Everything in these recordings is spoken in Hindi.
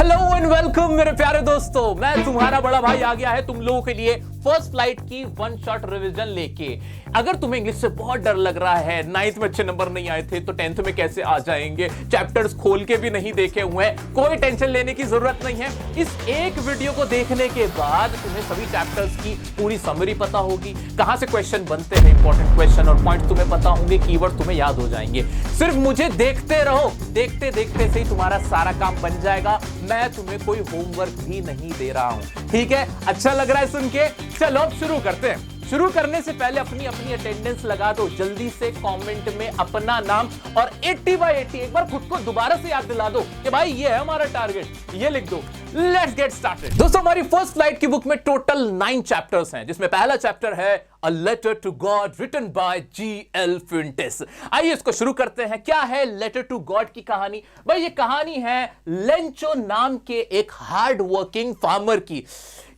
हेलो एंड वेलकम मेरे प्यारे दोस्तों, मैं तुम्हारा बड़ा भाई आ गया है तुम लोगों के लिए फर्स्ट फ्लाइट की वन शॉट रिवीजन लेके। अगर तुम्हें इंग्लिश से बहुत डर लग रहा है, 9th में अच्छे नंबर नहीं आए थे तो 10th में कैसे आ जाएंगे, चैप्टर्स खोल के भी नहीं देखे हुए हैं, कोई टेंशन लेने की जरूरत नहीं है। इस एक वीडियो को देखने के बाद तुम्हें सभी चैप्टर्स की पूरी समरी पता होगी, कहां से क्वेश्चन बनते हैं, इंपॉर्टेंट क्वेश्चन और पॉइंट तुम्हें पता होंगे, कीवर्ड तुम्हें याद हो जाएंगे। सिर्फ मुझे देखते रहो, देखते देखते से ही तुम्हारा सारा काम बन जाएगा। मैं तुम्हें कोई होमवर्क भी नहीं दे रहा हूं, ठीक है? अच्छा लग रहा है सुन के? चलो अब शुरू करते हैं। शुरू करने से पहले अपनी अटेंडेंस लगा दो जल्दी से, कमेंट में अपना नाम और 80/80 एक बार खुद को दोबारा से याद दिला दो कि भाई ये है हमारा टारगेट, ये लिख दो। Let's get started. दोस्तों, हमारी फर्स्ट फ्लाइट की बुक में टोटल 9 चैप्टर्स हैं, जिसमें पहला चैप्टर है a letter to God written by G.L. Fuentes। आइए इसको शुरू करते हैं। क्या है लेटर टू गॉड की कहानी? भाई ये कहानी है लेंचो नाम के एक हार्ड वर्किंग फार्मर की।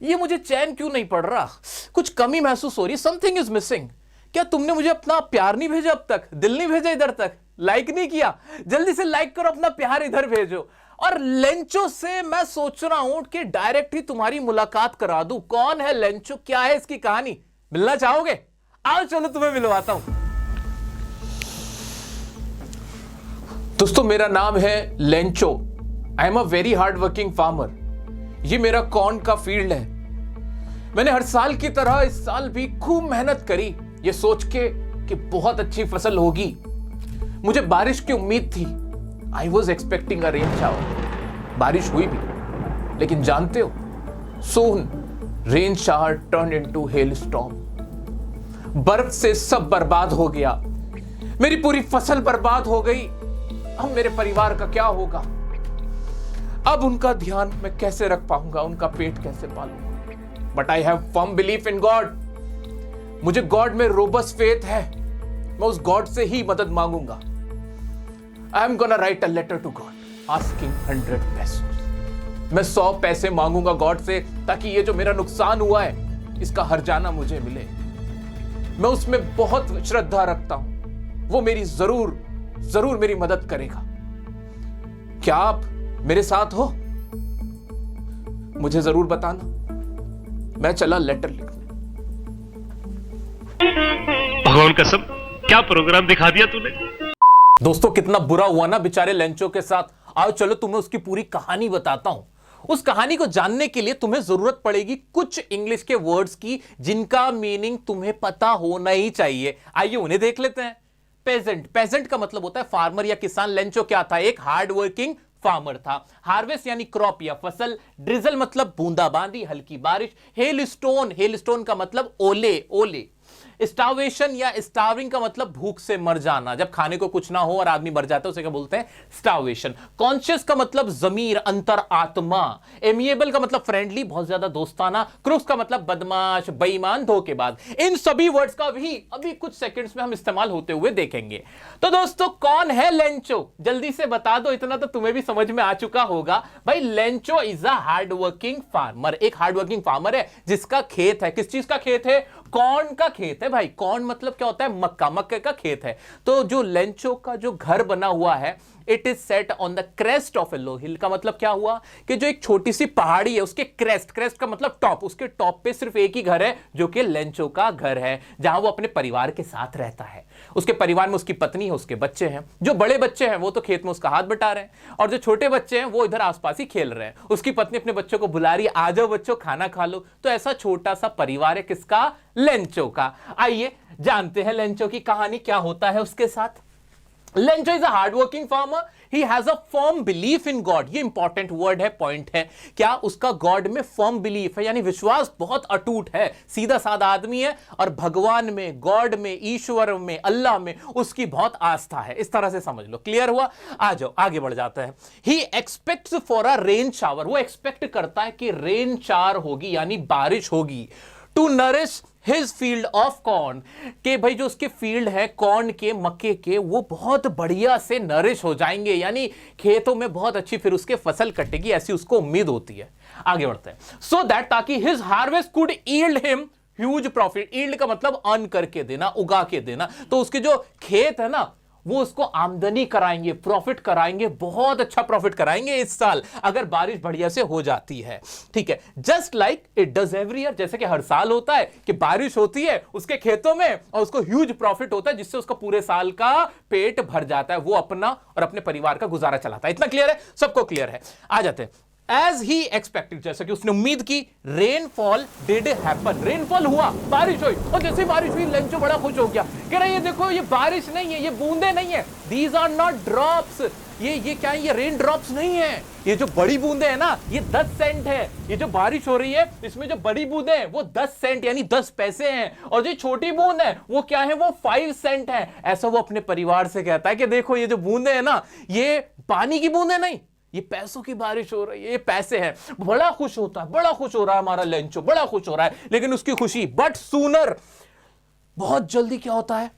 ये मुझे चैन क्यों नहीं पड़ रहा, कुछ कमी महसूस हो रही, समथिंग इज मिसिंग। क्या तुमने मुझे अपना प्यार नहीं भेजा अब तक? दिल नहीं भेजा इधर तक? लाइक नहीं किया? जल्दी से लाइक करो, अपना प्यार इधर भेजो। और लेंचो से मैं सोच रहा हूं कि डायरेक्ट ही तुम्हारी मुलाकात करा दूं। कौन है लेंचो, क्या है इसकी कहानी, मिलना चाहोगे? आओ चलो तुम्हें मिलवाता हूं। दोस्तों, मेरा नाम है Lencho. I am a very hard working farmer. ये मेरा कॉर्न का फील्ड है। मैंने हर साल की तरह इस साल भी खूब मेहनत करी, ये सोच के कि बहुत अच्छी फसल होगी। मुझे बारिश की उम्मीद थी। I was expecting a rain shower. बारिश हुई भी, लेकिन जानते हो, soon rain shower turn into hail storm. बर्फ से सब बर्बाद हो गया, मेरी पूरी फसल बर्बाद हो गई। अब मेरे परिवार का क्या होगा? अब उनका ध्यान मैं कैसे रख पाऊंगा, उनका पेट कैसे पालूंगा? But I have firm belief in God. मुझे गॉड में रोबस्ट फेथ है। मैं उस गॉड से ही मदद मांगूंगा। I am gonna write a letter to God asking 100 pesos। मैं 100 पैसे मांगूंगा गॉड से, ताकि ये जो मेरा नुकसान हुआ है इसका हर्जाना मुझे मिले। मैं उसमें बहुत श्रद्धा रखता हूं, वो मेरी जरूर मेरी मदद करेगा। क्या आप मेरे साथ हो? मुझे जरूर बताना। मैं चला लेटर लिखने। भगवान कसम, क्या प्रोग्राम दिखा दिया तूने। दोस्तों, कितना बुरा हुआ ना बेचारे लेंचो के साथ। आओ चलो तुम्हें उसकी पूरी कहानी बताता हूं। उस कहानी को जानने के लिए तुम्हें जरूरत पड़ेगी कुछ इंग्लिश के वर्ड्स की, जिनका मीनिंग तुम्हें पता होना ही चाहिए। आइए उन्हें देख लेते हैं। पेजेंट का मतलब होता है फार्मर या किसान। लेंचो क्या था? एक हार्ड वर्किंग फार्मर था। हार्वेस्ट यानी क्रॉप या फसल। ड्रिजल मतलब बूंदाबांदी, हल्की बारिश। हेल स्टोन का मतलब ओले। स्टार्वेशन या स्टार्विंग का मतलब भूख से मर जाना, जब खाने को कुछ ना हो और आदमी मर जाता है उसे क्या बोलते हैं? स्टार्वेशन। कॉन्शियस का मतलब जमीर, अंतर आत्मा। एमिएबल का मतलब फ्रेंडली, बहुत ज्यादा दोस्ताना। क्रूक्स का मतलब बदमाश, बेईमान, धोखेबाज। इन सभी वर्ड्स का भी अभी कुछ सेकंड्स में हम इस्तेमाल होते हुए देखेंगे। तो दोस्तों, कौन है लेंचो? जल्दी से बता दो, इतना तो तुम्हें भी समझ में आ चुका होगा। भाई Lencho is a hard working farmer. एक हार्ड वर्किंग फार्मर है जिसका खेत है। किस चीज का खेत है? कॉर्न का खेत है। भाई कॉर्न मतलब क्या होता है? मक्के का खेत है। तो जो लेंचो का जो घर बना हुआ है, it is set on the crest of a low hill. का मतलब क्या हुआ कि जो एक छोटी सी पहाड़ी है उसके क्रेस्ट का मतलब टॉप, उसके टॉप पे सिर्फ एक ही घर है जो कि लेंचो का घर है, जहां वो अपने परिवार के साथ रहता है। उसके परिवार में उसकी पत्नी है, उसके बच्चे हैं। जो बड़े बच्चे हैं वो तो खेत में उसका हाथ बटा रहे हैं, और जो छोटे बच्चे हैं वो इधर आसपास ही खेल रहे हैं। उसकी पत्नी अपने बच्चों को बुला रही है, आ जाओ बच्चों खाना खा लो। तो ऐसा छोटा सा परिवार है किसका? लेंचो का। आइए जानते हैं लेंचो की कहानी, क्या होता है उसके साथ। Lencho is a hard working farmer. He has a firm belief in God. ये इंपॉर्टेंट वर्ड है, पॉइंट है। क्या उसका गॉड में फर्म बिलीफ है, यानी विश्वास बहुत अटूट है। सीधा साधा आदमी है और भगवान में, गॉड में, ईश्वर में, अल्लाह में उसकी बहुत आस्था है। इस तरह से समझ लो। क्लियर हुआ? आ जाओ आगे बढ़ जाता है। He expects for a rain shower. वो एक्सपेक्ट करता है कि रेन शावर होगी, यानी बारिश होगी। To nourish his field of corn, के भाई जो उसके फील्ड है कॉर्न के, मक्के के, वो बहुत बढ़िया से नरिश हो जाएंगे, यानी खेतों में बहुत अच्छी फिर उसके फसल कटेगी, ऐसी उसको उम्मीद होती है। आगे बढ़ते हैं। सो दैट, ताकि his harvest could yield him huge profit. Yield का मतलब अर्न करके देना, उगा के देना। तो उसके जो खेत है ना, वो उसको आमदनी कराएंगे, प्रॉफिट कराएंगे, बहुत अच्छा प्रॉफिट कराएंगे इस साल अगर बारिश बढ़िया से हो जाती है। ठीक है, just like it does every year, जैसे कि हर साल होता है कि बारिश होती है उसके खेतों में और उसको ह्यूज प्रॉफिट होता है जिससे उसका पूरे साल का पेट भर जाता है, वो अपना और अपने परिवार का गुजारा चलाता है। इतना क्लियर है? सबको क्लियर है? आ जाते हैं। एज ही एक्सपेक्टेड, जैसा कि उसने उम्मीद की, रेनफॉल डिड हैपन, रेनफॉल हुआ, बारिश हुई, और जैसे बारिश हुई लेंचो बड़ा खुश हो गया, कह रहा है ये देखो ये बारिश नहीं है, ये बूंदे नहीं है, दीज आर नॉट ड्रॉप्स, ये क्या है, ये रेन ड्रॉप्स नहीं है, ये जो बड़ी बूंदे हैं ना ये 10 सेंट है, ये जो बारिश हो रही है इसमें जो बड़ी बूंदे हैं वो 10 सेंट यानी 10 पैसे हैं, और जो छोटी बूंद है वो क्या है, वो 5 सेंट है। ऐसा वो अपने परिवार से कहता है कि देखो ये जो बूंदे हैं ना ये पानी की बूंदे नहीं, ये पैसों की बारिश हो रही है, ये पैसे हैं। बड़ा खुश होता है, बड़ा खुश हो रहा है हमारा लेंचो, बड़ा खुश हो रहा है, लेकिन उसकी खुशी बट सूनर, बहुत जल्दी क्या होता है,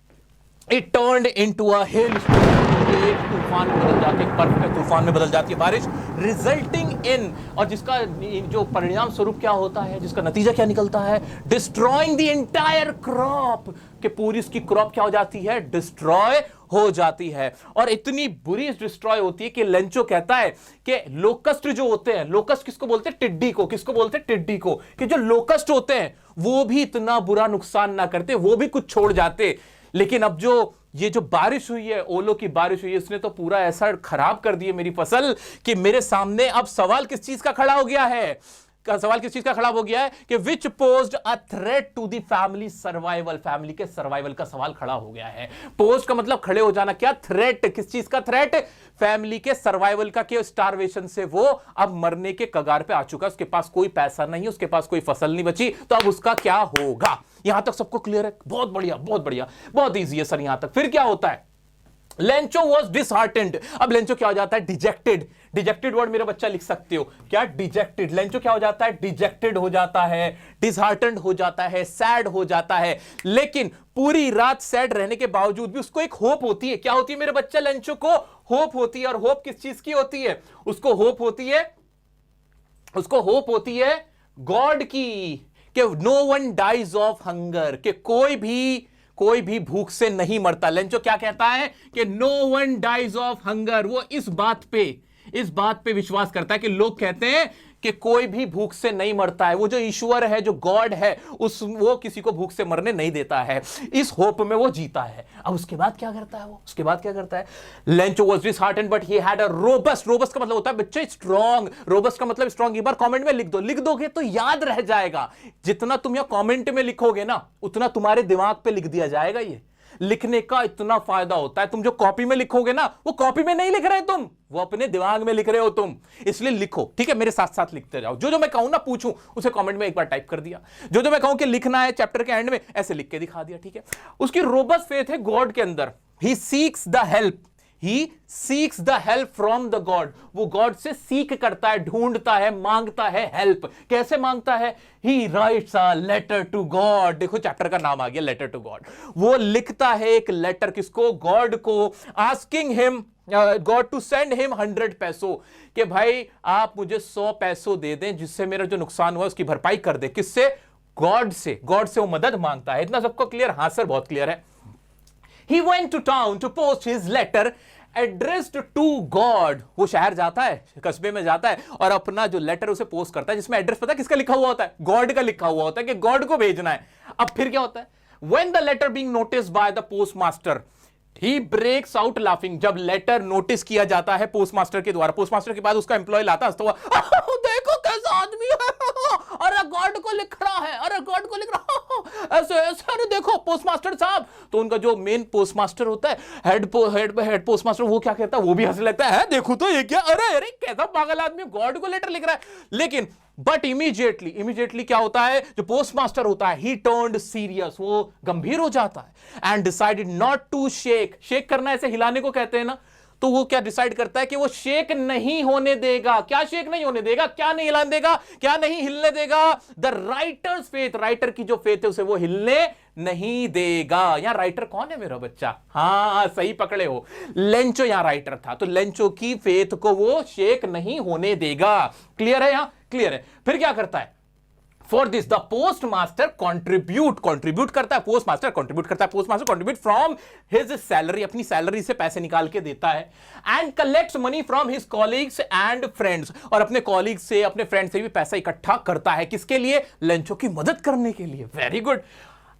it turned into a hello storm, एक तूफान में बदल जाती है, बर्फ के तूफान में बदल जाती है बारिश, रिजल्टिंग इन, और जिसका जो परिणाम स्वरूप क्या होता है, जिसका नतीजा क्या निकलता है, डिस्ट्रॉइंग द एंटायर क्रॉप, कि पूरी इसकी क्रॉप क्या हो जाती है, डिस्ट्रॉय हो जाती है। और इतनी बुरी डिस्ट्रॉय होती है कि लेंचो कहता है कि लोकस्ट जो होते हैं, लोकस्ट किसको बोलते हैं, टिड्डी को, किसको बोलते हैं, टिड्डी को, कि जो लोकस्ट होते हैं वो भी इतना बुरा नुकसान ना करते, वो भी कुछ छोड़ जाते, लेकिन अब जो ये जो बारिश हुई है, ओलो की बारिश हुई है, इसने तो पूरा ऐसा खराब कर दिया मेरी फसल कि मेरे सामने अब सवाल किस चीज का खड़ा हो गया है, सवाल किस चीज का खड़ा हो गया है कि which posed a threat to the family survival, family के सर्वाइवल का सवाल खड़ा हो गया है। पोस्ट का मतलब खड़े हो जाना, क्या थ्रेट, किस चीज का थ्रेट, फैमिली के सर्वाइवल का, कि स्टारवेशन से वो अब मरने के कगार पे आ चुका, उसके पास कोई पैसा नहीं, उसके पास कोई फसल नहीं बची, तो अब उसका क्या होगा। यहां तक सबको क्लियर है? बहुत बढ़िया, बहुत बढ़िया, बहुत ईजी है सर यहां तक। फिर क्या होता है, लेंचो वॉज डिसहार्टेंड, अब लेंचो क्या हो जाता है, डिजेक्टेड, डिजेक्टेड वर्ड मेरा बच्चा लिख सकते हो क्या, डिजेक्टेड, लेंचो क्या हो जाता है, डिजेक्टेड हो जाता है, डिसहार्टेंड हो जाता है, सैड हो जाता है, लेकिन पूरी रात सैड रहने के बावजूद भी उसको एक होप होती है, क्या होती है मेरे बच्चा, लेंचो को होप होती है, और होप किस चीज की होती है, उसको होप होती है, उसको होप होती है गॉड की, कि no one dies of hunger, कि कोई भी भूख से नहीं मरता। लेंचो क्या कहता है कि no one dies of hunger, वो इस बात पे विश्वास करता है कि लोग कहते हैं कि कोई भी भूख से नहीं मरता है, वो जो ईश्वर है, जो गॉड है, वो किसी को भूख से मरने नहीं देता है, इस होप में वो जीता है। अब उसके बाद क्या करता है वो, उसके बाद क्या करता है, Lencho was disheartened but he had a robust, robust का मतलब होता है बच्चे स्ट्रांग, रोबस्ट का मतलब स्ट्रांग, एक बार कमेंट में लिख दो, लिख दोगे तो याद रह जाएगा, जितना तुम यहां कमेंट में लिखोगे ना उतना तुम्हारे दिमाग पे लिख दिया जाएगा। ये लिखने का इतना फायदा होता है, तुम जो कॉपी में लिखोगे ना वो कॉपी में नहीं लिख रहे तुम, वो अपने दिमाग में लिख रहे हो तुम, इसलिए लिखो, ठीक है, मेरे साथ साथ लिखते जाओ, जो मैं कहूं ना पूछूं उसे कमेंट में एक बार टाइप कर दिया, जो मैं कहूं कि लिखना है चैप्टर के एंड में ऐसे लिख के दिखा दिया, ठीक है। उसकी रोबस्ट फेथ है गॉड के अंदर, he seeks the help, he seeks the help from the God, वो गॉड से सीख करता है, ढूंढता है, मांगता है हेल्प। कैसे मांगता है, he writes a letter to God, देखो चैप्टर का नाम आ गया लेटर टू गॉड, वो लिखता है एक लेटर, किसको, गॉड को, asking him God to send him 100 पैसों, कि भाई आप मुझे 100 पैसों दे दें जिससे मेरा जो नुकसान हुआ उसकी भरपाई कर दे, किससे, गॉड से, गॉड से वो मदद मांगता है। इतना सबको क्लियर? हाँ सर बहुत क्लियर है। He went to town to post his letter addressed to God, वो शहर जाता है, कस्बे में जाता है और अपना जो लेटर उसे पोस्ट करता है, जिसमें एड्रेस पता है किसका लिखा हुआ होता है, गॉड का लिखा हुआ होता है कि गॉड को भेजना है। अब फिर क्या होता है, when the letter being noticed by the postmaster, he breaks out laughing, जब लेटर नोटिस किया जाता है पोस्टमास्टर के द्वारा, पोस्टमास्टर के बाद उसका एम्प्लॉय लाता है, तो देखो कैसा आदमी है, अरे गॉड को लिख रहा है, अरे गॉड को लिख रहा, ऐसे ऐसे, अरे देखो पोस्टमास्टर साहब, तो उनका जो मेन पोस्टमास्टर होता है, हेड पोस्टमास्टर, वो क्या कहता है, वो भी हंस लेता है, देखो तो ये क्या, अरे अरे कैसा पागल आदमी गॉड को लेटर लिख रहा है। लेकिन बट इमीडिएटली क्या होता है, जो पोस्टमास्टर होता है, ही टर्न्ड सीरियस, वो गंभीर हो जाता है, and decided not to shake, shake करना ऐसे हिलाने को कहते हैं ना, तो वो क्या डिसाइड करता है कि वो शेक नहीं होने देगा, क्या शेक नहीं होने देगा, क्या नहीं हिलाने देगा, क्या नहीं हिलने देगा, द राइटर्स फेथ, राइटर की जो फेथ है उसे वो हिलने नहीं देगा। यहां राइटर कौन है मेरा बच्चा, हाँ सही पकड़े हो, लेंचो यहां राइटर था, तो लेंचो की फेथ को वो शेक नहीं होने देगा। क्लियर है, यहां क्लियर है। फिर क्या करता है, for this the post master contribute करता है, post master contribute from his salary, अपनी सैलरी से पैसे निकाल के देता है, and collects money from his colleagues and friends, और अपने कॉलीग से, अपने फ्रेंड से भी पैसा इकट्ठा करता है, किसके लिए? लेंचो की मदद करने के लिए। Very good.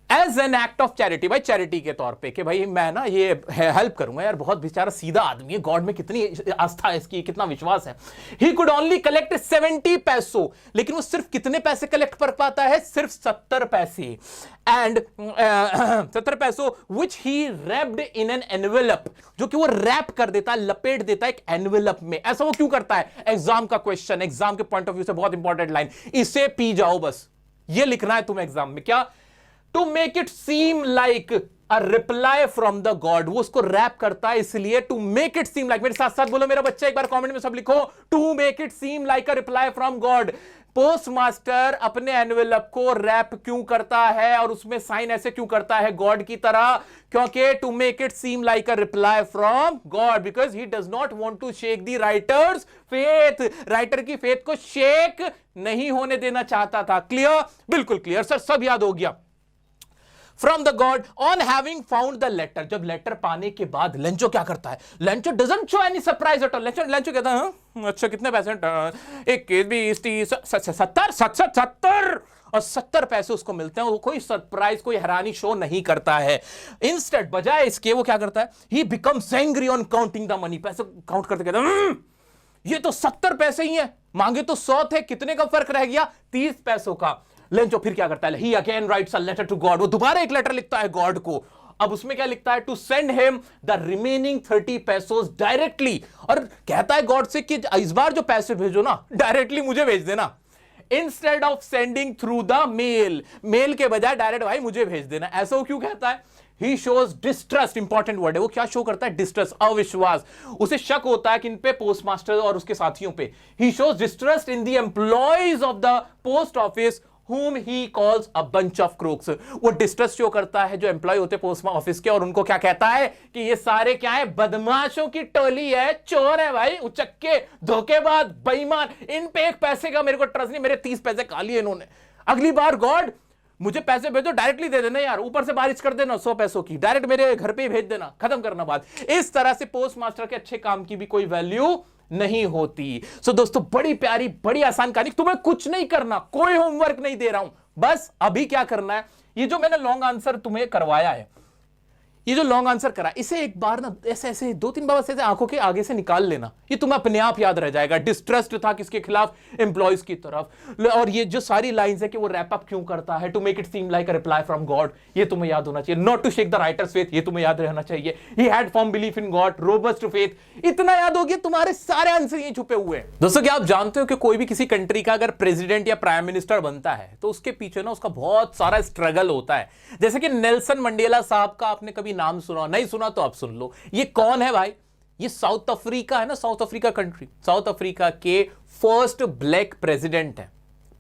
As an act of charity, भाई चैरिटी के तौर पे कि भाई मैं ना ये हेल्प करूंगा यार, बहुत बेचारा सीधा आदमी है, गॉड में कितनी आस्था है इसकी, कितना विश्वास है। ही कुड ओनली कलेक्ट 70 पैसों, लेकिन वो सिर्फ कितने पैसे कलेक्ट कर पाता है? सिर्फ 70 पैसे। एंड 70 पैसों विच ही रैप्ड इन एन एनवेलप, जो कि वो रैप कर देता है, लपेट देता है एक एनवेलप में। ऐसा वो क्यों करता है? एग्जाम का क्वेश्चन, एग्जाम के पॉइंट ऑफ व्यू से बहुत इंपॉर्टेंट लाइन, इसे पी जाओ बस, ये लिखना है तुम्हें एग्जाम में। क्या? To make it seem like a reply from the God, वो उसको रैप करता है इसलिए, to make it seem like, मेरे साथ साथ बोलो मेरा बच्चा, एक बार कमेंट में सब लिखो, to make it seem like a reply from God. Post master अपने एनवेलप को रैप क्यों करता है और उसमें साइन ऐसे क्यों करता है गॉड की तरह? क्योंकि to make it seem like a reply from God, because he does not want to shake the writer's faith, writer की फेथ को शेक नहीं होने देना चाहता था। क्लियर? बिल्कुल क्लियर सर, सब याद हो गया। From the God on having found the letter, जब लेटर पाने के बाद लेंचो क्या करता है? Lencho doesn't show any surprise at all. Lencho कहता है अच्छा कितने पैसे? 21, 20, 30, 70 और 70 पैसे उसको मिलते हैं। वो कोई सरप्राइज, कोई हैरानी शो नहीं करता है। इंस्टेड, बजाय इसके वो क्या करता है? ही becomes angry on counting the money, पैसे काउंट करते कहता है ये तो 70 पैसे ही है, मांगे तो 100 थे, कितने का फर्क रह गया? 30 पैसों का। लेंचो फिर क्या करता है? He again writes a letter to God, वो दोबारा एक लेटर लिखता है गॉड को। अब उसमें क्या लिखता है? To send him the remaining 30 पैसों डायरेक्टली, और कहता है गॉड से कि इस बार जो पैसे भेजो ना, डायरेक्टली मुझे भेज देना, instead of sending through the mail, mail के बजाय डायरेक्ट भाई मुझे भेज देना। ऐसा वो क्यों कहता है? He shows distrust, important word है, वो क्या शो करता है? डिस्ट्रस्ट, अविश्वास। उसे शक होता है किन पे? पोस्ट मास्टर और उसके साथियों पे। He shows distrust in the employees of the post office whom he calls a bunch of crooks. वो डिस्ट्रस्ट शो करता है जो एम्प्लॉय होते हैं पोस्ट ऑफिस के, और उनको क्या कहता है कि ये सारे क्या है? बदमाशों की टोली है, चोर है भाई, उचक्के, धोखेबाज, बेईमान, इन पे एक पैसे का मेरे को ट्रस्ट नहीं, मेरे 30 पैसे खा लिए इन्होंने। अगली बार गॉड मुझे पैसे भेजो, डायरेक्टली दे देना यार, ऊपर से बारिश कर देना 100 पैसों की, डायरेक्ट मेरे घर पे ही भेज देना, खत्म करना बात। इस तरह से पोस्ट मास्टर के अच्छे काम की भी कोई वैल्यू नहीं होती। सो दोस्तों, बड़ी प्यारी, बड़ी आसान कहानी, तुम्हें कुछ नहीं करना, कोई होमवर्क नहीं दे रहा हूं, बस अभी क्या करना है, ये जो मैंने लॉन्ग आंसर तुम्हें करवाया है, ये जो लॉन्ग आंसर करा, इसे एक बार ना ऐसे ऐसे 2-3 बार ऐसे आंखों के आगे से निकाल लेना, ये तुम्हें अपने आप याद रह जाएगा। डिस्ट्रस्ट था किसके खिलाफ? एम्प्लॉयज की तरफ। और ये जो सारी लाइंस है कि वो रैप अप क्यों करता है? To make it seem like a reply from God, ये तुम्हें याद होना चाहिए। Not to shake the writer's faith, ये तुम्हें याद रहना चाहिए। He had firm belief in God, robust faith, इतना याद हो गया, तुम्हारे सारे आंसर यहीं छुपे हुए हैं। दोस्तों, क्या आप जानते हो कि कोई भी किसी कंट्री का अगर प्रेसिडेंट या प्राइम मिनिस्टर बनता है तो उसके पीछे ना उसका बहुत सारा स्ट्रगल होता है। जैसे कि नेल्सन मंडेला साहब का आपने कभी नाम सुना? नहीं सुना तो आप सुन लो। ये कौन है भाई? ये साउथ अफ्रीका है ना, south Africa country, south Africa के फर्स्ट ब्लैक प्रेसिडेंट है,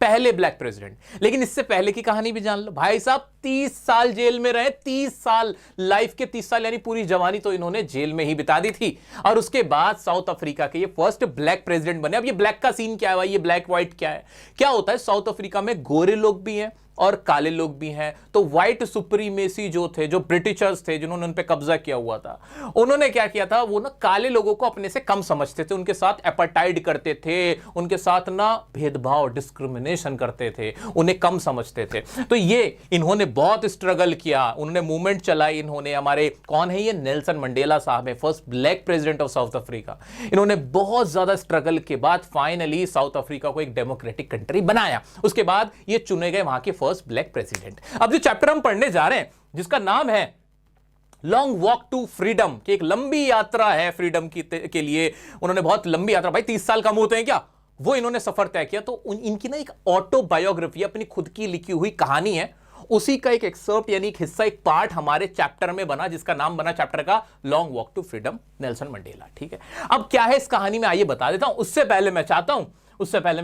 पहले ब्लैक प्रेसिडेंट। लेकिन इससे पहले की कहानी भी जान लो। भाई साहब 30 साल जेल में रहे, 30 साल, लाइफ के 30 साल यानी पूरी जवानी तो इन्होंने जेल में ही बिता दी थी। और उसके बाद साउथ अफ्रीका के ये फर्स्ट ब्लैक प्रेसिडेंट बने। अब ये ब्लैक का सीन क्या है भाई? ये ब्लैक व्हाइट क्या है? क्या होता है, साउथ अफ्रीका में गोरे लोग भी हैं और काले लोग भी हैं। तो व्हाइट सुप्रीमेसी जो थे, जो ब्रिटिशर्स थे जिन्होंने उन पे कब्जा किया हुआ था, उन्होंने क्या किया था, वो ना काले लोगों को अपने से कम समझते थे, उनके साथ एपाटाइड करते थे, उनके साथ ना भेदभाव, डिस्क्रिमिनेशन करते थे, उन्हें कम समझते थे। तो ये इन्होंने बहुत स्ट्रगल किया, उन्होंने मूवमेंट चलाई। इन्होंने, हमारे कौन है ये? नेल्सन मंडेला साहब है, first black president of south Africa. इन्होंने बहुत ज्यादा स्ट्रगल के बाद फाइनली साउथ अफ्रीका को एक डेमोक्रेटिक कंट्री बनाया। उसके बाद ये चुने गए वहां के फर्स्ट ब्लैक प्रेसिडेंट। अब जो चैप्टर हम पढ़ने जा रहे हैं, जिसका नाम है लॉन्ग वॉक टू फ्रीडम, कि एक लंबी यात्रा है फ्रीडम के लिए। उन्होंने बहुत लंबी यात्रा, भाई 30 साल कम होते हैं क्या? वो इन्होंने सफर तय किया। तो इनकी ना एक ऑटोबायोग्राफी, अपनी खुद की लिखी हुई कहानी है, उसी का एक एक्सर्प्ट यानी एक हिस्सा, एक पार्ट हमारे चैप्टर में बना, जिसका नाम बना चैप्टर का long walk to freedom, Nelson Mandela. ठीक है, अब क्या है इस कहानी में, आइए बता देता हूं। उससे पहले मैं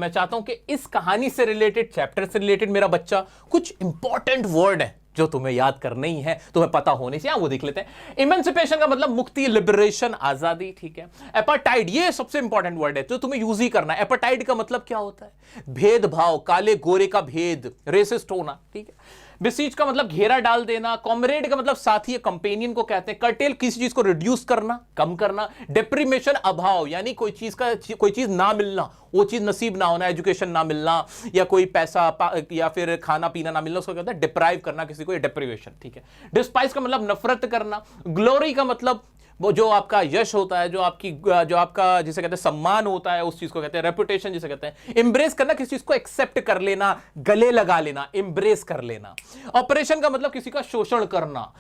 चाहता हूं कि इस कहानी से रिलेटेड, चैप्टर से रिलेटेड मेरा बच्चा कुछ इंपॉर्टेंट वर्ड है जो तुम्हें याद करना ही है, तुम्हें पता होने से, वो देख लेते हैं। इमेंसिपेशन का मतलब मुक्ति, लिबरेशन, आजादी, ठीक है। एपाटाइड, ये सबसे इंपॉर्टेंट वर्ड है जो तुम्हें यूज ही करना है। एपाटाइड का मतलब क्या होता है? भेदभाव, काले गोरे का भेद, रेसिस्ट होना, ठीक है। बिसीज का मतलब घेरा डाल देना। कॉमरेड का मतलब साथी, कंपेनियन को कहते हैं। कर्टेल, किसी चीज को रिड्यूस करना, कम करना। डिप्रीमेशन, अभाव, यानी कोई चीज ना मिलना, वो चीज नसीब ना होना, एजुकेशन ना मिलना, या कोई पैसा या फिर खाना पीना ना मिलना, उसको कहते हैं डिप्राइव करना किसी को, डिप्रीवेशन, ठीक है। डिस्पाइस का मतलब नफरत करना। ग्लोरी का मतलब वो जो आपका यश होता है, जो आपका जिसे कहते हैं सम्मान होता है, उस चीज को कहते हैं रेपुटेशन, जिसे कहते हैं। एम्ब्रेस करना, किसी चीज को एक्सेप्ट कर लेना, गले लगा लेना, एम्ब्रेस कर लेना। ऑपरेशन का मतलब किसी का शोषण करना।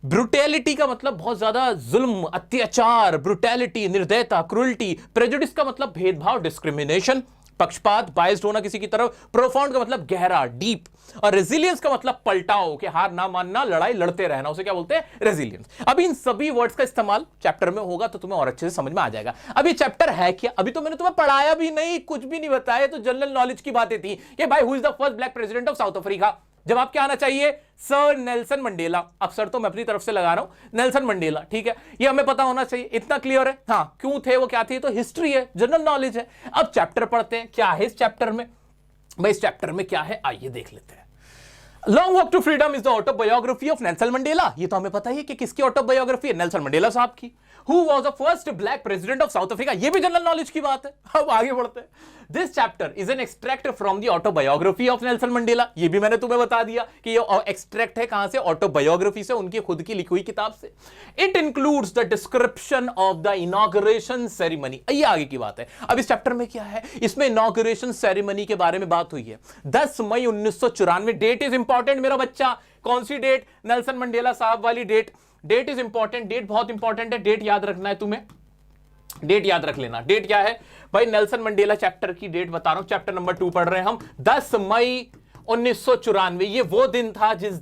ब्रुटैलिटी का मतलब बहुत ज्यादा जुल्म, अत्याचार, ब्रुटैलिटी, निर्दयता, क्रूरल्टी। प्रेजुडिस का मतलब भेदभाव, डिस्क्रिमिनेशन, पक्षपात, बायस्ड होना किसी की तरफ। प्रोफाउंड का मतलब गहरा, डीप। और रेजिलियंस का मतलब पलटाओ, कि हार ना मानना, लड़ाई लड़ते रहना, उसे क्या बोलते हैं? रेजिलियंस। अभी इन सभी वर्ड्स का इस्तेमाल चैप्टर में होगा तो तुम्हें और अच्छे से समझ में आ जाएगा। अब ये चैप्टर है क्या? अभी तो मैंने तुम्हें पढ़ाया भी नहीं, कुछ भी नहीं बताया, तो जनरल नॉलेज की बातें थी कि भाई who is the first black president of south Africa. जवाब क्या आना चाहिए? Sir Nelson Mandela. अब सर तो मैं अपनी तरफ से लगा रहा हूं, नेल्सन मंडेला, ठीक है। ये हमें पता होना चाहिए, इतना क्लियर है। हाँ, क्यों थे वो, क्या थे, तो हिस्ट्री है, जनरल नॉलेज है। अब चैप्टर पढ़ते हैं, क्या है इस चैप्टर में। भाई इस चैप्टर में क्या है, आइए देख लेते हैं। Long walk to freedom is the autobiography of Nelson Mandela. ये तो हमें पता ही है कि किसकी ऑटोबायोग्राफी है, नेल्सन मंडेला साहब की। Who was the first black president of South Africa? ये भी जनरल नॉलेज की बात है। अब आगे बढ़ते हैं। This chapter is an extract from the autobiography of Nelson Mandela. ये भी मैंने तुम्हें बता दिया कि ये एक्सट्रैक्ट है कहां से? ऑटोबायोग्राफी से, उनकी खुद की लिखी हुई किताब से। It includes the description of the inauguration ceremony. ये आगे की बात है। अब इस चैप्टर में क्या है? इसमें इनॉग्रेशन सेरेमनी के बारे में बात हुई है। 10 मई 1994। डेट इज इंपॉर्टेंट मेरा बच्चा। कौन सी डेट? नेल्सन मंडेला साहब वाली date. Date is important, date बहुत इंपॉर्टेंट है, डेट याद रखना है तुम्हें, डेट याद रख लेना। डेट क्या है भाई? नेल्सन मंडेला चैप्टर की डेट बता रहा हूं, चैप्टर नंबर 2 पढ़ रहे हैं हम। 10 मई 1994, ये वो दिन था जिस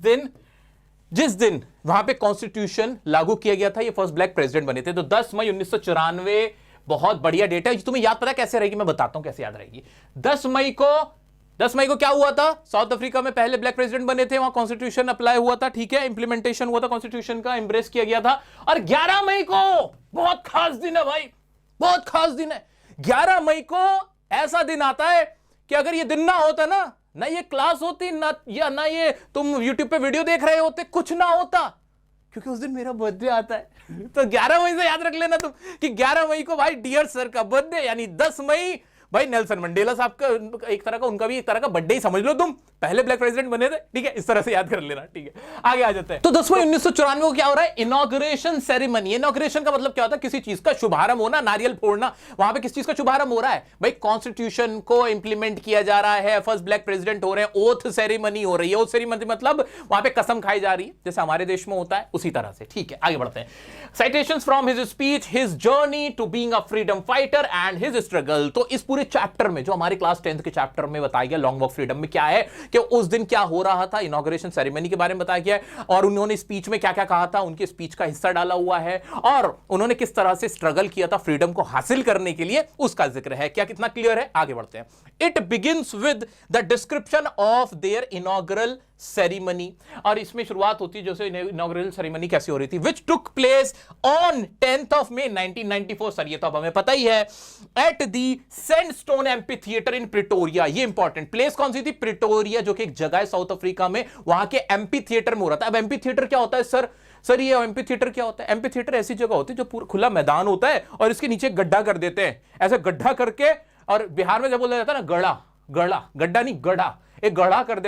दिन वहां पे कॉन्स्टिट्यूशन लागू किया गया था, ये फर्स्ट ब्लैक प्रेसिडेंट बने थे। तो 10 मई 1994 बहुत बढ़िया डेट है। तुम्हें याद पता कैसे रहेगी? मैं बताता हूं कैसे याद रहेगी। 10 मई को क्या हुआ था? साउथ अफ्रीका में पहले ब्लैक प्रेसिडेंट बने थे, वहां कॉन्स्टिट्यूशन अप्लाई हुआ था, ठीक है, इंप्लीमेंटेशन हुआ था कॉन्स्टिट्यूशन का, एम्ब्रेस किया गया था। और 11 मई को बहुत खास दिन है भाई, बहुत खास दिन है। 11 मई को ऐसा दिन आता है कि अगर ये दिन ना होता ना ये क्लास होती, ना ये तुम यूट्यूब पे वीडियो देख रहे होते, कुछ ना होता, क्योंकि उस दिन मेरा बर्थडे आता है। तो 11 मई से याद रख लेना तुम कि 11 मई को भाई डियर सर का बर्थडे, यानी 10 मई भाई नेल्सन मंडेला साहब का एक तरह का, उनका भी एक तरह का बर्थडे ही समझ लो तुम, पहले ब्लैक प्रेसिडेंट बने थे, ठीक है, इस तरह से याद कर लेना, ठीक है। आगे आ जाते हैं। तो 10 मई 1994 को क्या हो रहा है? Inauguration ceremony. इनॉग्रेशन का मतलब क्या होता है? किसी चीज का शुभारंभ होना, नारियल फोड़ना। वहां पे किस चीज का शुभारंभ हो रहा है भाई? कॉन्स्टिट्यूशन को इंप्लीमेंट किया जा रहा है, फर्स्ट ब्लैक प्रेसिडेंट हो रहे हैं, ओथ सेरेमनी हो रही है। ओथ सेरेमनी मतलब वहां पे कसम खाई जा रही है, जैसे हमारे देश में होता है, उसी तरह से, ठीक है। आगे बढ़ते हैं। Citations from his speech, his journey to being a freedom fighter and his struggle. तो इस पूरे चैप्टर में, जो हमारे क्लास 10th के चैप्टर में बताया गया लॉन्ग वॉक फ्रीडम में, क्या है कि उस दिन क्या हो रहा था, इनॉग्रेशन सेरेमनी के बारे में बताया गया है, और उन्होंने स्पीच में क्या क्या कहा था, उनके स्पीच का हिस्सा डाला हुआ है, और उन्होंने किस तरह से स्ट्रगल किया था फ्रीडम को हासिल करने के लिए, उसका जिक्र है। क्या कितना क्लियर है? आगे बढ़ते हैं। It begins with the description of their inaugural ceremony, और इसमें शुरुआत होती है जैसे इनॉग्रल सेरेमनी कैसे हो रही थी, which took place on 10th of May 1994। Sir ये तो अब हमें पता ही है, at the sandstone amphitheatre in Pretoria. ये इंपॉर्टेंट प्लेस कौन सी थी? प्रिटोरिया, जो कि एक जगह है साउथ अफ्रीका में, वहां के एम्पी थिएटर में हो रहा था। अब एम्पी थिएटर क्या होता है सर ये एम्पी थिएटर क्या होता है? एम्पी थिएटर ऐसी जगह होती है जो पूरा खुला मैदान होता है और इसके नीचे गड्ढा कर देते हैं, ऐसे गड्ढा करके, और बिहार में जब बोला जाता है ना गड्ढा नहीं गढ़ा, एक गढ़ा कर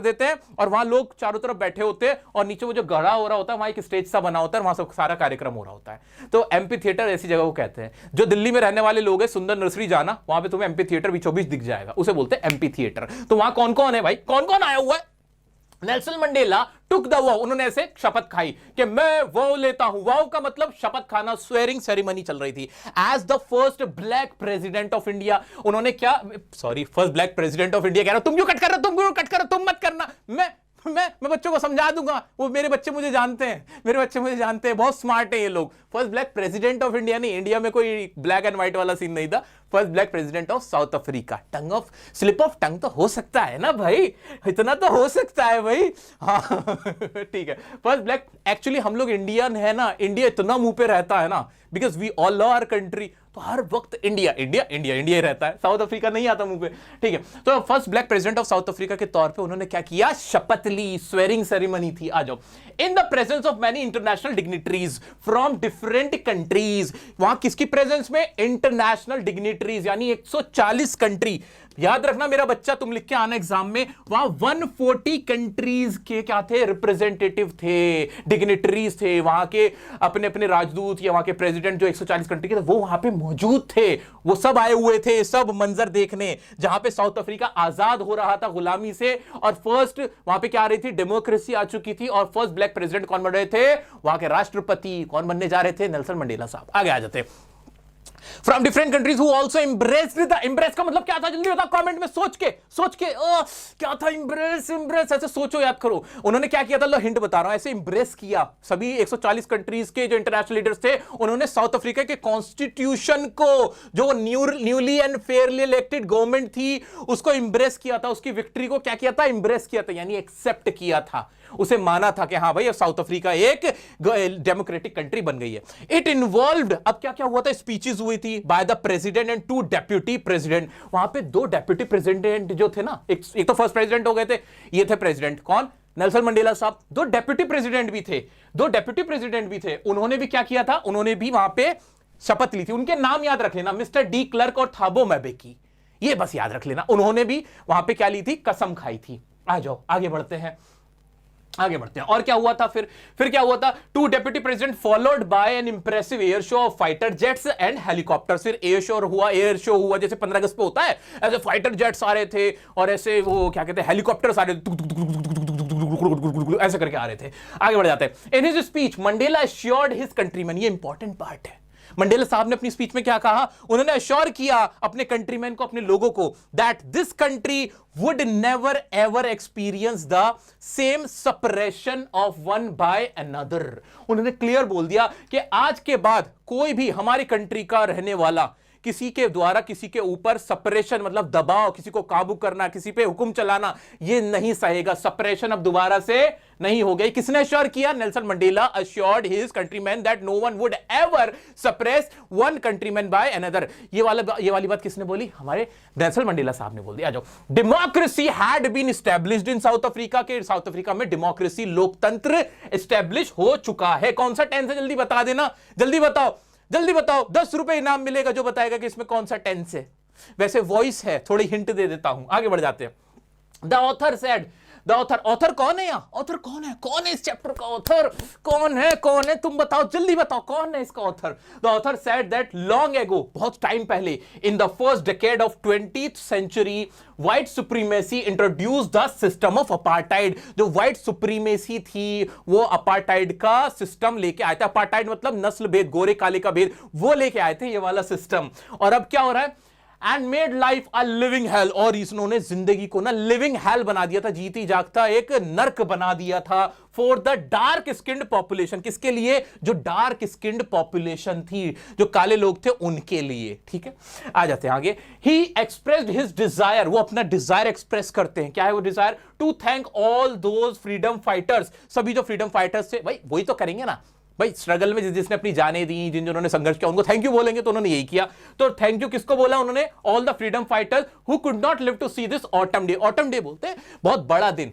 देते हैं, और वहां लोग चारों तरफ बैठे होते हैं, और नीचे वो जो गढ़ा हो रहा होता है, वहां एक स्टेज सा बना होता है, वहां सब सारा कार्यक्रम हो रहा होता है। तो एम्पी थिएटर ऐसी जगह को कहते हैं। जो दिल्ली में रहने वाले लोग हैं, सुंदर नर्सरी जाना, वहां पे तुम्हें एम्पी थिएटर बीचों बीच दिख जाएगा, उसे बोलते हैं एम्पी थिएटर। तो वहां कौन कौन है भाई? कौन कौन आया हुआ है? नेल्सन मंडेला टुक द वाव, उन्होंने ऐसे शपथ खाई कि मैं वाव लेता हूं। वाव का मतलब शपथ खाना, स्वेयरिंग सेरेमनी चल रही थी। As the first black president of India, उन्होंने क्या, sorry first black president of India कह रहा हूं, तुम क्यों कट कर रहे हो, तुम मत करना, मैं बच्चों को समझा दूंगा, वो मेरे बच्चे मुझे जानते हैं, बहुत स्मार्ट है ये लोग। First black president of India नहीं, इंडिया में कोई ब्लैक एंड व्हाइट वाला सीन नहीं था, first black president of south Africa. Tongue of slip of tongue तो हो सकता है ना भाई, इतना तो हो सकता है भाई। हाँ ठीक है, फर्स्ट ब्लैक। एक्चुअली हम लोग इंडियन है ना, इंडिया इतना मुंह पे रहता है ना, because we all love our country, तो हर वक्त इंडिया इंडिया इंडिया इंडिया ही रहता है, साउथ अफ्रीका नहीं आता मुंह पे। ठीक है, तो first black president of south Africa के तौर पे उन्होंने क्या किया, शपथ ली, स्वेरिंग सेरेमनी थी। आ जाओ। In the presence of many international dignitaries from different countries, वहां किसकी प्रेजेंस में, इंटरनेशनल डिग्निटरीज, यानी 140 कंट्री। याद रखना मेरा बच्चा, तुम लिख के आना एग्जाम में, वहां 140 कंट्रीज के क्या थे, रिप्रेजेंटेटिव थे, डिग्निटरीज थे, वहां के अपने अपने राजदूत या वहां के प्रेसिडेंट जो 140 कंट्री के थे वो वहां पे मौजूद थे। वो सब आए हुए थे, सब मंजर देखने, जहां पे साउथ अफ्रीका आजाद हो रहा था गुलामी से, और फर्स्ट वहां पे क्या आ रही थी, डेमोक्रेसी आ चुकी थी, और फर्स्ट ब्लैक प्रेसिडेंट कौन बन रहे थे, वहां के राष्ट्रपति कौन बनने जा रहे थे, नेल्सन मंडेला साहब। आगे आ जाते। From different countries who also embraced the, embrace का मतलब क्या था, जल्दी बताओ कमेंट में, सोच के क्या था एम्ब्रेस, एम्ब्रेस ऐसे सोचो, याद करो। उन्होंने क्या किया था, लो हिंट बता रहा हूं, ऐसे एम्ब्रेस किया सभी 140 कंट्रीज के जो इंटरनेशनल लीडर्स थे, उन्होंने साउथ अफ्रीका के कॉन्स्टिट्यूशन को, जो newly and Fairlie elected government थी, उसको एम्ब्रेस किया था, उसकी विक्ट्री को क्या किया था, एम्ब्रेस किया था, यानी एक्सेप्ट किया था, उसे माना था कि हां भाई अब साउथ अफ्रीका एक डेमोक्रेटिक कंट्री बन गई है। इट इन्वॉल्व्ड, अब क्या क्या हुआ था, स्पीचेस हुई थी by the president and 2 deputy president. वहां पे 2 डेप्यूटी प्रेसिडेंट जो थे ना, एक तो फर्स्ट प्रेसिडेंट हो गए थे, ये थे प्रेसिडेंट कौन, नेल्सन मंडेला साहब। 2 डेप्यूटी प्रेसिडेंट भी थे, 2 डेप्यूटी प्रेसिडेंट भी थे, उन्होंने भी क्या किया था, उन्होंने भी वहां पे शपथ ली थी। उनके नाम याद रख लेना, मिस्टर डी क्लर्क और थाबो मैबेकी, ये बस याद रख लेना। उन्होंने भी वहां पे क्या ली थी, कसम खाई थी। आ जाओ आगे बढ़ते हैं, आगे बढ़ते हैं। और क्या हुआ था फिर क्या हुआ था, 2 deputy president followed by N impressive air show off fighter jets and helicopters. फिर एयर शो हुआ जैसे 15 अगस्त पे होता है, ऐसे फाइटर जेट्स आ रहे थे और ऐसे वो क्या कहते हैं, हेलीकॉप्टर्स आ रहे थे, ऐसे करके आ रहे थे। आगे बढ़ जाते हैं। In his speech Mandela assured his countryman, ये इंपॉर्टेंट पार्ट है। मंडेला साहब ने अपनी स्पीच में क्या कहा, उन्होंने अश्योर किया अपने कंट्रीमैन को, अपने लोगों को, that this country would never ever experience the same separation of one by another. उन्होंने क्लियर बोल दिया कि आज के बाद कोई भी हमारी कंट्री का रहने वाला किसी के द्वारा किसी के ऊपर सपरेशन मतलब दबाव, किसी को काबू करना, किसी पे हुक्म चलाना, ये नहीं सहेगा। सपरेशन अब दोबारा से नहीं हो गई। किसने अश्योर किया, Nelson Mandela assured his countryman that no one would ever suppress one countryman by another. ये वाली बात किसने बोली, हमारे नेल्सन मंडेला साहब ने बोल दिया। आ जाओ। Democracy had been established in South Africa, के साउथ अफ्रीका में डेमोक्रेसी लोकतंत्र एस्टैब्लिश हो चुका है। कौन सा टेंस है, जल्दी बता देना, जल्दी बताओ, जल्दी बताओ। 10 रुपए इनाम मिलेगा जो बताएगा कि इसमें कौन सा टेंस है। वैसे वॉइस है, थोड़ी हिंट दे देता हूं। आगे बढ़ जाते हैं। The author said, the author कौन है यहाँ, ऑथर कौन है इस चैप्टर का ऑथर, कौन है तुम बताओ, जल्दी बताओ कौन है इसका author. The author said that long ago, बहुत टाइम पहले, in the first decade of 20th century, white supremacy introduce the system of apartheid. जो व्हाइट सुप्रीमेसी थी वो अपार्टाइड का सिस्टम लेके आए थे। अपार्टाइड मतलब नस्ल भेद, गोरे काले का भेद, वो लेके आए थे ये वाला सिस्टम। और अब क्या हो रहा है, and made life a living hello, और इन्होंने जिंदगी को ना लिविंग हेल बना दिया था, जीती जागता एक नर्क बना दिया था for the dark skinned population. किसके लिए, जो डार्क स्किन्ड पॉपुलेशन थी, जो काले लोग थे उनके लिए। ठीक है, आ जाते हैं आगे। ही एक्सप्रेस्ड हिज डिजायर, वो अपना डिजायर एक्सप्रेस करते हैं। क्या है वो desire, to thank all those freedom fighters, सभी जो फ्रीडम फाइटर्स थे, भाई वही तो करेंगे ना भाई, स्ट्रगल में जिसने अपनी जानें दी, जिन्होंने संघर्ष किया, उनको थैंक यू बोलेंगे, तो उन्होंने यही किया। तो थैंक यू किसको बोला उन्होंने, all the freedom fighters who could not live to see this autumn day. Autumn day बोलते हैं बहुत बड़ा दिन,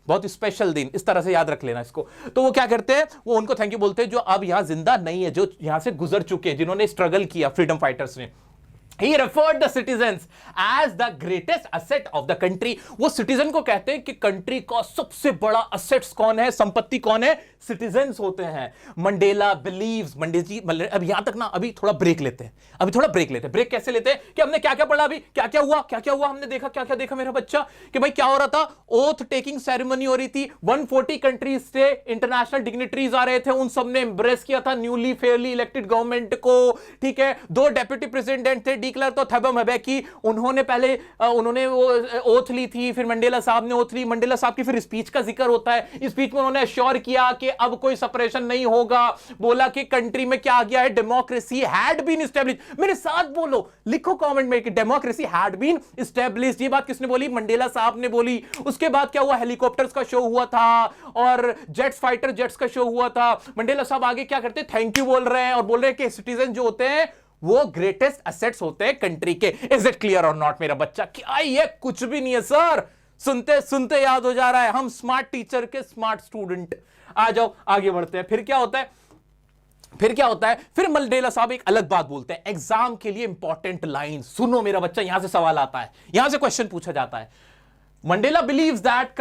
बहुत स्पेशल दिन, इस तरह से याद रख लेना इसको। तो वो क्या करते हैं, वो उनको थैंक यू बोलते हैं जो अब यहां जिंदा नहीं है, जो यहां से गुजर चुके हैं, जिन्होंने स्ट्रगल किया, फ्रीडम फाइटर्स ने। He referred the citizens as the greatest asset of the country। वो सिटीजन को कहते हैं कि कंट्री का सबसे बड़ा असेट्स कौन है, संपत्ति कौन है, सिटीजन्स होते हैं। मंडेला बिलीव्स, अब यहां तक ना, अभी थोड़ा ब्रेक लेते हैं, ब्रेक कैसे लेते हैं कि हमने क्या क्या पढ़ा, अभी क्या क्या हुआ, हमने देखा, क्या देखा मेरा बच्चा, कि भाई क्या हो रहा था, ओथ टेकिंग सेरेमनी हो रही थी, 140 कंट्रीज से इंटरनेशनल डिग्निटरीज आ रहे थे, उन सब ने एम्ब्रेस किया था न्यूली फेयरली इलेक्टेड गवर्नमेंट को। ठीक है, 2 डेप्यूटी प्रेसिडेंट थे, डी क्लर्क तो थैबो मैबेकी, उन्होंने पहले वो ओथ ली थी, फिर मंडेला साहब ने ओथ ली। मंडेला साहब की फिर स्पीच का जिक्र होता है, स्पीच में उन्होंने अश्योर किया कि अब कोई सेपरेशन नहीं होगा। बोला कि कंट्री में क्या आ गया है, डेमोक्रेसी हैड बीन एस्टेब्लिश। मेरे साथ बोलो, लिखो कमेंट में कि डेमोक्रेसी हैड बीन एस्टेब्लिश। ये बात किसने बोली? मंडेला साहब ने बोली। उसके बाद क्या हुआ? हेलीकॉप्टर्स का शो हुआ था और जेट्स, फाइटर जेट्स का शो हुआ था। मंडेला साहब आगे क्या करते? थैंक यू बोल रहे हैं और बोल रहे हैं कि सिटीजन जो होते हैं वो ग्रेटेस्ट एसेट्स होते हैं कंट्री के। इज इट क्लियर और नॉट मेरा बच्चा? क्या ये कुछ भी नहीं है सर, सुनते सुनते याद हो जा रहा है। हम स्मार्ट टीचर के स्मार्ट स्टूडेंट। आ जाओ आगे बढ़ते हैं। फिर क्या होता है? फिर मंडेला साहब एक अलग बात बोलते हैं, एग्जाम के लिए इंपॉर्टेंट लाइन। सुनो मेरा बच्चा, यहां से सवाल आता है, यहां से क्वेश्चन पूछा जाता है। Mandela believes that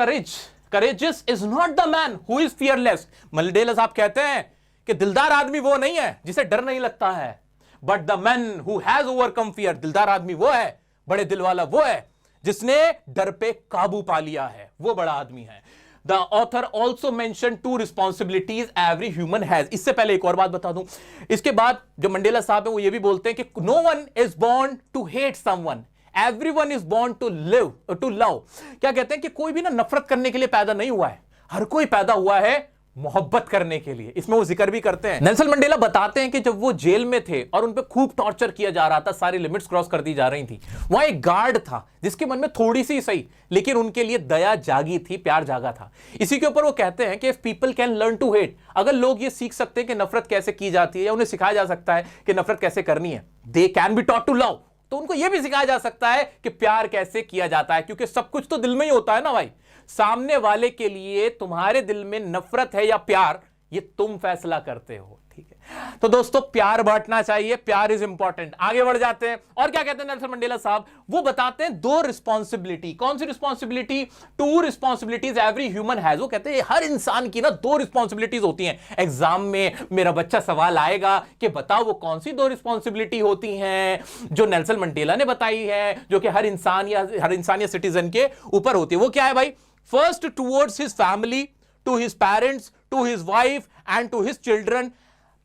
courageous is not the man who is fearless। Mandela साहब कहते हैं कि दिलदार आदमी वो नहीं है जिसे डर नहीं लगता है, but the man who has overcome fear. दिलदार आदमी वो है, बड़े दिल वाला वो है जिसने डर पे काबू पा लिया है, वो बड़ा आदमी है। The author also mention 2 responsibilities every human has. इससे पहले एक और बात बता दूं, इसके बाद जो मंडेला साहब है वो ये भी बोलते हैं कि no one is born to hate someone, everyone is born to live to love. क्या कहते हैं कि कोई भी ना नफरत करने के लिए पैदा नहीं हुआ है, हर कोई पैदा हुआ है मोहब्बत करने के लिए। इसमें वो जिक्र भी करते हैं। नेल्सन मंडेला बताते हैं कि जब वो जेल में थे और उन पे खूब टॉर्चर किया जा रहा था, सारी लिमिट्स क्रॉस कर दी जा रही थी, वहां एक गार्ड था जिसके मन में थोड़ी सी सही लेकिन उनके लिए दया जागी थी, प्यार जागा था। इसी के ऊपर वो कहते हैं कि if people can learn to hate, अगर लोग ये सीख सकते हैं कि नफरत कैसे की जाती है या उन्हें सिखाया जा सकता है कि नफरत कैसे करनी है, they can be taught to love, तो उनको यह भी सिखाया जा सकता है कि प्यार कैसे किया जाता है। क्योंकि सब कुछ तो दिल में ही होता है ना भाई। सामने वाले के लिए तुम्हारे दिल में नफरत है या प्यार, ये तुम फैसला करते हो, ठीक है। तो दोस्तों प्यार बांटना चाहिए, प्यार इज इंपॉर्टेंट। आगे बढ़ जाते हैं और क्या कहते हैं नेल्सन मंडेला साहब? वो बताते हैं 2 रिस्पॉन्सिबिलिटी। कौन सी responsibility? 2 responsibilities every human has. वो कहते हैं हर इंसान की ना 2 रिस्पॉन्सिबिलिटीज होती हैं। एग्जाम में मेरा बच्चा सवाल आएगा कि बताओ वो कौन सी 2 रिस्पॉन्सिबिलिटी होती हैं जो नेल्सन मंडेला ने बताई है, जो कि हर इंसान या सिटीजन के ऊपर होती है। वो क्या है भाई? First towards his family, to his parents, to his wife and to his children.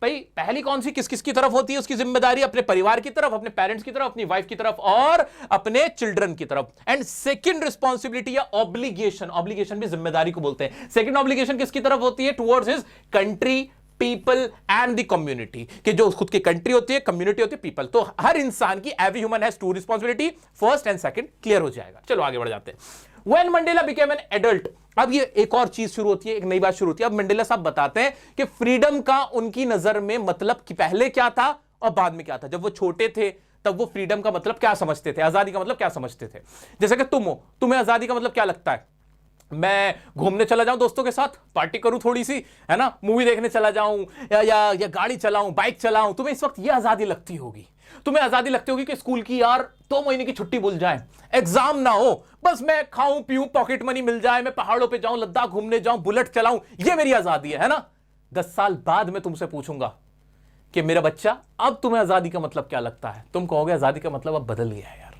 भाई पहली कौन सी किस किस की तरफ होती है? उसकी जिम्मेदारी अपने परिवार की तरफ, अपने पेरेंट्स की तरफ, अपनी वाइफ की तरफ और अपने चिल्ड्रन की तरफ। एंड सेकंड रिस्पॉन्सिबिलिटी या ऑब्लिगेशन भी जिम्मेदारी को बोलते हैं। सेकंड ऑब्लिगेशन किसकी तरफ होती है? Towards his country, people and the community, कि जो खुद की कंट्री होती है, कम्युनिटी होती है, पीपल। तो हर इंसान की, every human has 2 responsibility, first and second. Clear हो जाएगा। चलो आगे बढ़ जाते हैं। When Mandela became an adult, अब ये एक और चीज शुरू होती है, एक नई बात शुरू होती है। अब मंडेला साहब बताते हैं कि फ्रीडम का उनकी नजर में मतलब कि पहले क्या था और बाद में क्या था। जब वो छोटे थे तब वो फ्रीडम का मतलब क्या समझते थे, आजादी का मतलब क्या समझते थे। जैसे कि तुम हो, तुम्हें आजादी का मतलब क्या लगता है? मैं घूमने चला जाऊं दोस्तों के साथ, पार्टी करूं थोड़ी सी, है ना, मूवी देखने चला जाऊं या गाड़ी चलाऊं, बाइक चलाऊं। तुम्हें इस वक्त ये आजादी लगती होगी। तुम्हें आजादी लगती होगी कि स्कूल की यार 2 महीने की छुट्टी भूल जाए, एग्जाम ना हो, बस मैं खाऊं पीऊं, पॉकेट मनी मिल जाए, मैं पहाड़ों पे जाऊं, लद्दाख घूमने जाऊं, बुलेट चलाऊं, ये मेरी आजादी है ना। 10 साल बाद मैं तुमसे पूछूंगा कि मेरा बच्चा अब तुम्हें आजादी का मतलब क्या लगता है? तुम कहोगे आजादी का मतलब अब बदल गया है यार।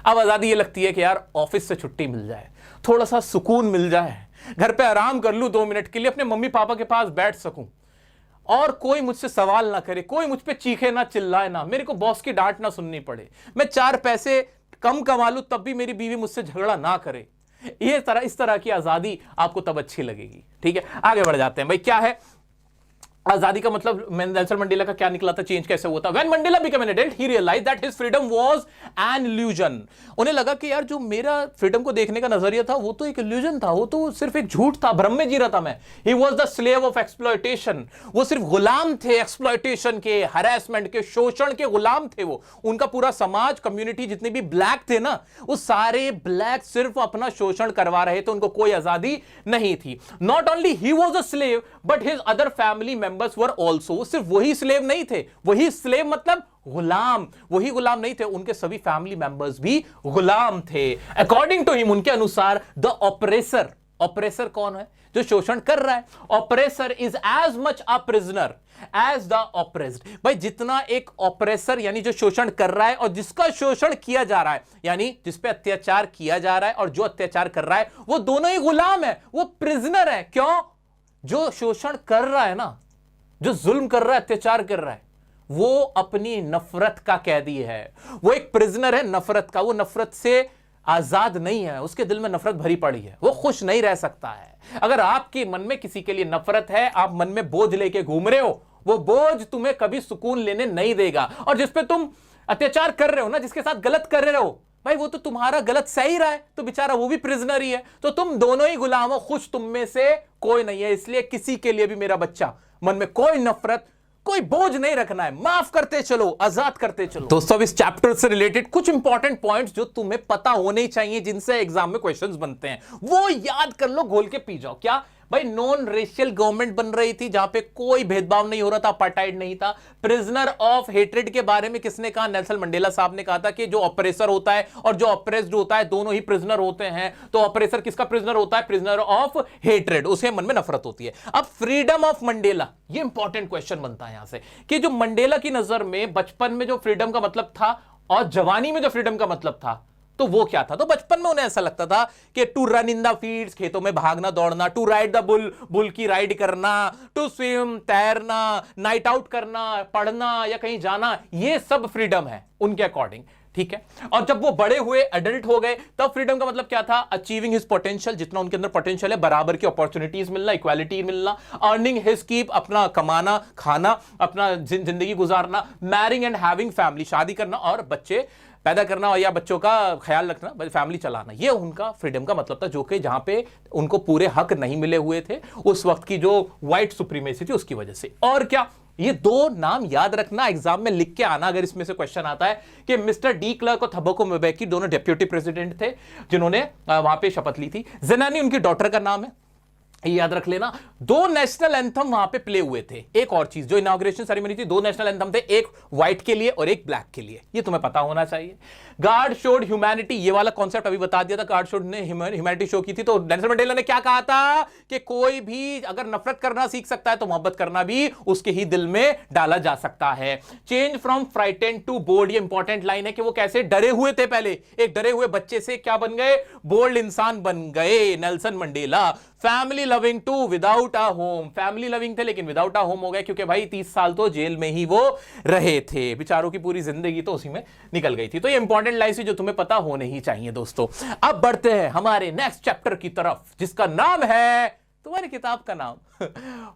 अब आजादी ये लगती है कि यार ऑफिस से छुट्टी मिल जाए, थोड़ा सा सुकून मिल जाए, घर पे आराम कर लूं 2 मिनट के लिए, अपने मम्मी पापा के पास बैठ सकूं और कोई मुझसे सवाल ना करे, कोई मुझ पे चीखे ना, चिल्लाए ना, मेरे को बॉस की डांट ना सुननी पड़े, मैं 4 पैसे कम कमा लूं तब भी मेरी बीवी मुझसे झगड़ा ना करे। इस तरह की आजादी आपको तब अच्छी लगेगी। ठीक है, आगे बढ़ जाते हैं। भाई क्या है आजादी का मतलब? नेल्सन मंडेला का क्या निकला था, चेंज कैसे हुआ था? When Mandela became an adult, he realized that his freedom was an illusion। उन्हें लगा कि यार जो मेरा फ्रीडम को देखने का नजरिया था वो तो एक इल्यूजन था, वो तो सिर्फ एक झूठ था, भ्रम में जी रहा था मैं। He was the slave of exploitation। वो सिर्फ गुलाम थे एक्सप्लॉयटेशन के, हरासमेंट के, शोषण के गुलाम थे वो। उनका पूरा समाज, कम्युनिटी, जितने भी ब्लैक थे ना, वो सारे ब्लैक सिर्फ अपना शोषण करवा रहे थे, उनको कोई आजादी नहीं थी। Not only he was a slave, but his other family members were also। सिर्फ वही स्लेव नहीं थे, वही स्लेव मतलब गुलाम, वही गुलाम नहीं थे, उनके सभी फैमिली मेंबर्स भी गुलाम थे। अकॉर्डिंग टू हिम, उनके अनुसार, द ऑपरेसर, ऑपरेसर कौन है? जो शोषण कर रहा है। Oppressor is as much a prisoner as the oppressed. भाई जितना एक ऑपरेसर यानी जो शोषण कर रहा है और जिसका शोषण किया जा रहा है, यानी जिस पे अत्याचार किया जा रहा है और जो अत्याचार कर रहा है, वो दोनों ही गुलाम है, वो प्रिजनर है। क्यों? जो शोषण कर रहा है ना, जो जुल्म कर रहा है, अत्याचार कर रहा है, वो अपनी नफरत का कैदी है, वो एक प्रिजनर है नफरत का। वो नफरत से आजाद नहीं है, उसके दिल में नफरत भरी पड़ी है, वो खुश नहीं रह सकता है। अगर आपके मन में किसी के लिए नफरत है, आप मन में बोझ लेके घूम रहे हो, वो बोझ तुम्हें कभी सुकून लेने नहीं देगा। और जिस पे तुम अत्याचार कर रहे हो ना, जिसके साथ गलत कर रहे हो, भाई वो तो तुम्हारा गलत सह ही रहा है, तो बेचारा वो भी प्रिजनर ही है। तो तुम दोनों ही गुलाम हो, खुश तुम में से कोई नहीं है। इसलिए किसी के लिए भी मेरा बच्चा मन में कोई नफरत, कोई बोझ नहीं रखना है, माफ करते चलो, आजाद करते चलो। दोस्तों अब इस चैप्टर से रिलेटेड कुछ इंपॉर्टेंट पॉइंट्स जो तुम्हें पता होने चाहिए, जिनसे एग्जाम में क्वेश्चंस बनते हैं, वो याद कर लो, घोल के पी जाओ। क्या भाई, नॉन रेशियल गवर्नमेंट बन रही थी जहां पे कोई भेदभाव नहीं हो रहा था, अपार्टाइड नहीं था। प्रिजनर ऑफ हेट्रेड के बारे में किसने कहा? नेल्सन मंडेला साहब ने कहा था कि जो ऑपरेसर होता है और जो ऑपरेस्ड होता है, दोनों ही प्रिजनर होते हैं। तो ऑपरेसर किसका प्रिजनर होता है? प्रिजनर ऑफ हेट्रेड, उसे मन में नफरत होती है। अब फ्रीडम ऑफ मंडेला, ये इंपॉर्टेंट क्वेश्चन बनता है यहां से कि जो मंडेला की नजर में बचपन में जो फ्रीडम का मतलब था और जवानी में जो फ्रीडम का मतलब था, तो वो क्या था? तो बचपन में उन्हें ऐसा लगता था कि to run in the fields, खेतों में भागना दौड़ना, to ride the bull, bull की राइड करना, टू स्विम, तैरना, नाइट आउट करना, पढ़ना या कहीं जाना, ये सब फ्रीडम है उनके अकॉर्डिंग, ठीक है। और जब वो बड़े हुए, एडल्ट हो गए, तब फ्रीडम का मतलब क्या था? अचीविंग हिज पोटेंशियल, जितना उनके अंदर पोटेंशियल है, बराबर की अपॉर्चुनिटीज मिलना, इक्वालिटी मिलना, अर्निंग हिज कीप, अपना कमाना, खाना, अपना जिंदगी गुजारना, मैरिंग एंड हैविंग फैमिली, शादी करना और बच्चे पैदा करना और या बच्चों का ख्याल रखना, फैमिली चलाना, ये उनका फ्रीडम का मतलब था, जो कि जहां पे उनको पूरे हक नहीं मिले हुए थे उस वक्त की जो व्हाइट सुप्रीमेसी थी उसकी वजह से। और क्या, ये दो नाम याद रखना, एग्जाम में लिख के आना अगर इसमें से क्वेश्चन आता है कि मिस्टर डी क्लर्क और थबको म्बेकी दोनों डेप्यूटी प्रेसिडेंट थे जिन्होंने वहां पे शपथ ली थी। ज़ेनानी उनकी डॉटर का नाम है, ये याद रख लेना। दो नेशनल एंथम वहां पे प्ले हुए थे। एक और चीज, जो इनॉग्रेशन सेरेमनी थी, दो नेशनल एंथम थे, एक व्हाइट के लिए और एक ब्लैक के लिए, ये तुम्हें पता होना चाहिए। गार्ड शोड ह्यूमैनिटी, ये वाला कॉन्सेप्ट अभी बता दिया था, गार्ड शोड ने ह्यूमैनिटी शो की थी। तो नेल्सन मंडेला ने क्या कहा था कि कोई भी अगर नफरत करना सीख सकता है तो मोहब्बत करना भी उसके ही दिल में डाला जा सकता है। Change from frightened to bold, ये इंपॉर्टेंट लाइन है कि वो कैसे डरे हुए थे, पहले एक डरे हुए बच्चे से क्या बन गए? बोल्ड इंसान बन गए Nelson Mandela. Family loving too without a home, family loving थे लेकिन विदाउट अ होम हो गए, क्योंकि भाई 30 साल तो जेल में ही वो रहे थे, बेचारों की पूरी जिंदगी तो उसी में निकल गई थी। तो ये इंपॉर्टेंट लाइन जो तुम्हें पता होने ही चाहिए दोस्तों। अब बढ़ते हैं हमारे नेक्स्ट चैप्टर की तरफ, जिसका नाम है, तुम्हारी किताब का नाम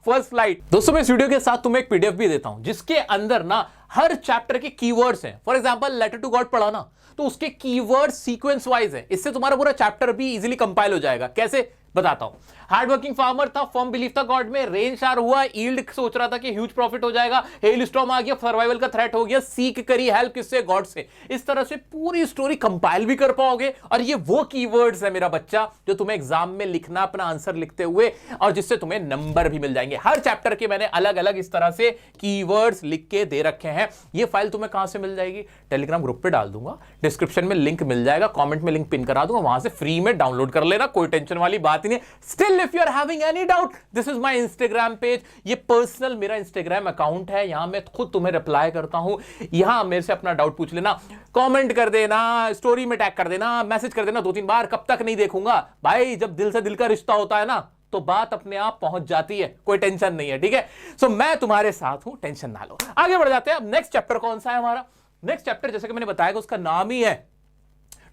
फर्स्ट फ्लाइट। दोस्तों मैं इस वीडियो के साथ तुम्हें एक पीडीएफ भी देता हूं जिसके अंदर ना हर चैप्टर के कीवर्ड्स हैं। For example letter to God पढ़ा ना, तो उसके कीवर्ड सीक्वेंस वाइज है, इससे तुम्हारा पूरा चैप्टर भी इजीली कंपाइल हो जाएगा। कैसे बताता हूं। हार्ड वर्किंग फार्मर था, फर्म बिलीव था गॉड में, रेन शार हुआ, यील्ड सोच रहा था कि ह्यूज प्रॉफिट हो जाएगा, हेल स्टॉर्म आ गया, सर्वाइवल का थ्रेट हो गया, सीख करी हेल्प किससे? गॉड से। इस तरह से पूरी स्टोरी कंपाइल भी कर पाओगे। और ये वो कीवर्ड्स है मेरा बच्चा जो तुम्हें एग्जाम में लिखना अपना आंसर लिखते हुए, और जिससे तुम्हें नंबर भी मिल जाएंगे। हर चैप्टर के मैंने अलग अलग इस तरह से कीवर्ड्स लिख के दे रखे हैं। ये फाइल तुम्हें कहां से मिल जाएगी? टेलीग्राम ग्रुप पे डाल दूंगा, डिस्क्रिप्शन में लिंक मिल जाएगा, कमेंट में लिंक पिन करा दूंगा, वहां से फ्री में डाउनलोड कर लेना, कोई टेंशन वाली बात ही नहीं। Still if you are having any doubt, this is my Instagram page, ये पर्सनल मेरा इंस्टाग्राम अकाउंट है, यहां मैं खुद तुम्हें रिप्लाई करता हूं। यहां मेरे से अपना डाउट पूछ लेना, कमेंट कर देना, स्टोरी में टैग कर देना, मैसेज कर देना 2-3 बार। कब तक नहीं देखूंगा भाई, जब दिल से दिल का रिश्ता होता है ना तो बात अपने आप पहुंच जाती है, कोई टेंशन नहीं है, ठीक है। सो मैं तुम्हारे साथ हूं, टेंशन ना लो। आगे बढ़ जाते हैं। अब नेक्स्ट चैप्टर कौन सा है हमारा? नेक्स्ट चैप्टर जैसे कि मैंने बताया उसका नाम ही है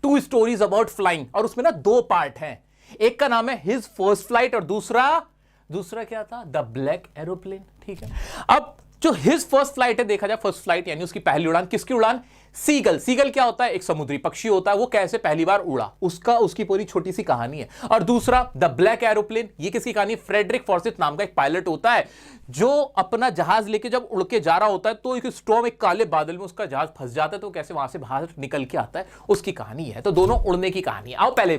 टू स्टोरीज अबाउट फ्लाइंग, और उसमें ना 2 पार्ट हैं। एक का नाम है हिज फर्स्ट फ्लाइट और दूसरा क्या था? द ब्लैक एरोप्लेन, ठीक है। अब जो हिज फर्स्ट फ्लाइट है, देखा जाए फर्स्ट फ्लाइट यानी उसकी पहली उड़ान, किसकी उड़ान? सीगल। सीगल क्या होता है? एक समुद्री पक्षी होता है, वो कैसे पहली बार उड़ा, उसकी पूरी छोटी सी कहानी है। और दूसरा द ब्लैक एरोप्लेन, ये किसकी कहानी? फ्रेडरिक फॉर्सिथ नाम का एक पायलट होता है जो अपना जहाज लेके जब उड़ के जा रहा होता है तो एक स्टॉर्म, एक काले बादल में उसका जहाज फंस जाता है, तो कैसे वहां से बाहर निकल के आता है, उसकी कहानी है। तो दोनों उड़ने की कहानी है। आओ पहले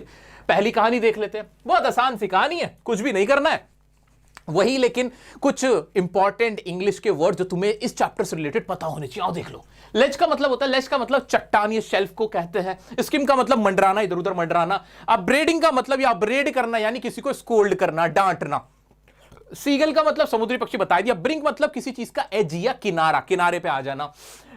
पहली कहानी देख लेते हैं। बहुत आसान सी कहानी है, कुछ भी नहीं करना है वही, लेकिन कुछ इंपॉर्टेंट इंग्लिश के वर्ड जो तुम्हें इस चैप्टर से रिलेटेड पता होने चाहिए। आओ देख लो। लेज का मतलब होता है, लेज का मतलब चट्टान, ये शेल्फ को कहते हैं। स्किम का मतलब मंडराना, इधर उधर मंडराना। अपब्रेडिंग का मतलब ये अपब्रेड करना, यानी किसी को स्कोल्ड करना, डांटना। सीगल का मतलब समुद्री पक्षी बता दिया। ब्रिंक मतलब किसी चीज का एज या किनारा, किनारे पे आ जाना।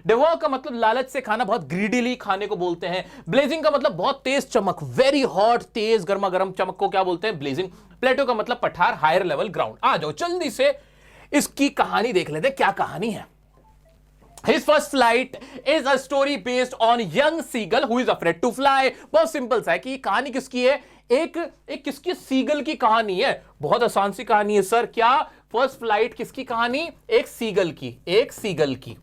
डेवोर का मतलब लालच से खाना, बहुत ग्रीडीली खाने को बोलते हैं। ब्लेजिंग का मतलब बहुत तेज चमक, वेरी हॉट, तेज गर्मा गर्म चमक को क्या बोलते हैं? ब्लेजिंग। प्लेटो का मतलब पठार, हायर लेवल ग्राउंड। आ जाओ जल्दी से इसकी कहानी देख लेते हैं, क्या कहानी है। His first flight is a story based on young seagull who is afraid to fly. बहुत सिंपल सा है कि कहानी किसकी है, एक किसकी, सीगल की कहानी है। बहुत आसान सी कहानी है सर। क्या फर्स्ट फ्लाइट किसकी कहानी, एक सीगल की, एक सीगल की।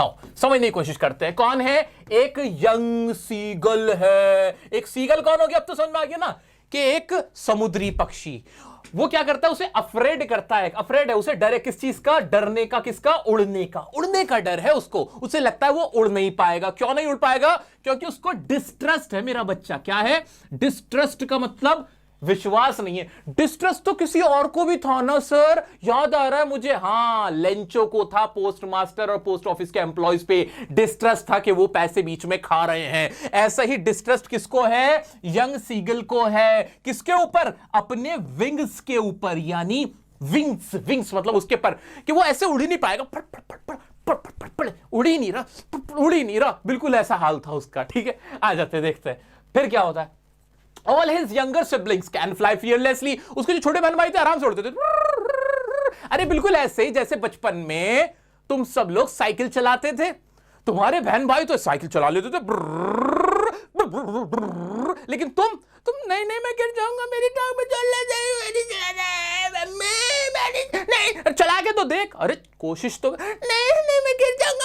आओ समझने की कोशिश करते हैं। कौन है, एक यंग सीगल है। एक सीगल कौन हो गया, अब तो समझ में आ गया ना, कि एक समुद्री पक्षी। वो क्या करता है, उसे अफ्रेड करता है, अफ्रेड है, उसे डर है किस चीज का, डरने का, किसका, उड़ने का, उड़ने का डर है उसको। उसे लगता है वो उड़ नहीं पाएगा। क्यों नहीं उड़ पाएगा, क्योंकि उसको डिस्ट्रस्ट है। मेरा बच्चा क्या है, डिस्ट्रस्ट का मतलब विश्वास नहीं है। डिस्ट्रस्ट तो किसी और को भी था ना सर, याद आ रहा है मुझे, हाँ लेंचो को था, पोस्ट मास्टर और पोस्ट ऑफिस के एम्प्लॉयज पे डिस्ट्रस्ट था कि वो पैसे बीच में खा रहे हैं। ऐसा ही डिस्ट्रस्ट किसको है, यंग सीगल को है। किसके ऊपर, अपने विंग्स के ऊपर, यानी विंग्स, विंग्स मतलब उसके पर, कि वो ऐसे उड़ ही नहीं पाएगा, फट फट फट फट फट फट फट, उड़ ही नहीं रहा, उड़ ही नहीं रहा, बिल्कुल ऐसा हाल था उसका। ठीक है, आ जाते देखते हैं फिर क्या होता है। All his younger siblings can fly fearlessly. उसके जो छोटे बहन भाई थे आराम से उड़ते थे। अरे बिल्कुल ऐसे ही जैसे बचपन में तुम सब लोग साइकिल चलाते थे, तुम्हारे बहन भाई तो साइकिल चला लेते थे, लेकिन तुम नहीं मैं गिर जाऊंगा, मेरी टांग में चल नहीं, चला के तो देख, अरे कोशिश तो नहीं मैं गिर जाऊंगा,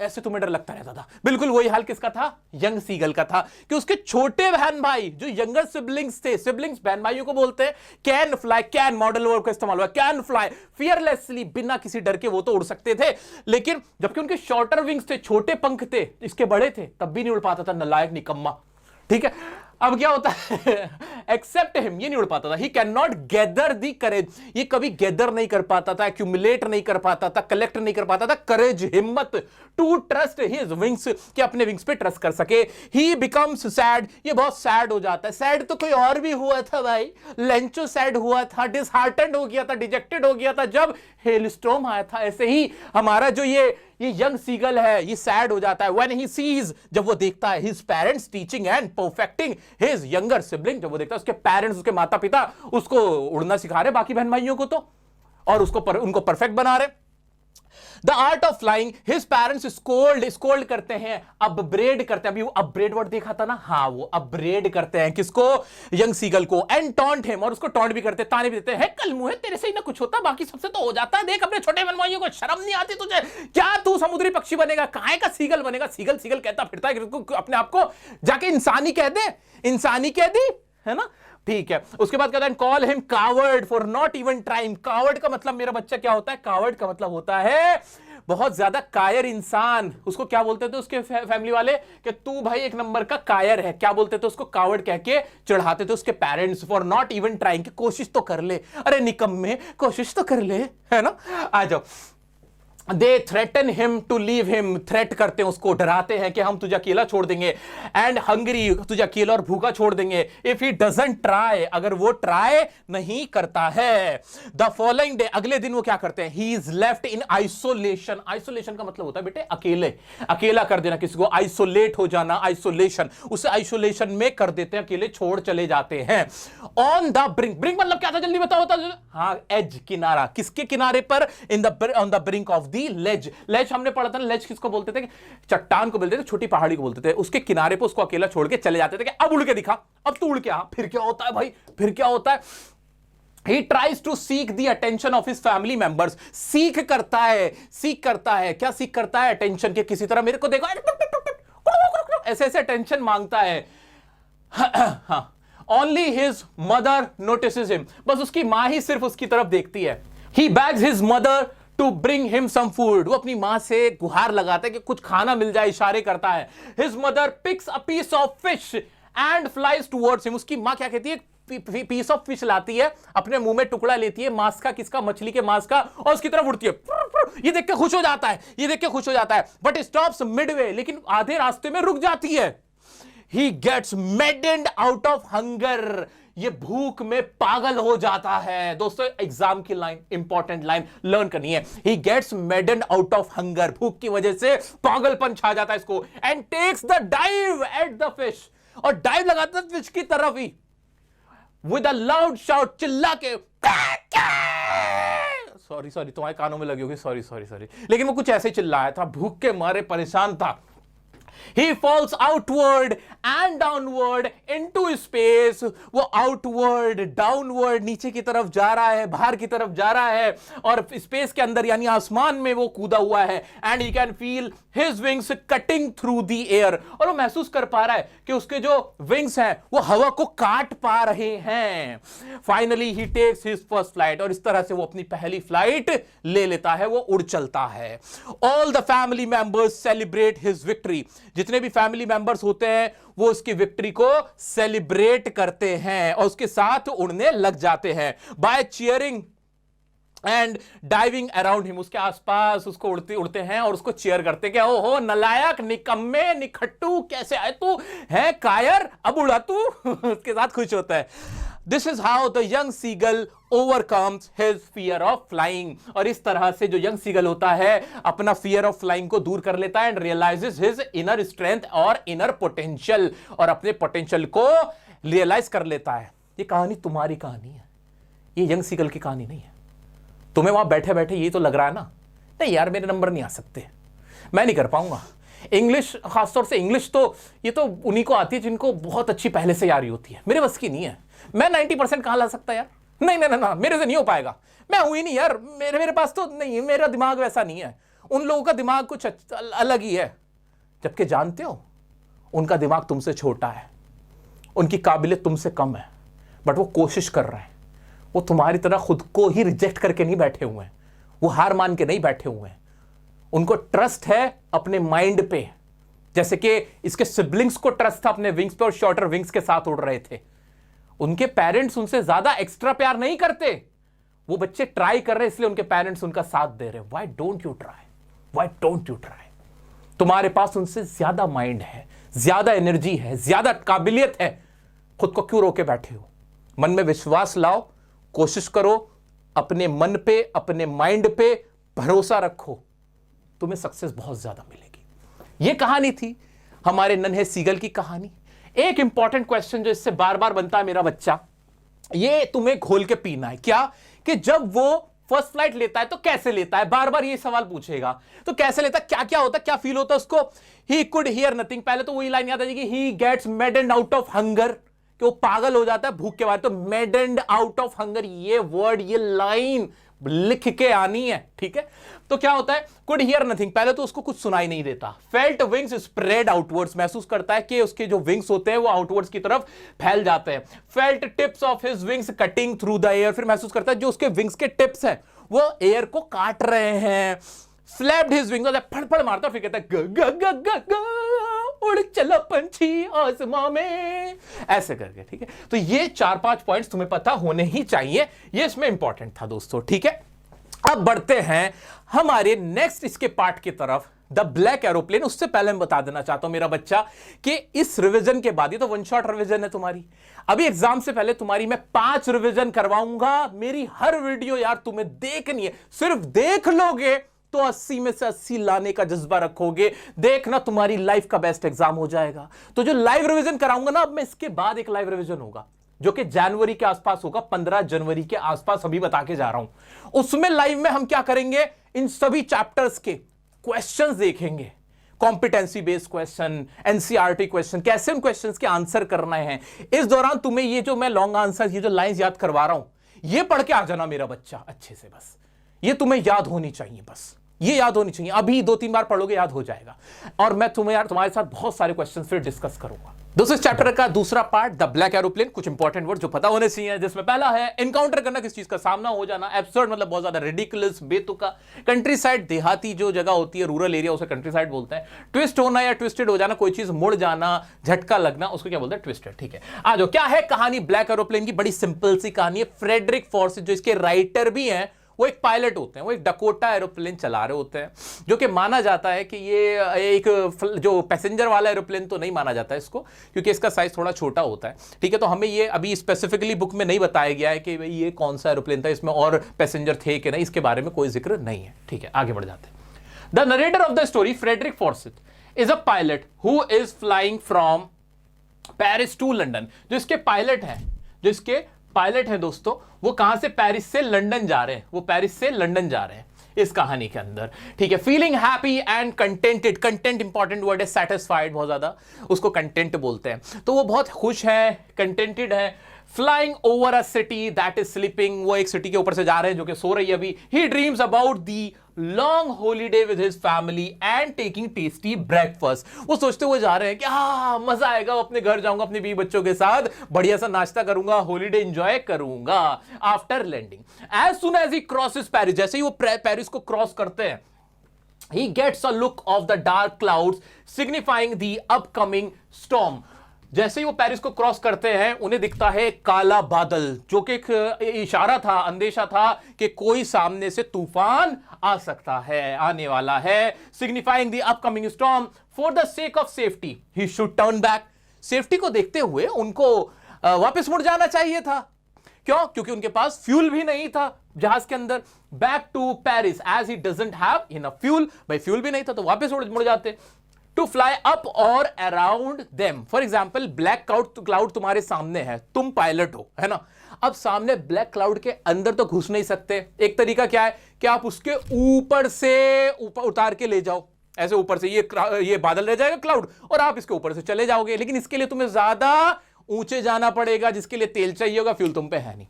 ऐसे तुम्हें डर लगता रहता था। बिल्कुल वही हाल किसका था, यंग सीगल का था, कि उसके छोटे बहन भाई जो यंगर सिबलिंग्स थे, सिबलिंग्स बहन भाइयों को बोलते हैं, can fly, can modal verb का इस्तेमाल हुआ, कैन फ्लाई फियरलेसली, बिना किसी डर के वो तो उड़ सकते थे। लेकिन जबकि उनके शॉर्टर विंग्स थे, छोटे पंख थे, इसके बड़े थे, तब भी नहीं उड़ पाता था, नालायक निकम्मा। ठीक है, अब क्या होता है, एक्सेप्ट हिम, ये नहीं उड़ पाता था। ही कैन नॉट गैदर दी करेज, ये कभी गैदर नहीं कर पाता था, एक्यूमुलेट नहीं कर पाता था, कलेक्ट नहीं कर पाता था करेज, हिम्मत, टू ट्रस्ट हिज विंग्स, कि अपने विंग्स पे ट्रस्ट कर सके। ही बिकम्स सैड, ये बहुत सैड हो जाता है। सैड तो कोई और भी हुआ था भाई, लेंचो सैड हुआ था, डिसहार्टेंड हो गया था, डिजेक्टेड हो गया था जब हेलस्टॉर्म आया था। ऐसे ही हमारा जो ये यंग सीगल है, ये सैड हो जाता है व्हेन ही सीज, जब वो देखता है his parents teaching and perfecting his younger sibling, जब वो देखता है उसके पेरेंट्स, उसके माता पिता उसको उड़ना सिखा रहे बाकी बहन भाइयों को तो, और उनको परफेक्ट बना रहे। The art of flying, his parents scold करते हैं, अपग्रेड करते हैं। अभी वो अपग्रेड वर्ड देखा था ना, हाँ वो अपग्रेड करते हैं किसको, यंग सीगल को, एंड टॉन्ट हिम, और उसको टॉन्ट भी करते, ताने भी देते हैं, कल मुंह है तेरे से ही ना कुछ होता, बाकी सबसे तो हो जाता है, देख अपने छोटे बहन भाइयों को शर्म नहीं आती तुझे, क्या तू समुद्री पक्षी बनेगा, काहे का सीगल बनेगा, सीगल सीगल कहता फिरता है, अपने आप को जाके इंसानी कह दे, इंसानी कह दी है ना। ठीक है, उसके बाद कहता है call him coward for not even trying. Coward का मतलब मेरा बच्चा क्या होता है, कावर्ड का मतलब होता है बहुत ज्यादा कायर इंसान। उसको क्या बोलते थे उसके फैमिली वाले, कि तू भाई एक नंबर का कायर है, क्या बोलते थे उसको, कावर्ड कह के चढ़ाते थे उसके parents. For not even trying, कि कोशिश तो कर ले, अरे निकम्मे कोशिश तो कर ले, है ना। आ जाओ, they threaten him to leave him, threat करते हैं उसको, डराते हैं कि हम तुझे अकेला छोड़ देंगे, एंड हंग्री, तुझे अकेला और भूखा छोड़ देंगे, इफ ही डजंट ट्राई, अगर वो ट्राई नहीं करता है। द फॉलोइंग डे, अगले दिन वो क्या करते हैं, he is left in isolation. Isolation का मतलब होता है बेटे अकेले, अकेला कर देना किसी को, आइसोलेट हो जाना, आइसोलेशन, उसे आइसोलेशन में कर देते हैं, अकेले छोड़ चले जाते हैं। ऑन द ब्रिंक, ब्रिंक मतलब क्या था जल्दी बताओ, हाँ एज, किनारा, किसके किनारे पर, on the brink of the ledge. Ledge हमने पढ़ा था ना, लेज किसको बोलते थे, चट्टान को बोलते थे, छोटी पहाड़ी को बोलते थे, उसके किनारे पे उसको अकेला छोड़ के चले जाते थे कि अब उड़ के दिखा, अब तू उड़ के आ। फिर क्या होता है भाई, फिर क्या होता है, He tries to seek the attention of his family members. सीख करता है, क्या सीख करता है, अटेंशन के, किसी तरह मेरे को देखो, ऐसे ऐसे अटेंशन मांगता है। हाँ, Only his mother notices him. बस उसकी मां ही सिर्फ उसकी तरफ देखती है। He begs his mother to bring him some food. वो अपनी मां से गुहार लगाता है कि कुछ खाना मिल जाए, इशारे करता है। His mother picks a piece of fish and flies towards him. उसकी मां क्या कहती है, पीस ऑफ फिश लाती है, अपने मुंह में टुकड़ा लेती है मांस का, किसका, मछली के मांस का, और उसकी तरफ उड़ती है। ये देख के खुश हो जाता है, बट स्टॉप्स मिडवे, लेकिन आधे रास्ते में रुक जाती है। He gets maddened out of hunger. ये भूख में पागल हो जाता है। दोस्तों एग्जाम की लाइन, इंपॉर्टेंट लाइन लर्न करनी है। He gets maddened out of hunger. भूख की वजह से पागलपन छा जाता है इसको। And takes the dive at the fish. और डाइव लगाता है फिश की तरफ ही। With a loud shout, चिल्ला के, सॉरी सॉरी, तुम्हारे कानों में लगी होगी, सॉरी सॉरी सॉरी, लेकिन वो कुछ ऐसे चिल्लाया था, भूख के मारे परेशान था। He falls outward and downward into space. वो outward, downward, नीचे की तरफ जा रहा है, बाहर की तरफ जा रहा है, और स्पेस के अंदर यानी आसमान में वो कूदा हुआ है। And he can feel his wings cutting through the air. और वो महसूस कर पा रहा है कि उसके जो विंग्स हैं वो हवा को काट पा रहे हैं। Finally he takes his first flight, और इस तरह से वो अपनी पहली फ्लाइट ले लेता है, वो उड़ चलता है। All the family members celebrate his victory. जितने भी फैमिली मेंबर्स होते हैं वो उसकी विक्ट्री को सेलिब्रेट करते हैं और उसके साथ उड़ने लग जाते हैं। By cheering and diving around him, उसके आसपास उसको उड़ते उड़ते हैं और उसको चीयर करते हैं कि ओहो नलायक, निकम्मे, निखट्टू, कैसे आए तू, है कायर, अब उड़ा तू। उसके साथ खुश होता है। This is how the young seagull overcomes his fear of flying. और इस तरह से जो young seagull होता है अपना fear of flying को दूर कर लेता है and realizes his inner strength और inner potential, और अपने potential को realize कर लेता है। ये कहानी तुम्हारी कहानी है, ये young seagull की कहानी नहीं है। तुम्हें वहां बैठे बैठे ये तो लग रहा है ना, नहीं यार मेरे नंबर नहीं आ सकते, मैं नहीं कर पाऊंगा। इंग्लिश, खासतौर से इंग्लिश तो ये तो उन्हीं को आती है जिनको बहुत अच्छी पहले से यारी होती है, मेरे बस की नहीं है। मैं 90% कहां ला सकता यार, नहीं नहीं नहीं, मेरे से नहीं हो पाएगा, मैं हूं ही नहीं यार, मेरे पास तो नहीं, मेरा दिमाग वैसा नहीं है। उन लोगों का दिमाग कुछ अलग ही है, जबकि जानते हो उनका दिमाग तुमसे छोटा है, उनकी काबिलियत तुमसे कम है, बट वो कोशिश कर रहे हैं। वो तुम्हारी तरह खुद को ही रिजेक्ट करके नहीं बैठे हुए हैं, वो हार मान के नहीं बैठे हुए हैं। उनको ट्रस्ट है अपने माइंड पे, जैसे कि इसके सिबलिंग्स को ट्रस्ट था अपने विंग्स पे और शॉर्टर विंग्स के साथ उड़ रहे थे। उनके पेरेंट्स उनसे ज्यादा एक्स्ट्रा प्यार नहीं करते, वो बच्चे ट्राई कर रहे इसलिए उनके पेरेंट्स उनका साथ दे रहे। Why don't you try, why don't you try. तुम्हारे पास उनसे ज्यादा माइंड है, ज्यादा एनर्जी है, ज्यादा काबिलियत है, खुद को क्यों रोके बैठे हो? मन में विश्वास लाओ, कोशिश करो, अपने मन पे, अपने माइंड पे भरोसा रखो, तुम्हें सक्सेस बहुत ज्यादा मिलेगी। यह कहानी थी हमारे नन्हे सीगल की कहानी। एक इंपॉर्टेंट क्वेश्चन जो इससे बार बार बनता है मेरा बच्चा, ये तुम्हें घोल के पीना है। क्या? कि जब वो फर्स्ट फ्लाइट लेता है तो कैसे लेता है, बार बार ये सवाल पूछेगा। तो कैसे लेता है, क्या क्या होता है, क्या फील होता है उसको? ही कुड हियर नथिंग, पहले तो वही लाइन याद आ जाएगी, he gets maddened out of hunger, कि वो पागल हो जाता है भूख के बाद। तो मैडेंड आउट ऑफ हंगर, ये वर्ड, ये लाइन लिख के आनी है, ठीक है? तो क्या होता है? कुड हियर नथिंग, पहले तो उसको कुछ सुनाई नहीं देता। फेल्ट विंग्स स्प्रेड आउटवर्ड्स, महसूस करता है कि उसके जो विंग्स होते हैं वो आउटवर्ड्स की तरफ फैल जाते हैं। Felt tips of his wings cutting through the air, फिर महसूस करता है जो उसके विंग्स के टिप्स हैं वो एयर को काट रहे हैं। फ्लैप्ड हिज विंग्स, फड़फड़ मारता, फिर कहता है ग ग ग ग ग, उड़ चला पंछी आसमां में, ऐसे करके, ठीक है? तो ये 4-5 पॉइंट्स तुम्हें पता होने ही चाहिए, ये इसमें इंपॉर्टेंट था दोस्तों, ठीक है? अब बढ़ते हैं हमारे नेक्स्ट इसके पार्ट की तरफ, द ब्लैक एरोप्लेन। उससे पहले मैं बता देना चाहता हूं मेरा बच्चा कि इस रिवीजन के बाद, ये तो वन शॉट रिवीजन है तुम्हारी, अभी एग्जाम से पहले तुम्हारी मैं 5 रिवीजन करवाऊंगा। मेरी हर वीडियो यार तुम्हें देखनी है, सिर्फ देख लोगे तो 80 में से 80 लाने का जज्बा रखोगे, देखना तुम्हारी लाइफ का बेस्ट एग्जाम हो जाएगा। तो जो लाइव रिवीजन कराऊंगा ना, अब मैं इसके बाद एक लाइव रिवीजन होगा जो कि जनवरी के आसपास होगा, 15 जनवरी के आसपास, अभी बता के जा रहा हूं। उसमें लाइव में हम क्या करेंगे, इन सभी चैप्टर्स के क्वेश्चंस देखेंगे, competency based question, NCERT question, कैसे उन क्वेश्चंस के आंसर करना है। इस दौरान तुम्हें ये जो मैं लॉन्ग आंसर, ये जो लाइंस याद करवा रहा हूं, ये पढ़ के आ जाना मेरा बच्चा अच्छे से, बस ये तुम्हें याद होनी चाहिए, बस ये याद होनी चाहिए। अभी 2-3 बार पढ़ोगे याद हो जाएगा, और मैं तुम्हें यार तुम्हारे साथ बहुत सारे क्वेश्चंस फिर डिस्कस करूंगा। दोस्तों इस चैप्टर का दूसरा पार्ट, द ब्लैक एरोप्लेन, कुछ इंपॉर्टेंट वर्ड जो पता होने चाहिए, जिसमें पहला है एनकाउंटर करना, किस चीज का सामना हो जाना। एब्सर्ड मतलब बहुत ज्यादा रिडिकुलस, बेतुका। कंट्री साइड, देहाती जो जगह होती है, रूरल एरिया, उसे कंट्री साइड बोलते हैं। ट्विस्ट होना या ट्विस्टेड हो जाना, कोई चीज मुड़ जाना, झटका लगना, उसको क्या बोलते हैं? ट्विस्टेड, ठीक है? आ जाओ, क्या है कहानी ब्लैक एरोप्लेन की? बड़ी सिंपल सी कहानी है। फ्रेडरिक फॉर्सिथ जो इसके राइटर भी हैं, वो एक पायलट होते हैं, वो एक डकोटा एरोप्लेन चला रहे होते हैं, जो कि माना जाता है कि ये एक जो पैसेंजर वाला एरोप्लेन तो नहीं माना जाता है इसको, क्योंकि इसका साइज थोड़ा छोटा होता है, ठीक है? तो हमें ये अभी स्पेसिफिकली बुक में नहीं बताया गया है कि भाई ये कौन सा एरोप्लेन था, इसमें और पैसेंजर थे कि नहीं, इसके बारे में कोई जिक्र नहीं है, ठीक है? आगे बढ़ जाते हैं। The narrator of the story, Frederick Forsyth, is a pilot who is flying from Paris to London. जो इसके पायलट हैं, जो इसके पायलट है दोस्तों, वो कहां से, पेरिस से लंदन जा रहे हैं, वो पेरिस से लंदन जा रहे हैं इस कहानी के अंदर, ठीक है। Feeling happy and contented, content important word है, सेटिस्फाइड बहुत ज्यादा उसको कंटेंट बोलते हैं, तो वो बहुत खुश है, कंटेंटेड है। Flying over a city that is sleeping, वो एक सिटी के ऊपर से जा रहे हैं जो कि सो रही है अभी। He dreams about the long holiday with his family and taking tasty breakfast, वो सोचते हुए जा रहे हैं कि मजा आएगा, अपने घर जाऊंगा अपने बीवी बच्चों के साथ, बढ़िया सा नाश्ता करूंगा, हॉलीडे एंजॉय करूंगा। After landing, as soon as he crosses Paris, जैसे ही वो पेरिस को क्रॉस करते हैं, he gets a look of the dark clouds signifying the upcoming storm। जैसे ही वो पेरिस को क्रॉस करते हैं उन्हें दिखता है काला बादल, जो कि एक इशारा था, अंदेशा था कि कोई सामने से तूफान आ सकता है, आने वाला है। Signifying the upcoming storm, for the sake of safety he should turn back, safety को देखते हुए उनको वापस मुड़ जाना चाहिए था। क्यों? क्योंकि उनके पास फ्यूल भी नहीं था जहाज के अंदर। Back to Paris as he doesn't have enough fuel, भाई फ्यूल भी नहीं था तो वापस मुड़ जाते। टू फ्लाई अप और around them, for example black cloud तुम्हारे सामने है, तुम पायलट हो, है ना, अब सामने ब्लैक क्लाउड के अंदर तो घुस नहीं सकते। एक तरीका क्या है कि आप उसके ऊपर से ऊपर उतार के ले जाओ, ऐसे ऊपर से ये बादल रह जाएगा क्लाउड और आप इसके ऊपर से चले जाओगे, लेकिन इसके लिए तुम्हें ज्यादा ऊंचे जाना पड़ेगा, जिसके लिए तेल चाहिए होगा, फ्यूल तुम पे है नहीं,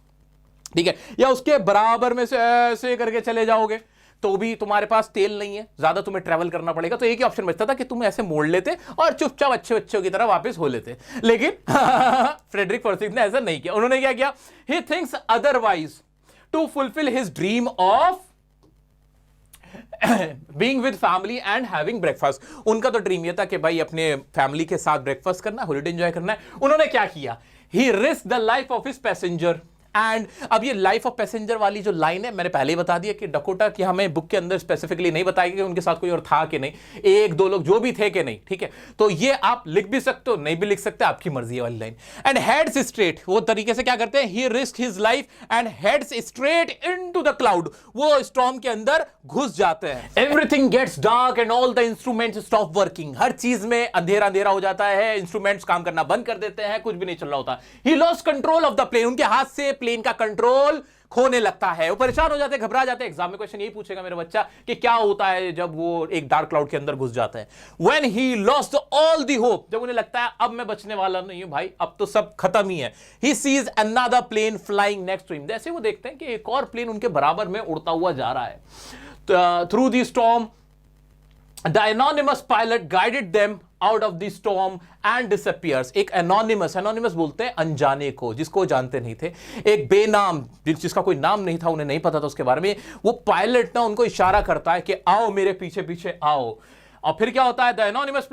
ठीक है। या उसके बराबर में से ऐसे करके चले जाओगे तो भी तुम्हारे पास तेल नहीं है, ज्यादा तुम्हें ट्रैवल करना पड़ेगा, तो एक ही ऑप्शन बचता था कि तुम ऐसे मोड़ लेते और चुपचाप अच्छे बच्चों की तरह वापस हो लेते। लेकिन फ्रेडरिक फॉर्सिथ ने ऐसा नहीं किया। उन्होंने क्या किया, he thinks otherwise to fulfil his dream of being with family and having breakfast. उनका तो ड्रीम ये था कि भाई अपने फैमिली के साथ ब्रेकफास्ट करना, हॉलिडे एंजॉय करना है। उन्होंने क्या किया, he risk the life of his passenger and, अब ये लाइफ ऑफ पैसेंजर वाली जो लाइन है मैंने पहले ही बता दिया कि डकोटा की हमें बुक के अंदर स्पेसिफिकली नहीं बताएगी कि उनके साथ कोई और था कि नहीं, एक दो लोग जो भी थे कि नहीं, ठीक है। तो ये आप लिख भी सकते हो, नहीं भी लिख सकते, आपकी मर्जी वाली लाइन। एंड हेड्स स्ट्रेट, वो तरीके से क्या करते हैं, he risk his life and heads straight into the cloud, वो स्टॉर्म के अंदर घुस जाते हैं। Everything gets dark and all the instruments stop working, हर चीज में अंधेरा अंधेरा हो जाता है, इंस्ट्रूमेंट्स काम करना बंद कर देते हैं, कुछ भी नहीं चल रहा होता। He lost control of the plane, उनके हाथ से प्लेन का कंट्रोल खोने लगता है, वो परेशान हो जाते हैं, घबरा जाते हैं। एग्जाम में क्वेश्चन यही पूछेगा मेरा बच्चा कि क्या होता है जब वो एक डार्क क्लाउड के अंदर घुस जाता है। When he lost all the hope, जब उन्हें लगता है अब मैं बचने वाला नहीं हूं भाई, अब तो सब खत्म ही है। He sees another plane flying next to him, जैसे वो देखते हैं कि एक और प्लेन उनके बराबर में उड़ता हुआ जा रहा है। Through the storm, the anonymous pilot guided them out of the storm and disappears. एक एनोनिमस बोलते हैं अनजाने को, जिसको जानते नहीं थे, एक बेनाम जिसका कोई नाम नहीं था, उन्हें नहीं पता था उसके बारे में, वो पायलट ना उनको इशारा करता है कि आओ मेरे पीछे पीछे आओ। और फिर क्या होता है, the anonymous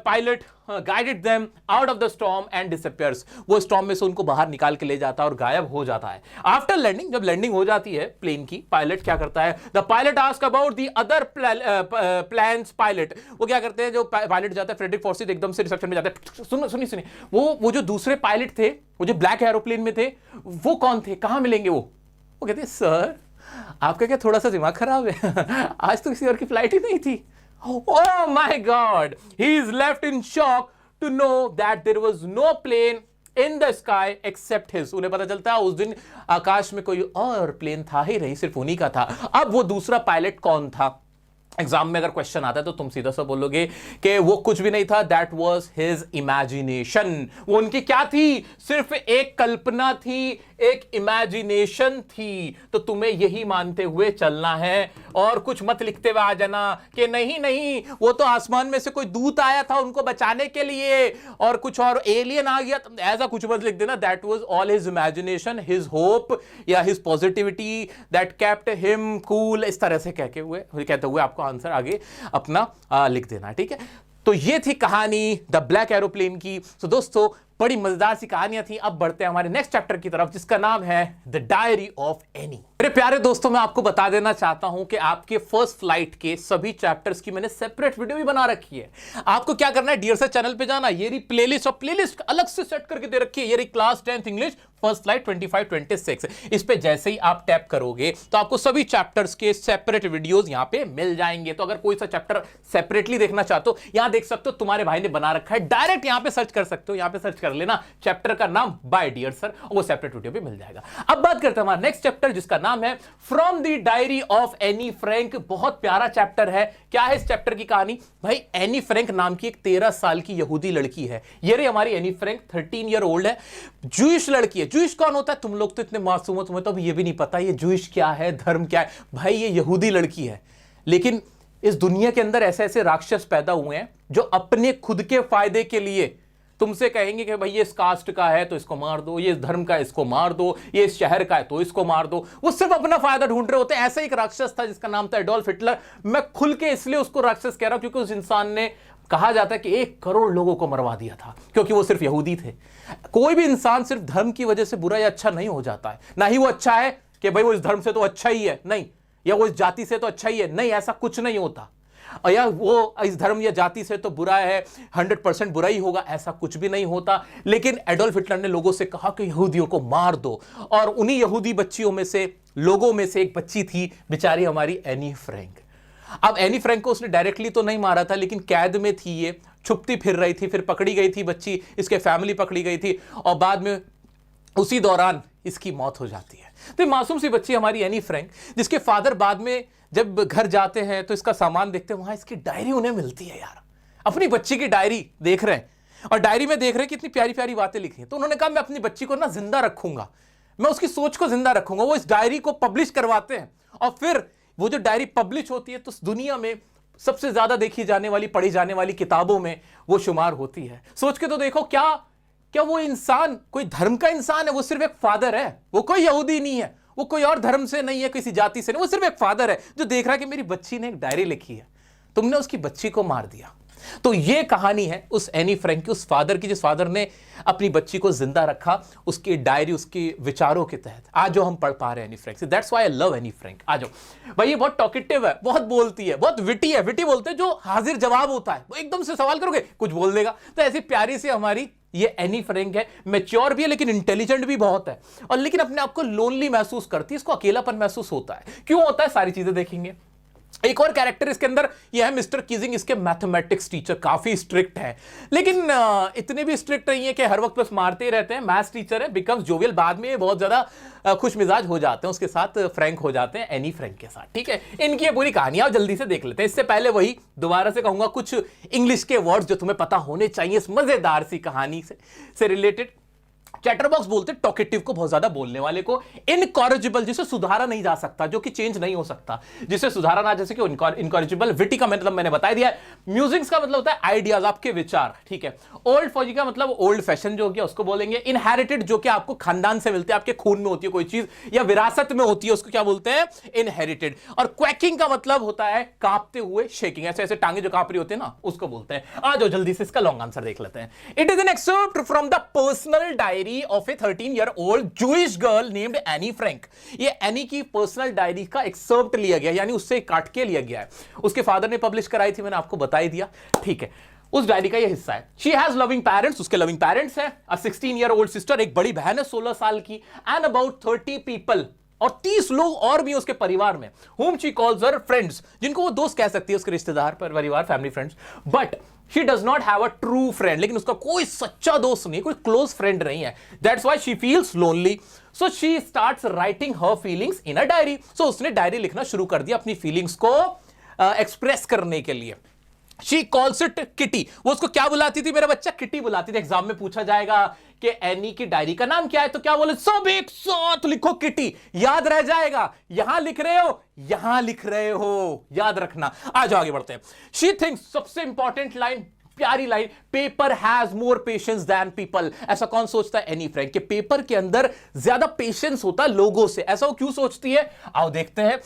pilot guided them out of the storm and disappears, वो स्टॉर्म में से उनको बाहर निकाल के ले जाता है और गायब हो जाता है। आफ्टर लैंडिंग, जब लैंडिंग हो जाती है प्लेन की, पायलट क्या करता है, the pilot ask about the other plans pilot, वो क्या करते हैं, जो पायलट जाता है फ्रेडरिक फॉर्सिथ एकदम से रिसेप्शन में जाता है, सुनिए वो जो दूसरे पायलट थे, वो जो ब्लैक एरोप्लेन में थे, वो कौन थे, कहां मिलेंगे वो कहते हैं सर आपका क्या थोड़ा सा दिमाग खराब है, आज तो किसी और की फ्लाइट ही नहीं थी। Oh my God! He is left in shock to know that there was no plane in the sky except his. उन्हें पता चलता है उस दिन आकाश में कोई और प्लेन था ही नहीं, सिर्फ उन्हीं का था। अब वो दूसरा पायलट कौन था? एग्जाम में अगर क्वेश्चन आता है तो तुम सीधा सा बोलोगे कि वो कुछ भी नहीं था, दैट वॉज हिज इमेजिनेशन। वो उनकी क्या थी, सिर्फ एक कल्पना थी, एक इमेजिनेशन थी। तो तुम्हें यही मानते हुए चलना है और कुछ मत लिखते हुए आ जाना कि नहीं वो तो आसमान में से कोई दूत आया था उनको बचाने के लिए और कुछ और एलियन आ गया, ऐसा कुछ मत लिख देना। That was all his imagination, his hope या his positivity that kept him cool, इस तरह से कहते हुए आपको आंसर आगे अपना लिख देना, ठीक है। तो ये थी कहानी द ब्लैक एरोप्लेन की। तो दोस्तों बड़ी मजेदार सी कहानियां थी। अब बढ़ते हैं हमारे नेक्स्ट चैप्टर की तरफ, जिसका नाम है द डायरी ऑफ एनी। मेरे प्यारे दोस्तों, मैं आपको बता देना चाहता हूं कि आपके फर्स्ट फ्लाइट के सभी चैप्टर्स की मैंने सेपरेट वीडियो भी बना रखी है। आपको क्या करना है, डियर सर चैनल पे जाना, ये रही प्लेलिस्ट, और प्लेलिस्ट अलग से सेट करके दे रखी है, ये रही class 10th English first flight 25-26। इस पे जैसे ही आप टैप करोगे तो आपको सभी चैप्टर्स के सेपरेट वीडियोस यहां पे मिल जाएंगे। तो अगर कोई सा चैप्टर सेपरेटली देखना चाहते हो, यहां देख सकते हो, तुम्हारे भाई ने बना रखा है, डायरेक्ट यहां पे सर्च कर सकते हो। यहां पे सर्च कर लेना। चैप्टर का नाम बाय डियर सर, वो सेपरेट वीडियो पे मिल जाएगा। अब बात करते हैं हमारा नेक्स्ट चैप्टर जिसका नाम है from the diary of Anne Frank. बहुत प्यारा चैप्टर है। क्या है इस चैप्टर की कहानी? भाई एनी फ्रैंक नाम की एक 13 साल की यहूदी लड़की है। ये रही हमारी एनी फ्रैंक, 13 ईयर ओल्ड है, जूइश लड़की है। जूइश कौन होता है? तुम लोग तो इतने मासूम हो, तुम्हें तो ये भी नहीं पता ये जूइश क्या है, धर्म क्या है। भाई ये यहूदी लड़की है, लेकिन इस दुनिया के अंदर ऐसे ऐसे राक्षस पैदा हुए हैं जो अपने खुद के फायदे के लिए तुमसे कहेंगे कि भाई ये इस कास्ट का है तो इसको मार दो, ये इस धर्म का है इसको मार दो, ये इस शहर का है तो इसको मार दो। वो सिर्फ अपना फायदा ढूंढ रहे होते हैं। ऐसा एक राक्षस था जिसका नाम था एडोल्फ हिटलर। मैं खुल के इसलिए उसको राक्षस कह रहा हूं क्योंकि उस इंसान ने, कहा जाता है कि 1 करोड़ लोगों को मरवा दिया था क्योंकि वो सिर्फ यहूदी थे। कोई भी इंसान सिर्फ धर्म की वजह से बुरा या अच्छा नहीं हो जाता है। ना ही वो अच्छा है कि भाई वो इस धर्म से तो अच्छा ही है, नहीं, या वो इस जाति से तो अच्छा ही है, नहीं, ऐसा कुछ नहीं होता। और या वो इस धर्म या जाति से तो बुरा है, 100% बुरा ही होगा, ऐसा कुछ भी नहीं होता। लेकिन एडोल्फ हिटलर ने लोगों से कहा कि यहूदियों को मार दो, और उन्हीं यहूदी बच्चियों में से, लोगों में से एक बच्ची थी बेचारी हमारी एनी फ्रैंक। अब एनी फ्रैंक को उसने डायरेक्टली तो नहीं मारा था, लेकिन कैद में थी, ये छुपती फिर रही थी, फिर पकड़ी गई थी बच्ची, इसके फैमिली पकड़ी गई थी, और बाद में उसी दौरान इसकी मौत हो जाती है। तो मासूम सी बच्ची हमारी एनी फ्रैंक, जिसके फादर बाद में जब घर जाते हैं तो इसका सामान देखते हैं, वहां इसकी डायरी उन्हें मिलती है। यार अपनी बच्ची की डायरी देख रहे हैं, और डायरी में देख रहे हैं कितनी प्यारी प्यारी बातें लिखी हैं। तो उन्होंने कहा मैं अपनी बच्ची को ना जिंदा रखूंगा, मैं उसकी सोच को जिंदा रखूंगा। वो इस डायरी को पब्लिश करवाते हैं, और फिर वो जो डायरी पब्लिश होती है तो दुनिया में सबसे ज्यादा देखी जाने वाली, पढ़ी जाने वाली किताबों में वो शुमार होती है। सोच के तो देखो, क्या वो इंसान कोई धर्म का इंसान है? वो सिर्फ एक फादर है, वो कोई यहूदी नहीं है, वो कोई और धर्म से नहीं है, किसी जाति से नहीं, वो सिर्फ एक फादर है जो देख रहा है कि मेरी बच्ची ने एक डायरी लिखी है, तुमने उसकी बच्ची को मार दिया। तो ये कहानी है उस एनी फ्रैंक की, उस फादर की, जिस फादर ने अपनी बच्ची को जिंदा रखा उसकी डायरी, उसके विचारों के तहत। आज जो हम पढ़ पा रहे हैं एनी फ्रैंक से, that's why I love Anne Frank. आ जाओ भाई, ये बहुत टॉकेटिव है, बहुत बोलती है, बहुत विटी है। विटी बोलते हैं जो हाजिर जवाब होता है, वो एकदम से सवाल करोगे कुछ बोल देगा। तो ऐसी प्यारी सी हमारी ये एनी फ्रैंक है। मैच्योर भी है लेकिन इंटेलिजेंट भी बहुत है, और लेकिन अपने आप को लोनली महसूस करती है, इसको अकेलापन महसूस होता है। क्यों होता है, सारी चीजें देखेंगे। एक और कैरेक्टर इसके अंदर ये है मिस्टर कीजिंग, इसके मैथमेटिक्स टीचर काफी स्ट्रिक्ट हैं, लेकिन इतने भी स्ट्रिक्ट नहीं है कि हर वक्त बस मारते ही रहते हैं। मैथ्स टीचर है, बिकम्स जोवियल, बाद में बहुत ज्यादा खुश मिजाज हो जाते हैं, उसके साथ फ्रैंक हो जाते हैं, एनी फ्रैंक के साथ। ठीक है, इनकी ये पूरी कहानी आप जल्दी से देख लेते हैं। इससे पहले वही दोबारा से कहूंगा कुछ इंग्लिश के वर्ड्स जो तुम्हें पता होने चाहिए इस मजेदार सी कहानी से रिलेटेड। चैटरबॉक्स बोलते हैं टॉकेटिव को, बहुत ज्यादा बोलने वाले को। इनकॉरिजिबल, जिसे सुधारा नहीं जा सकता, जो कि चेंज नहीं हो सकता, जिसे सुधारा ना, जैसे कि इनकॉरिजिबल। विटी का मतलब मैंने बता दिया। म्यूजिक्स का मतलब होता है आइडियाज, आपके विचार। ठीक है, ओल्ड फौजी का मतलब ओल्ड फैशन जो हो गया उसको बोलेंगे। इनहेरिटेड, जो कि आपको खानदान से मिलते हैं, आपके खून में होती है कोई चीज या विरासत में होती है, उसको क्या बोलते हैं, इनहेरिटेड। और क्वैकिंग का मतलब होता है कांपते हुए, शेकिंग, ऐसे ऐसे टांगे जो कांप रही होती है ना, उसको बोलते हैं। आ जाओ जल्दी से इसका लॉन्ग आंसर देख लेते हैं। It is an excerpt from the personal diary of a 13-year-old Jewish girl named Annie Frank। ये एनी की पर्सनल डायरी का एक्सर्प्ट लिया गया, यानी उससे काट के लिया गया है। उसके फादर ने पब्लिश कराई थी, मैंने आपको बता ही दिया। ठीक है, उस डायरी का ये हिस्सा है। She has loving parents, उसके लविंग पेरेंट्स हैं, a 16-year-old sister, एक बड़ी बहन है 16 साल की, and about 30 people, और 30 लोग और भी उसके परिवार में, whom she calls her friends, जिनको वो दोस्त कह सकती है, उसके रिश्तेदार, परिवार, family, friends. But she does not have a true friend, लेकिन उसका कोई सच्चा दोस्त नहीं, कोई क्लोज फ्रेंड नहीं है। That's why she feels lonely, so she starts writing her feelings in a diary। so उसने डायरी लिखना शुरू कर दिया अपनी फीलिंग्स को एक्सप्रेस करने के लिए। She calls it Kitty। वो उसको क्या बुलाती थी मेरा बच्चा? किटी बुलाती थी। एग्जाम में पूछा जाएगा कि एनी की डायरी का नाम क्या है, तो क्या बोले? सब एक साथ लिखो किटी, याद रह जाएगा। यहां लिख रहे हो, यहां लिख रहे हो, याद रखना। आ जाओ आगे बढ़ते हैं। She thinks, सबसे इंपॉर्टेंट लाइन, प्यारी line, paper has more patience than people. ऐसा कौन सोचता है? एनी फ्रैंक के पेपर के अंदर ज्यादा पेशेंस होता है लोगों से। ऐसा वो क्यों सोचती है? आओ देखते हैं।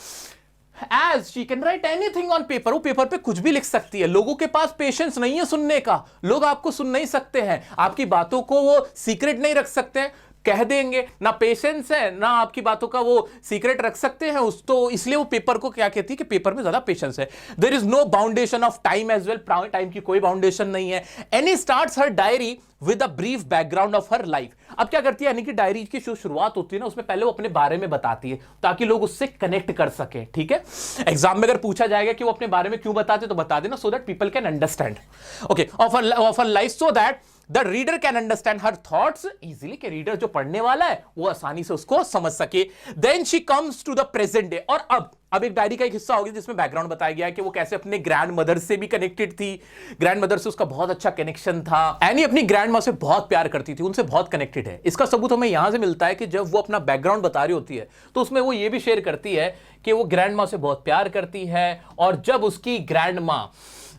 As she can write anything on paper, वो पेपर पे कुछ भी लिख सकती है। लोगों के पास पेशेंस नहीं है सुनने का, लोग आपको सुन नहीं सकते हैं, आपकी बातों को वो सीक्रेट नहीं रख सकते हैं, कह देंगे। ना पेशेंस है, ना आपकी बातों का वो सीक्रेट रख सकते हैं उस, तो इसलिए वो पेपर को क्या कहती है कि पेपर में ज्यादा पेशेंस है। There is no boundation of time as well, time की कोई बाउंडेशन नहीं है। Anne starts her diary with a brief background of her life. अब क्या करती है एनी की डायरी की जो शुरुआत होती है ना, उसमें पहले वो अपने बारे में बताती है ताकि लोग उससे कनेक्ट कर सके। ठीक है, एग्जाम में अगर पूछा जाएगा कि वो अपने बारे में क्यों बताते, तो बता देना, so that people can understand. Okay, of her life, so that the reader can understand her thoughts easily, कि रीडर जो पढ़ने वाला है वो आसानी से उसको समझ सके। Then she comes to the present day, और अब एक डायरी का एक हिस्सा होगा जिसमें बैकग्राउंड बताया गया है कि वो कैसे अपने ग्रैंड मदर से भी कनेक्टेड थी, ग्रैंड मदर से उसका बहुत अच्छा कनेक्शन था। एनी अपनी ग्रैंड मां से बहुत प्यार करती थी, उनसे बहुत कनेक्टेड है। इसका सबूत हमें यहां से मिलता है कि जब वो अपना बैकग्राउंड बता रही होती है तो उसमें वो ये भी शेयर करती है कि वो ग्रैंड मां से बहुत प्यार करती है, और जब उसकी ग्रैंड मां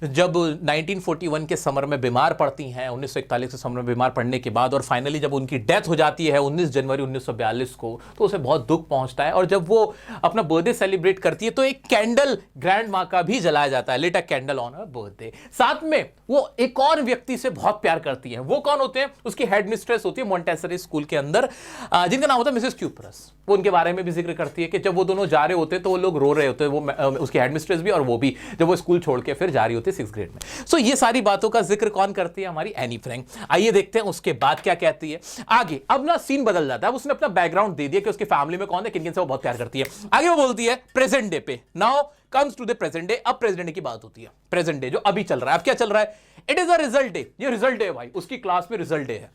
जब 1941 के समर में बीमार पड़ती हैं, 1941 के समर में बीमार पड़ने के बाद, और फाइनली जब उनकी डेथ हो जाती है 19 जनवरी 1942 को, तो उसे बहुत दुख पहुंचता है। और जब वो अपना बर्थडे सेलिब्रेट करती है तो एक कैंडल ग्रैंड मां का भी जलाया जाता है, lit a candle on her birthday. साथ में वो एक और व्यक्ति से बहुत प्यार करती है। वो कौन होते हैं? उसकी हेड मिस्ट्रेस होती है मॉन्टेसरी स्कूल के अंदर, जिनका नाम होता है मिसेस क्यूपरस। वो उनके बारे में भी जिक्र करती है कि जब वो दोनों जा रहे होते तो वो लोग रो रहे होते, वो उसकी हेड मिस्ट्रेस भी और वो भी, जब वो स्कूल छोड़ के फिर जा रही होती 6th ग्रेड में। सो ये सारी बातों का जिक्र कौन करती है? हमारी एनी फ्रैंक। आइए देखते हैं उसके बाद क्या कहती है आगे। अब ना सीन बदल जाता है, उसने अपना बैकग्राउंड दे दिया कि उसकी फैमिली में कौन है, किन किन से वो बहुत प्यार करती है। आगे वो बोलती है प्रेजेंट डे पे। Now comes to the present day. अब प्रेजेंट डे की बात होती है, प्रेजेंट डे जो अभी चल रहा है। अब क्या चल रहा है? It is a result day. ये रिजल्ट डे है भाई, उसकी क्लास में रिजल्ट डे है।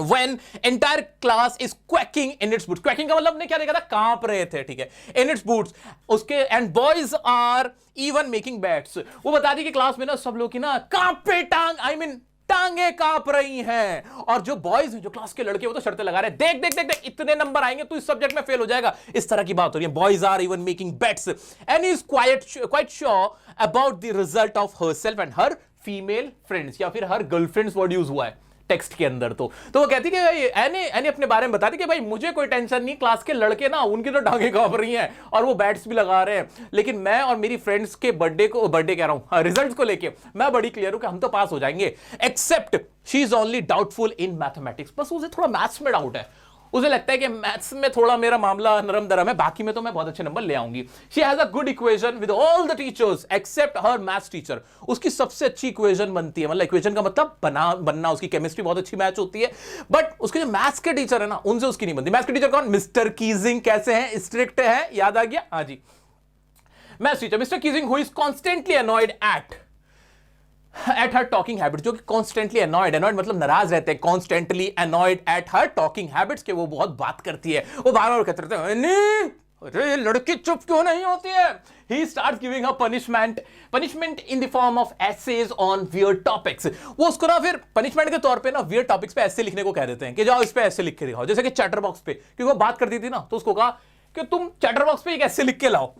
When entire class is quacking in its boots, quacking का मतलब ने क्या देखा था? कांप रहे थे, ठीक है, in its boots उसके, and boys are even making bets। वो बता दी कि क्लास में ना सब लोग की ना कांपे टांग, I mean टांगे कांप रही हैं, और जो बॉयज हैं, जो क्लास के लड़के, वो तो शर्तें लगा रहे हैं, देख देख देख देख इतने नंबर आएंगे तो इस सब्जेक्ट में फेल हो जाएगा। इस तरह की बात हो रही है। Boys are even making bets and is quite sure about the result of herself and her female friends, या फिर हर गर्लफ्रेंड्स वर्ड यूज हुआ है टेक्स्ट के अंदर। तो वो कहती कि एनी अपने बारे में बताती कि भाई मुझे कोई टेंशन नहीं, क्लास के लड़के ना उनकी तो टांगे कांप रही हैं और वो बैट्स भी लगा रहे हैं, लेकिन मैं और मेरी फ्रेंड्स के बर्थडे कह रहा हूं, रिजल्ट्स को लेके मैं बड़ी क्लियर हूं कि हम तो पास हो जाएंगे। Except she is only doubtful in mathematics. बस उसे थोड़ा मैथ्स में डाउट है, उसे लगता है कि मैथ्स में थोड़ा मेरा मामला नरम दरम है, बाकी में तो मैं बहुत अच्छे नंबर ले आऊंगी। She has a good equation with all the teachers except her maths teacher. उसकी सबसे अच्छी इक्वेशन बनती है, मतलब इक्वेशन का मतलब बनना। उसकी केमिस्ट्री बहुत अच्छी मैच होती है, बट उसके जो मैथ्स के टीचर है ना, उनसे उसकी नहीं बनती। मैथ्स के टीचर कौन? Mister Keesing. कैसे हैं? स्ट्रिक्ट है, याद आ गया? हाँ जी, maths teacher mister Keesing who is constantly annoyed at her talking habit, जो कि कॉन्स्टेंटली अनॉयड मतलब नाराज रहते हैं, constantly annoyed at her talking habits, के वो बहुत बात करती है, वो बार बार कहते रहते हैं अरे लड़की चुप क्यों नहीं होती है। He starts giving her punishment in the form of essays on weird topics। वो उसको ना फिर पनिशमेंट के तौर पे ना weird topics पे ऐसे लिखने को कह देते हैं कि जाओ इस पे ऐसे लिख के दिखाओ, जैसे कि चैटर बॉक्स पे, क्योंकि वो बात करती थी ना, तो उसको कहा कि तुम चैटर बॉक्स पे एक ऐसे लिख के लाओ।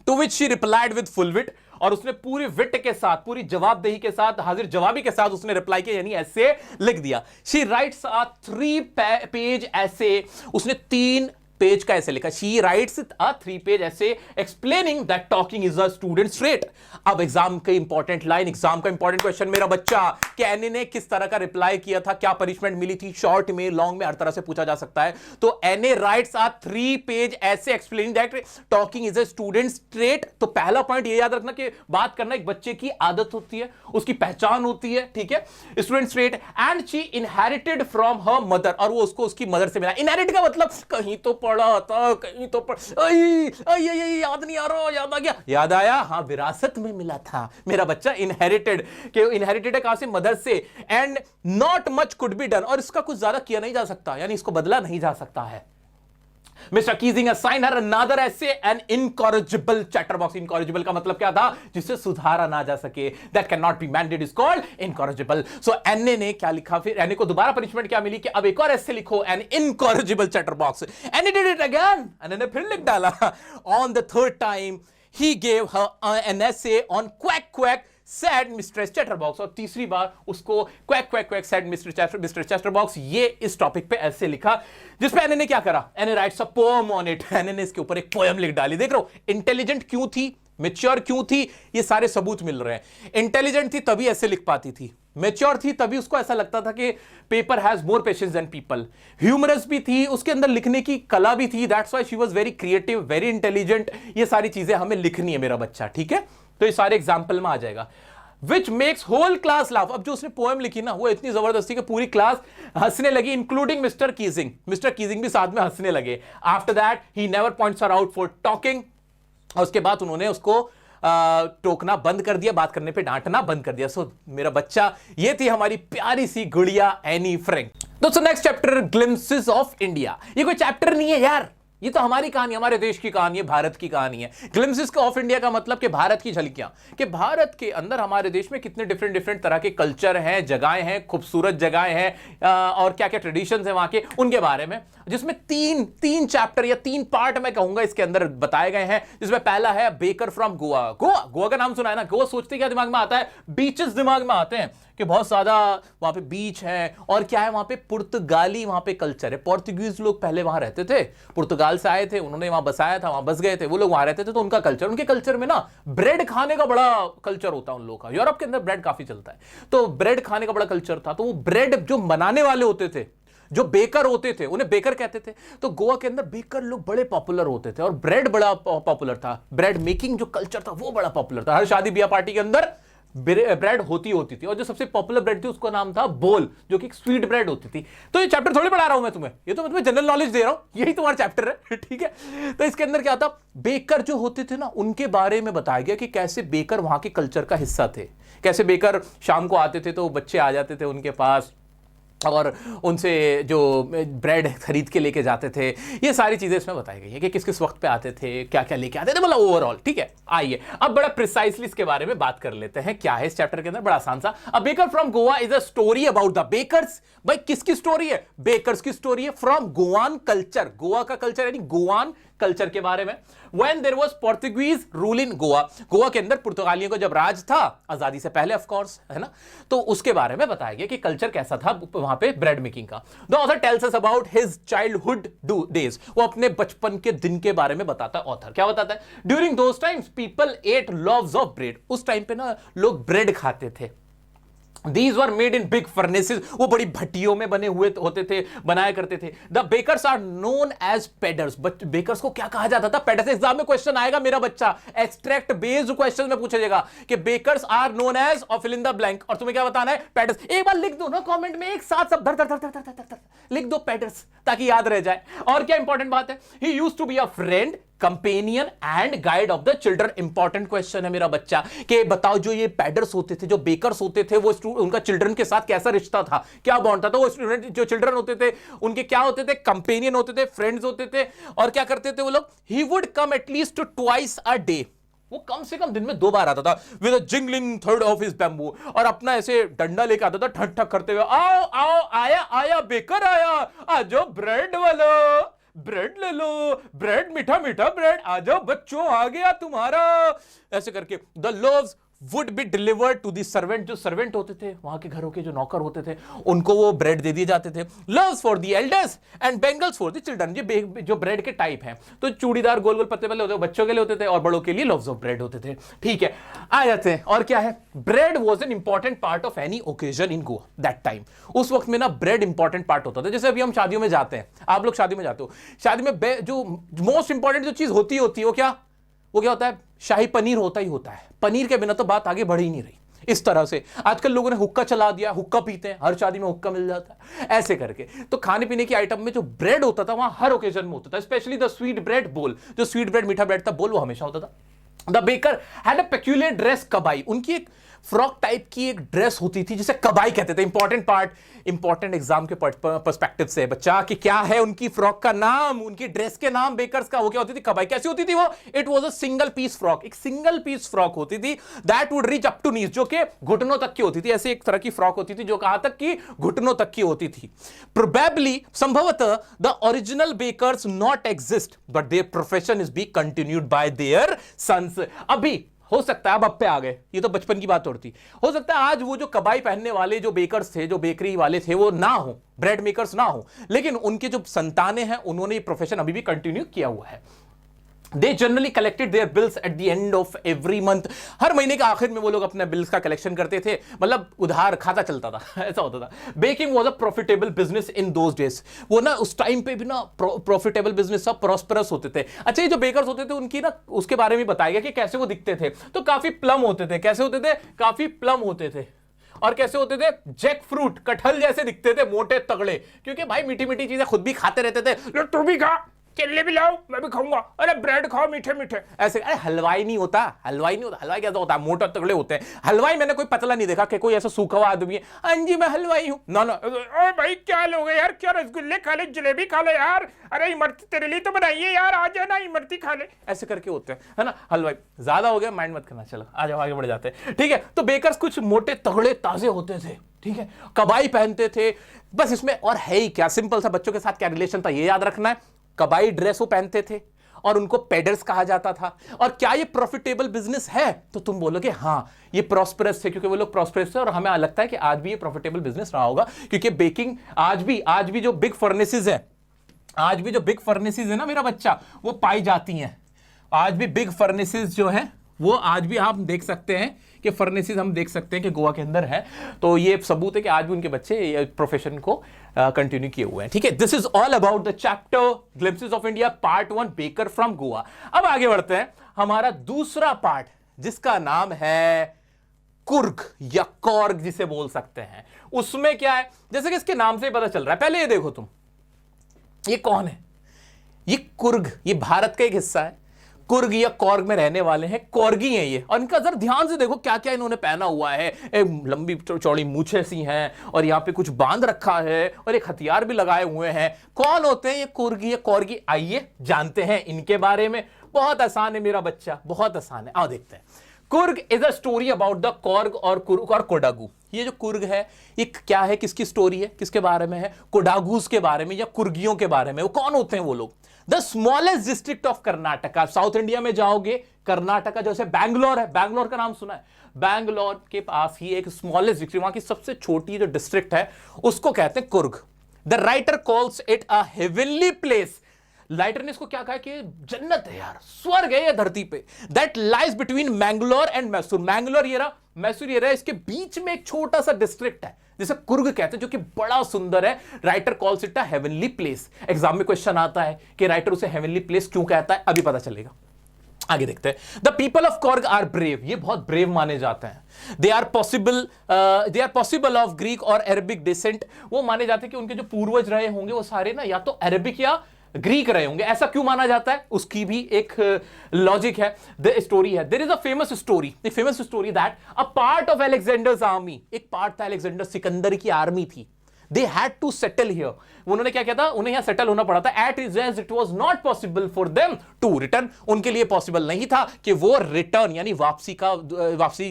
To which she replied with full wit, और उसने पूरी विट के साथ, पूरी जवाबदेही के साथ, हाजिर जवाबी के साथ उसने रिप्लाई किया, यानी ऐसे लिख दिया। She writes a 3-page essay, उसने 3 पेज का ऐसे लिखा। She writes a 3-page essay explaining that talking is a student's trait। अब एग्जाम का इंपॉर्टेंट लाइन, एग्जाम का इंपॉर्टेंट क्वेश्चन, मेरा बच्चा कैनी ने किस तरह का रिप्लाई किया था, क्या पनिशमेंट मिली थी, शॉर्ट में, लॉन्ग में, हर तरह से पूछा जा सकता है। तो any rights uh 3-page essay explaining that talking is a student's trait। तो पहला पॉइंट ये याद रखना कि बात करना एक बच्चे की आदत होती है, उसकी पहचान होती है, ठीक है, students trait. And she inherited from her mother, और वो उसको उसकी मदर से मिला। इनहेरिट का मतलब कहीं तो पढ़ा था, कहीं तो याद नहीं आ रहा, याद आ गया, याद आया, हाँ विरासत में मिला था मेरा बच्चा। इनहेरिटेड है कहां से? मदर से। And not much could be done, और इसका कुछ ज्यादा किया नहीं जा सकता, यानी इसको बदला नहीं जा सकता है। Mr. Keesing assigned her another essay, an incorrigible chatterbox। Incorrigible का मतलब क्या था? जिससे सुधारा ना जा सके। That cannot be mended is called incorrigible। So एन्ने ने क्या लिखा फिर? एन्ने को दोबारा पनिशमेंट क्या मिली कि अब एक और ऐसे लिखो, an incorrigible chatterbox। एन्ने did it again। एन्ने ने फिर लिख डाला। On the third time he gave her an essay on quack sad mister chatterbox, और तीसरी बार उसको क्वैक सैड मिस्टर चैटरबॉक्स, ये इस टॉपिक पे ऐसे लिखा, जिस पे एने ने क्या करा? एने rights a poem on it. एने ने इसके ऊपर एक पोएम लिख डाली। देख रहे हो इंटेलिजेंट क्यों थी, मैच्योर क्यों थी, ये सारे सबूत मिल रहे हैं। इंटेलिजेंट थी तभी ऐसे लिख पाती थी, मैच्योर थी तभी उसको ऐसा लगता था कि paper has more patience than people, humorous भी थी, उसके अंदर लिखने की कला भी थी, that's why she was very creative, very intelligent. ये सारी चीजें हमें लिखनी है मेरा बच्चा, ठीक है। तो ये सारे एग्जाम्पल में आ जाएगा। Which makes whole class laugh। अब जो उसने पोएम लिखी ना, वो इतनी जबरदस्ती कि पूरी क्लास हंसने लगी, including mister Keesing. Mister Keesing भी साथ में हंसने लगे। After that he never points her out for talking, और उसके बाद उन्होंने उसको टोकना बंद कर दिया, बात करने पे डांटना बंद कर दिया। सो मेरा बच्चा, ये थी हमारी प्यारी सी गुड़िया एनी फ्रैंक। दोस्तों next chapter, glimpses of India. ये कोई चैप्टर नहीं है यार, ये तो हमारी कहानी, हमारे देश की कहानी है, भारत की कहानी है। ग्लिम्पसेस ऑफ इंडिया का मतलब कि भारत की झलकियां, कि भारत के अंदर हमारे देश में कितने डिफरेंट डिफरेंट तरह के कल्चर हैं, जगहें हैं, खूबसूरत जगहें हैं, और क्या क्या ट्रेडिशंस हैं वहां के, उनके बारे में, जिसमें तीन चैप्टर या 3 पार्ट मैं कहूंगा इसके अंदर बताए गए हैं। जिसमें पहला है बेकर फ्रॉम गोवा। गोवा का नाम सुना है ना, गोवा सोचते क्या दिमाग में आता है, बीचेस दिमाग में आते हैं कि बहुत ज्यादा वहां पे बीच है, और क्या है वहां पे पुर्तगाली वहां पे कल्चर है। पोर्तुगीज लोग पहले वहां रहते थे, पुर्तगाल से आए थे, उन्होंने वहां बसाया था, वहां बस गए थे, वो लोग वहां रहते थे, तो उनका कल्चर, उनके कल्चर में ना ब्रेड खाने का बड़ा कल्चर होता है उन लोगों का। यूरोप के अंदर ब्रेड काफी चलता है, तो ब्रेड खाने का बड़ा कल्चर था। तो वो ब्रेड जो बनाने वाले होते थे, जो बेकर होते थे, उन्हें बेकर कहते थे। तो गोवा के अंदर बेकर लोग बड़े पॉपुलर होते थे, और ब्रेड बड़ा पॉपुलर था। ब्रेड मेकिंग जो कल्चर था वो बड़ा पॉपुलर था। हर शादी ब्याह पार्टी के अंदर ब्रेड होती थी, और जो सबसे पॉपुलर ब्रेड थी उसका नाम था बोल, जो कि स्वीट ब्रेड होती थी। तो ये चैप्टर थोड़ी पढ़ा रहा हूं मैं तुम्हें, ये तो मैं तुम्हें जनरल नॉलेज दे रहा हूं, यही तुम्हारा चैप्टर है, ठीक है। तो इसके अंदर क्या था, बेकर जो होते थे ना, उनके बारे में बताया गया कि कैसे बेकर वहां के कल्चर का हिस्सा थे। कैसे बेकर शाम को आते थे तो बच्चे आ जाते थे उनके पास, और उनसे जो ब्रेड खरीद के लेके जाते थे। ये सारी चीजें इसमें बताई गई है कि किस किस वक्त पे आते थे, क्या क्या लेके आते थे, मतलब ओवरऑल, ठीक है। आइए अब बड़ा प्रिसाइसली इसके बारे में बात कर लेते हैं, क्या है इस चैप्टर के अंदर। बड़ा आसान सा, a baker from Goa is a story about the bakers. भाई किसकी स्टोरी है, बेकर्स की स्टोरी है, फ्रॉम गोवान कल्चर, गोवा का कल्चर यानी गोवान कल्चर के बारे में। When there was Portuguese rule in Goa, Goa के अंदर पुर्तगालियों का जब राज था, आजादी से पहले ऑफ कोर्स, है ना, तो उसके बारे में बताया गया कि कल्चर कैसा था वहां पे ब्रेड मेकिंग का। The author tells us about his childhood days, वो अपने बचपन के दिन के बारे में बताता है ऑथर। क्या बताता है, during those times people at loaves of bread, उस टाइम पे ना लोग ब्रेड खाते थे। These were made in big furnaces, वो बड़ी भट्टियों में बने हुए होते थे, बनाया करते थे। The bakers are known as peddlers, but bakers को क्या कहा जाता था, पेडर्स। एग्जाम में क्वेश्चन आएगा मेरा बच्चा, एक्सट्रैक्ट बेस्ड क्वेश्चन में पूछा जाएगा कि बेकर्स आर नोन एज, और फिल इन द ब्लैंक, और तुम्हें क्या बताना है, पेडर्स। एक बार लिख दो ना कमेंट में, एक साथ सब धर धर धर धर धर धर धर लिख दो पेडर्स, ताकि याद रह जाए। और क्या इंपॉर्टेंट बात है, he used to be a friend, companion and guide of the children. Important question है मेरा बच्चा, कि बताओ जो ये पैडर्स होते थे, जो बेकर्स होते थे, वो उनका चिल्ड्रन के साथ कैसा रिश्ता था, क्या बॉन्ड था। तो वो स्टूडेंट जो चिल्ड्रन होते थे उनके क्या होते थे, कंपेनियन होते थे, फ्रेंड्स होते थे। और क्या करते थे वो लोग, he would come at least twice a day, वो कम से कम दिन में 2 बार आता था, with a jingling third of his bamboo, और अपना ऐसे डंडा लेके आता था ठक ठक करते हुए, आओ आओ आया आया बेकर आया, आ जाओ ब्रेड वालो, ब्रेड ले लो, ब्रेड मीठा मीठा ब्रेड, आ जाओ बच्चों आ गया तुम्हारा, ऐसे करके। The loaves would be delivered to the servant, जो सर्वेंट होते थे वहां के घरों के जो नौकर होते थे, उनको वो ब्रेड दे दिए जाते थे। Loaves for the elders and bangles for the children, ये जो ब्रेड के टाइप हैं, तो चूड़ीदार गोल गोल पत्ते वाले होते, बच्चों के लिए होते थे, और बड़ों के लिए लव्स ऑफ ब्रेड होते थे, ठीक है। आ जाते हैं, और क्या है, bread was an important part of any occasion in Goa that time. उस वक्त में ना ब्रेड इंपॉर्टेंट पार्ट होता था। जैसे अभी हम शादियों में जाते हैं, आप लोग शादी में जाते हो, शादी में जो मोस्ट इंपॉर्टेंट जो चीज होती है वो क्या होता है, शाही पनीर होता ही होता है। पनीर के बिना तो बात आगे बढ़ ही नहीं रही। इस तरह से आजकल लोगों ने हुक्का चला दिया, हुक्का पीते हैं, हर शादी में हुक्का मिल जाता है, ऐसे करके। तो खाने पीने की आइटम में जो ब्रेड होता था वहां हर ओकेजन में होता था, स्पेशली द स्वीट ब्रेड बोल, जो स्वीट ब्रेड मीठा ब्रेड था बोल, वो हमेशा होता था। The baker had a peculiar dress, kabai, उनकी एक फ्रॉक टाइप की एक ड्रेस होती थी जिसे कबाई कहते थे। इंपॉर्टेंट पार्ट, इंपॉर्टेंट एग्जाम के पर्सपेक्टिव से बच्चा, कि क्या है उनकी फ्रॉक का नाम, उनकी ड्रेस के नाम बेकर्स का, वो क्या होती थी, कबाई। कैसी होती थी वो, it was a single piece frock, एक सिंगल पीस फ्रॉक होती थी, that would reach up to knees, जो कि घुटनों तक की होती थी। ऐसे एक तरह की फ्रॉक होती थी जो कहां तक की, घुटनों तक की होती थी। प्रोबेबली, संभवतः, the original bakers not exist, but their profession is be continued by their sons. अभी हो सकता है, अब पे आ गए, ये तो बचपन की बात होती, हो सकता है आज वो जो कबाई पहनने वाले जो बेकर्स थे, जो बेकरी वाले थे, वो ना हो, ब्रेड मेकर्स ना हो, लेकिन उनके जो संतानें हैं उन्होंने ये प्रोफेशन अभी भी कंटिन्यू किया हुआ है। They generally collected their bills at the end of every month. हर महीने के आखिर में वो लोग अपने बिल्स का कलेक्शन करते थे, मतलब उधार खाता चलता था, ऐसा होता था। Baking was a profitable business in those days, वो ना उस टाइम पे भी ना प्रॉफिटेबल बिजनेस सब प्रॉस्परस होते थे। अच्छा, ये जो बेकर्स होते थे उनकी ना उसके बारे में बताया गया कि कैसे वो दिखते थे, तो काफी प्लम होते थे। कैसे होते थे, काफी प्लम होते थे। और कैसे होते थे, जैक फ्रूट, कटहल जैसे दिखते थे, मोटे तगड़े, क्योंकि भाई मीठी मीठी चीजें खुद भी खाते रहते थे, तू भी खा, केले भी लाओ, मैं भी खाऊंगा। अरे ब्रेड खाओ मीठे मीठे। ऐसे अरे हलवाई नहीं होता, हलवाई नहीं होता। हलवाई कैसा होता है? मोटा तगड़े होते हैं हलवाई। मैंने कोई पतला नहीं देखा कि कोई ऐसा सूखा हुआ आदमी है, हाँ जी मैं हलवाई हूं। ना ना, ओ भाई क्या लोगे यार, क्या रसगुल्ले खा ले, जलेबी खा ले यार। अरे इमरती तेरे लिए तो बनाई है यार, आ जाना इमरती खा ले। ऐसे करके होते हैं, है ना हलवाई। ज्यादा हो गया, माइंड मत करना, चलो आ जाओ आगे बढ़ जाते हैं। ठीक है, तो बेकर्स कुछ मोटे तगड़े ताजे होते थे, ठीक है, कबाई पहनते थे। बस इसमें और है ही क्या, सिंपल सा, बच्चों के साथ क्या रिलेशन था ये याद रखना है। कबाई ड्रेस वो पहनते थे और उनको पेडर्स कहा जाता था। और क्या ये प्रॉफिटेबल बिजनेस है? तो तुम बोलोगे हाँ ये प्रॉस्पेरस थे, क्योंकि वो लोग प्रॉस्पेरस थे। और हमें लगता है कि आज भी ये प्रॉफिटेबल बिजनेस रहा होगा, क्योंकि बेकिंग आज भी जो बिग फर्नेसेस है, आज भी जो बिग फर्नेसेस है ना मेरा बच्चा, वो पाई जाती हैं। आज भी बिग फर्नेसेस जो है वो आज भी आप देख सकते हैं कि फर्नेसेस हम देख सकते हैं कि गोवा के अंदर है। तो ये सबूत है कि आज भी उनके बच्चे प्रोफेशन को कंटिन्यू किए हुए हैं। ठीक है, this is all about the chapter glimpses of India part 1 baker from Goa. अब आगे बढ़ते हैं, हमारा दूसरा पार्ट जिसका नाम है कुर्ग या कॉर्ग जिसे बोल सकते हैं। उसमें क्या है, जैसे कि इसके नाम से ही पता चल रहा है। पहले ये देखो तुम, ये कौन है? ये कुर्ग, ये भारत का एक हिस्सा है। कुर्ग या कॉर्ग में रहने वाले हैं, कॉर्गी हैं ये। और इनका जरा ध्यान से देखो क्या क्या इन्होंने पहना हुआ है। एक लंबी चौड़ी मूछें सी हैं और यहाँ पे कुछ बांध रखा है और एक हथियार भी लगाए हुए हैं। कौन होते हैं ये कुर्गी या कॉर्गी? आइए जानते हैं इनके बारे में। बहुत आसान है मेरा बच्चा, बहुत आसान है, आओ देखते हैं। Coorg is a story about the Korg और कुर्ग और कोडागू। ये जो कुर्ग है ये क्या है, किसकी स्टोरी है, किसके बारे में है? कोडागूस के बारे में या कुर्गियों के बारे में। वो कौन होते हैं वो लोग? The smallest district of Karnataka. South India में जाओगे, कर्नाटका जैसे बैंगलोर है, बैंगलोर का नाम सुना है? बैंगलोर के पास ही एक स्मॉलेस्ट डिस्ट्रिक्ट, वहां की सबसे छोटी जो डिस्ट्रिक्ट है उसको कहते हैं Coorg. The writer calls it a heavenly place. Writer ने इसको क्या कहा कि जन्नत है यार, स्वर्ग है ये धरती पे। That lies between Mangalore and Mysore. Mangalore ये रहा, मैसूर ये रहा, इसके बीच में एक छोटा सा डिस्ट्रिक्ट है जिसे कुर्ग कहते हैं, जो कि बड़ा सुंदर है। Writer calls it a heavenly place. Exam में क्वेश्चन आता है कि राइटर उसे हेवनली प्लेस क्यों कहता है, अभी पता चलेगा। आगे देखते हैं। The people of Coorg are brave. ये बहुत ब्रेव माने जाते हैं। They are possible of Greek और अरबिक डिसेंट। वो माने जाते हैं कि उनके जो पूर्वज रहे होंगे वो सारे ना या तो अरबिक या ग्रीक रहे होंगे। ऐसा क्यों माना जाता है उसकी भी एक लॉजिक है, स्टोरी है। There is a famous story that a part of Alexander's army, एक पार्ट था अलेक्जेंडर सिकंदर की आर्मी थी। They had to settle here. उन्होंने क्या किया था, उन्हें यहां सेटल होना पड़ा था। As it was not possible for them to return. उनके लिए पॉसिबल नहीं था कि वो रिटर्न यानी वापसी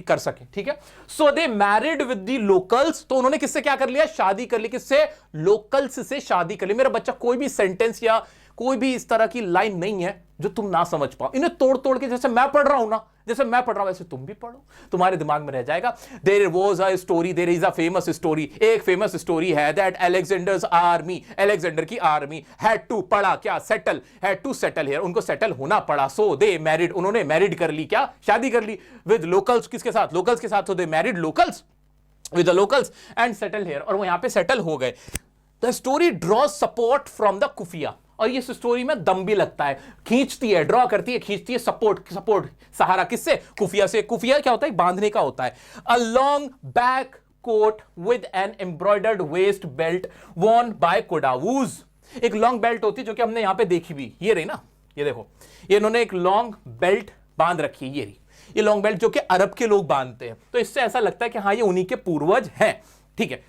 कर सके। ठीक है, सो दे मैरिड विद द लोकल्स। तो उन्होंने किससे क्या कर लिया, शादी कर ली। किससे? लोकल्स से शादी कर ली। मेरा बच्चा कोई भी सेंटेंस या कोई भी इस तरह की लाइन नहीं है जो तुम ना समझ पाओ। इन्हें तोड़ तोड़ के जैसे मैं पढ़ रहा हूं ना, जैसे मैं पढ़ रहा हूं वैसे तुम भी पढ़ो, तुम्हारे दिमाग में रह जाएगा। There was a story, there is a famous story. एक फेमस स्टोरी है दैट अलेक्जेंडर्स आर्मी, अलेक्जेंडर की आर्मी हैड टू, पड़ा क्या, settle, had to settle here. उनको सेटल होना पड़ा। सो दे मैरिड, उन्होंने मैरिड कर ली, क्या, शादी कर ली विद लोकल्स। किसके साथ? लोकल्स के साथ। तो they married locals with the locals and settle here. और वो यहां पे सेटल हो गए। The story draws support from the खुफिया। और इस स्टोरी में दम भी लगता है, खींचती है, ड्रॉ करती है, खींचती है सपोर्ट, सहारा किससे? खुफिया से। खुफिया क्या होता है? बांधने का होता है। A long black coat with an embroidered waist belt worn by Kodagus. एक लॉन्ग बेल्ट होती है जो कि हमने यहां पे देखी भी, ये रही ना, ये देखो, ये इन्होंने एक लॉन्ग बेल्ट बांध रखी है, ये रही, ये लॉन्ग बेल्ट जो कि अरब के लोग बांधते हैं। तो इससे ऐसा लगता है कि हाँ ये उन्हीं के पूर्वज हैं। ठीक है,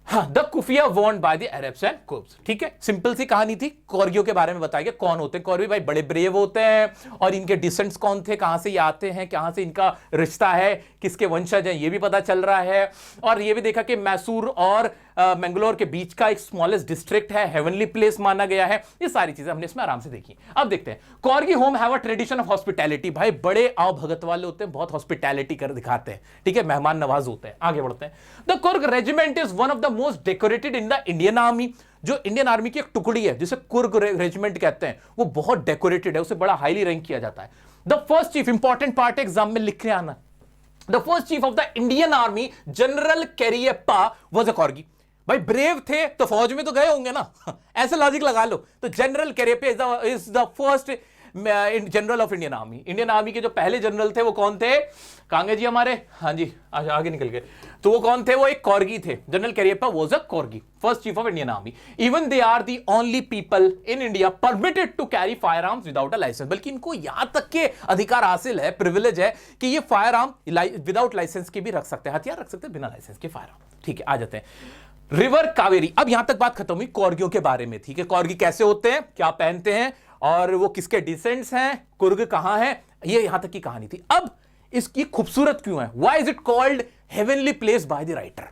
हाँ, the kuffia worn by the Arabs and Kurds. ठीक है, सिंपल सी कहानी थी। कॉर्गियों के बारे में बताया कौन होते हैं कॉर्गी। भाई बड़े ब्रेव होते हैं और इनके डिसेंट्स कौन थे, कहां से ये आते हैं, कहां से इनका रिश्ता है, किसके वंशज हैं, ये भी पता चल रहा है। और ये भी देखा कि मैसूर और मैंगलोर के बीच का एक स्मॉलेस्ट डिस्ट्रिक्ट है, हेवनली प्लेस माना गया है। ये सारी चीजें हमने इसमें आराम से देखी। अब देखते हैं, corgi home have a tradition of hospitality. भाई बड़े आओ भगत वाले होते हैं, बहुत हॉस्पिटैलिटी कर दिखाते हैं। ठीक है, मेहमान नवाज होते हैं। आगे बढ़ते हैं। The Coorg regiment is one of the most decorated in the Indian army. जो इंडियन आर्मी की एक टुकड़ी है जिसे कुर्ग रेजिमेंट कहते हैं, वो बहुत डेकोरेटेड है, उसे बड़ा हाईली रैंक किया जाता है। The first chief, important part exam में लिख के आना, the first chief of the Indian army general Cariappa was a corgi. भाई ब्रेव थे तो फौज में तो गए होंगे ना, ऐसे लॉजिक लगा लो। तो general Cariappa is the first general of Indian army. Indian army के जो पहले जनरल थे वो कौन थे? कांगे जी हमारे, हाँ जी आगे निकल गए। तो वो कौन थे? वो एक कॉर्गी थे। General Cariappa was a Coorgi, first chief of Indian army. Even they are the only people in India permitted to carry fire arms without a licence. बल्कि इनको यहां तक के अधिकार हासिल है, प्रिविलेज है कि ये फायर आर्म विदाउट लाइसेंस के भी रख सकते हैं, हथियार रख सकते हैं बिना लाइसेंस के फायर आर्म। ठीक है, आ जाते हैं रिवर कावेरी। अब यहां तक बात खत्म हुई कॉर्गियों के बारे में। ठीक है, कॉर्गी कैसे होते हैं, क्या पहनते हैं और वो किसके डिसेंट्स हैं, कुर्ग कहां है, ये यहां तक की कहानी थी। अब इसकी खूबसूरत क्यों है? Why is it called heavenly place by the writer?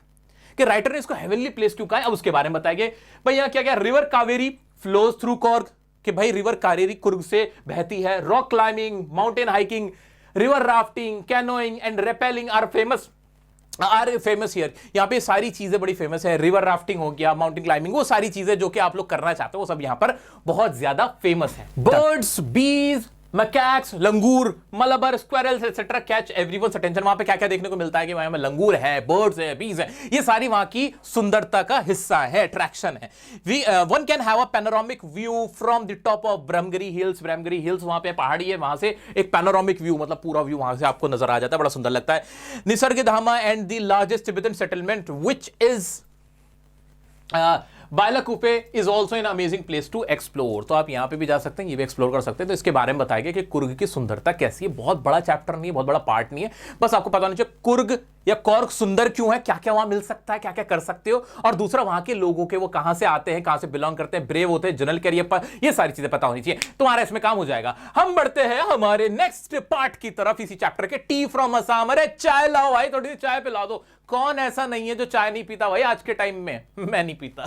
कि राइटर ने इसको हेवनली प्लेस क्यों कहा है, अब उसके बारे में बताएंगे। भाई यहां क्या क्या, river Kaveri flows through Coorg, कि भाई रिवर कावेरी कुर्ग से बहती है। Rock climbing, mountain hiking, river rafting, canoeing and rappelling are famous here. यहां पे सारी चीजें बड़ी फेमस है। रिवर राफ्टिंग हो गया, माउंटेन क्लाइंबिंग, वो सारी चीजें जो कि आप लोग करना चाहते हो वो सब यहां पर बहुत ज्यादा फेमस है। Birds, bees, macaques, langurs, Malabar, squirrels etcetera catch everyone's attention. वहां पे क्या क्या देखने को मिलता है कि वहां में लंगूर है, बर्ड्स है, बीज है, ये सारी वहां की सुंदरता का हिस्सा है, अट्रैक्शन है। One can have a panoramic view from the top of Brahmagiri hills. Brahmagiri hills वहां पे पहाड़ी है, वहां से एक पैनोरामिक व्यू, मतलब पूरा व्यू वहां से आपको नजर आ जाता है, बड़ा सुंदर लगता है। Nisargadhama and the largest Tibetan settlement which is Bylakuppe is also an amazing place to explore. तो आप यहां पे भी जा सकते हैं, ये भी एक्सप्लोर कर सकते हैं। तो इसके बारे में बताएंगे कि कुर्ग की सुंदरता कैसी है। बहुत बड़ा चैप्टर नहीं है, बहुत बड़ा पार्ट नहीं है, बस आपको पता होना चाहिए कुर्ग या कॉर्ग सुंदर क्यों है, क्या क्या वहां मिल सकता है, क्या क्या कर सकते हो, और दूसरा वहां के लोगों के वो कहां से आते हैं, कहां से बिलोंग करते हैं, ब्रेव होते हैं, जनरल करियप्पा, ये सारी चीजें पता होनी चाहिए। तुम्हारा इसमें काम हो जाएगा। हम बढ़ते हैं हमारे नेक्स्ट पार्ट की तरफ, इसी चैप्टर के, टी फ्रॉम असम। अरे चाय लाओ भाई, थोड़ी सी चाय पिला दो। कौन ऐसा नहीं है जो चाय नहीं पीता भाई आज के टाइम में? मैं नहीं पीता,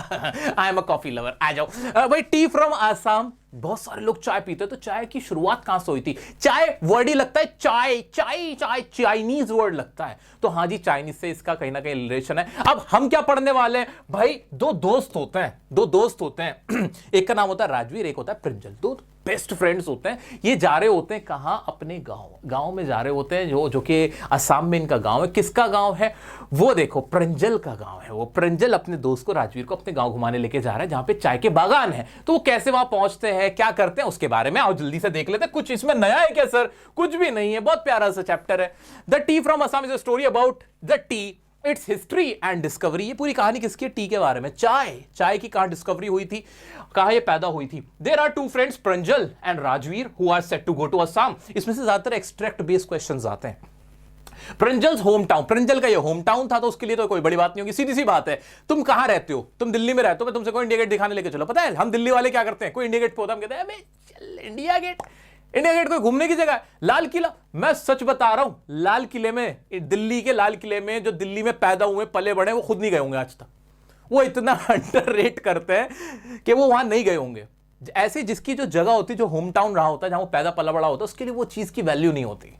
I am a coffee lover. आ जाओ भाई, टी फ्रॉम असम। बहुत सारे लोग चाय पीते हैं, तो चाय की शुरुआत कहां से हुई थी? चाय वर्ड ही लगता है, चाय चाय चाय चाइनीज वर्ड लगता है, तो हाँ जी चाइनीज से इसका कहीं ना कहीं रिलेशन है। अब हम क्या पढ़ने वाले हैं भाई? दो दोस्त होते हैं एक का नाम होता है राजवीर, एक होता है प्रिंजल। दो बेस्ट फ्रेंड्स होते हैं। ये जा रहे होते हैं कहां? अपने गांव में जा रहे होते हैं, जो कि असम में इनका गांव है। किसका गांव है वो? देखो प्रिंजल का गांव है। वो प्रिंजल अपने दोस्त को, राजवीर को, अपने गांव घुमाने लेके जा रहा है जहां पे चाय के बागान है। तो वो कैसे वहां पहुंचते हैं, क्या करते हैं, उसके बारे में आओ जल्दी से देख लेते हैं। कुछ इसमें नया है क्या सर? कुछ भी नहीं है, बहुत प्यारा सा चैप्टर है। The tea from Assam is a story about the T, it's history and discovery. ये पूरी कहानी किसकी है? टी के बारे में। चाय की कहां डिस्कवरी हुई थी, कहां ये पैदा हुई थी। There are two friends Pranjol and Rajvir who are set to go to Assam. इसमें से ज्यादातर एक्सट्रैक्ट बेस्ड क्वेश्चंस आते हैं। प्रिंजल्स होम टाउन, प्रिंजल का ये होम टाउन था, तो उसके लिए तो कोई बड़ी बात नहीं होगी, सीधी सी बात है। तुम कहां रहते हो? तुम दिल्ली में रहते हो, मैं तुमसे कोई इंडिया गेट दिखाने लेके चलो। पता है हम दिल्ली वाले क्या करते हैं? कोई इंडिया गेट पे होता है, हम कहते हैं चल इंडिया गेट कोई घूमने की जगह है। लाल किला, मैं सच बता रहा हूं, लाल किले में, दिल्ली के लाल किले में जो दिल्ली में पैदा हुए पले बड़े, वो खुद नहीं गए होंगे आज तक। वो इतना अंडर रेट करते हैं कि वो वहां नहीं गए होंगे। ऐसे जिसकी जो जगह होती है, जो होम टाउन रहा होता है, जहां वो पैदा पला बड़ा होता है, उसके लिए वो चीज की वैल्यू नहीं होती।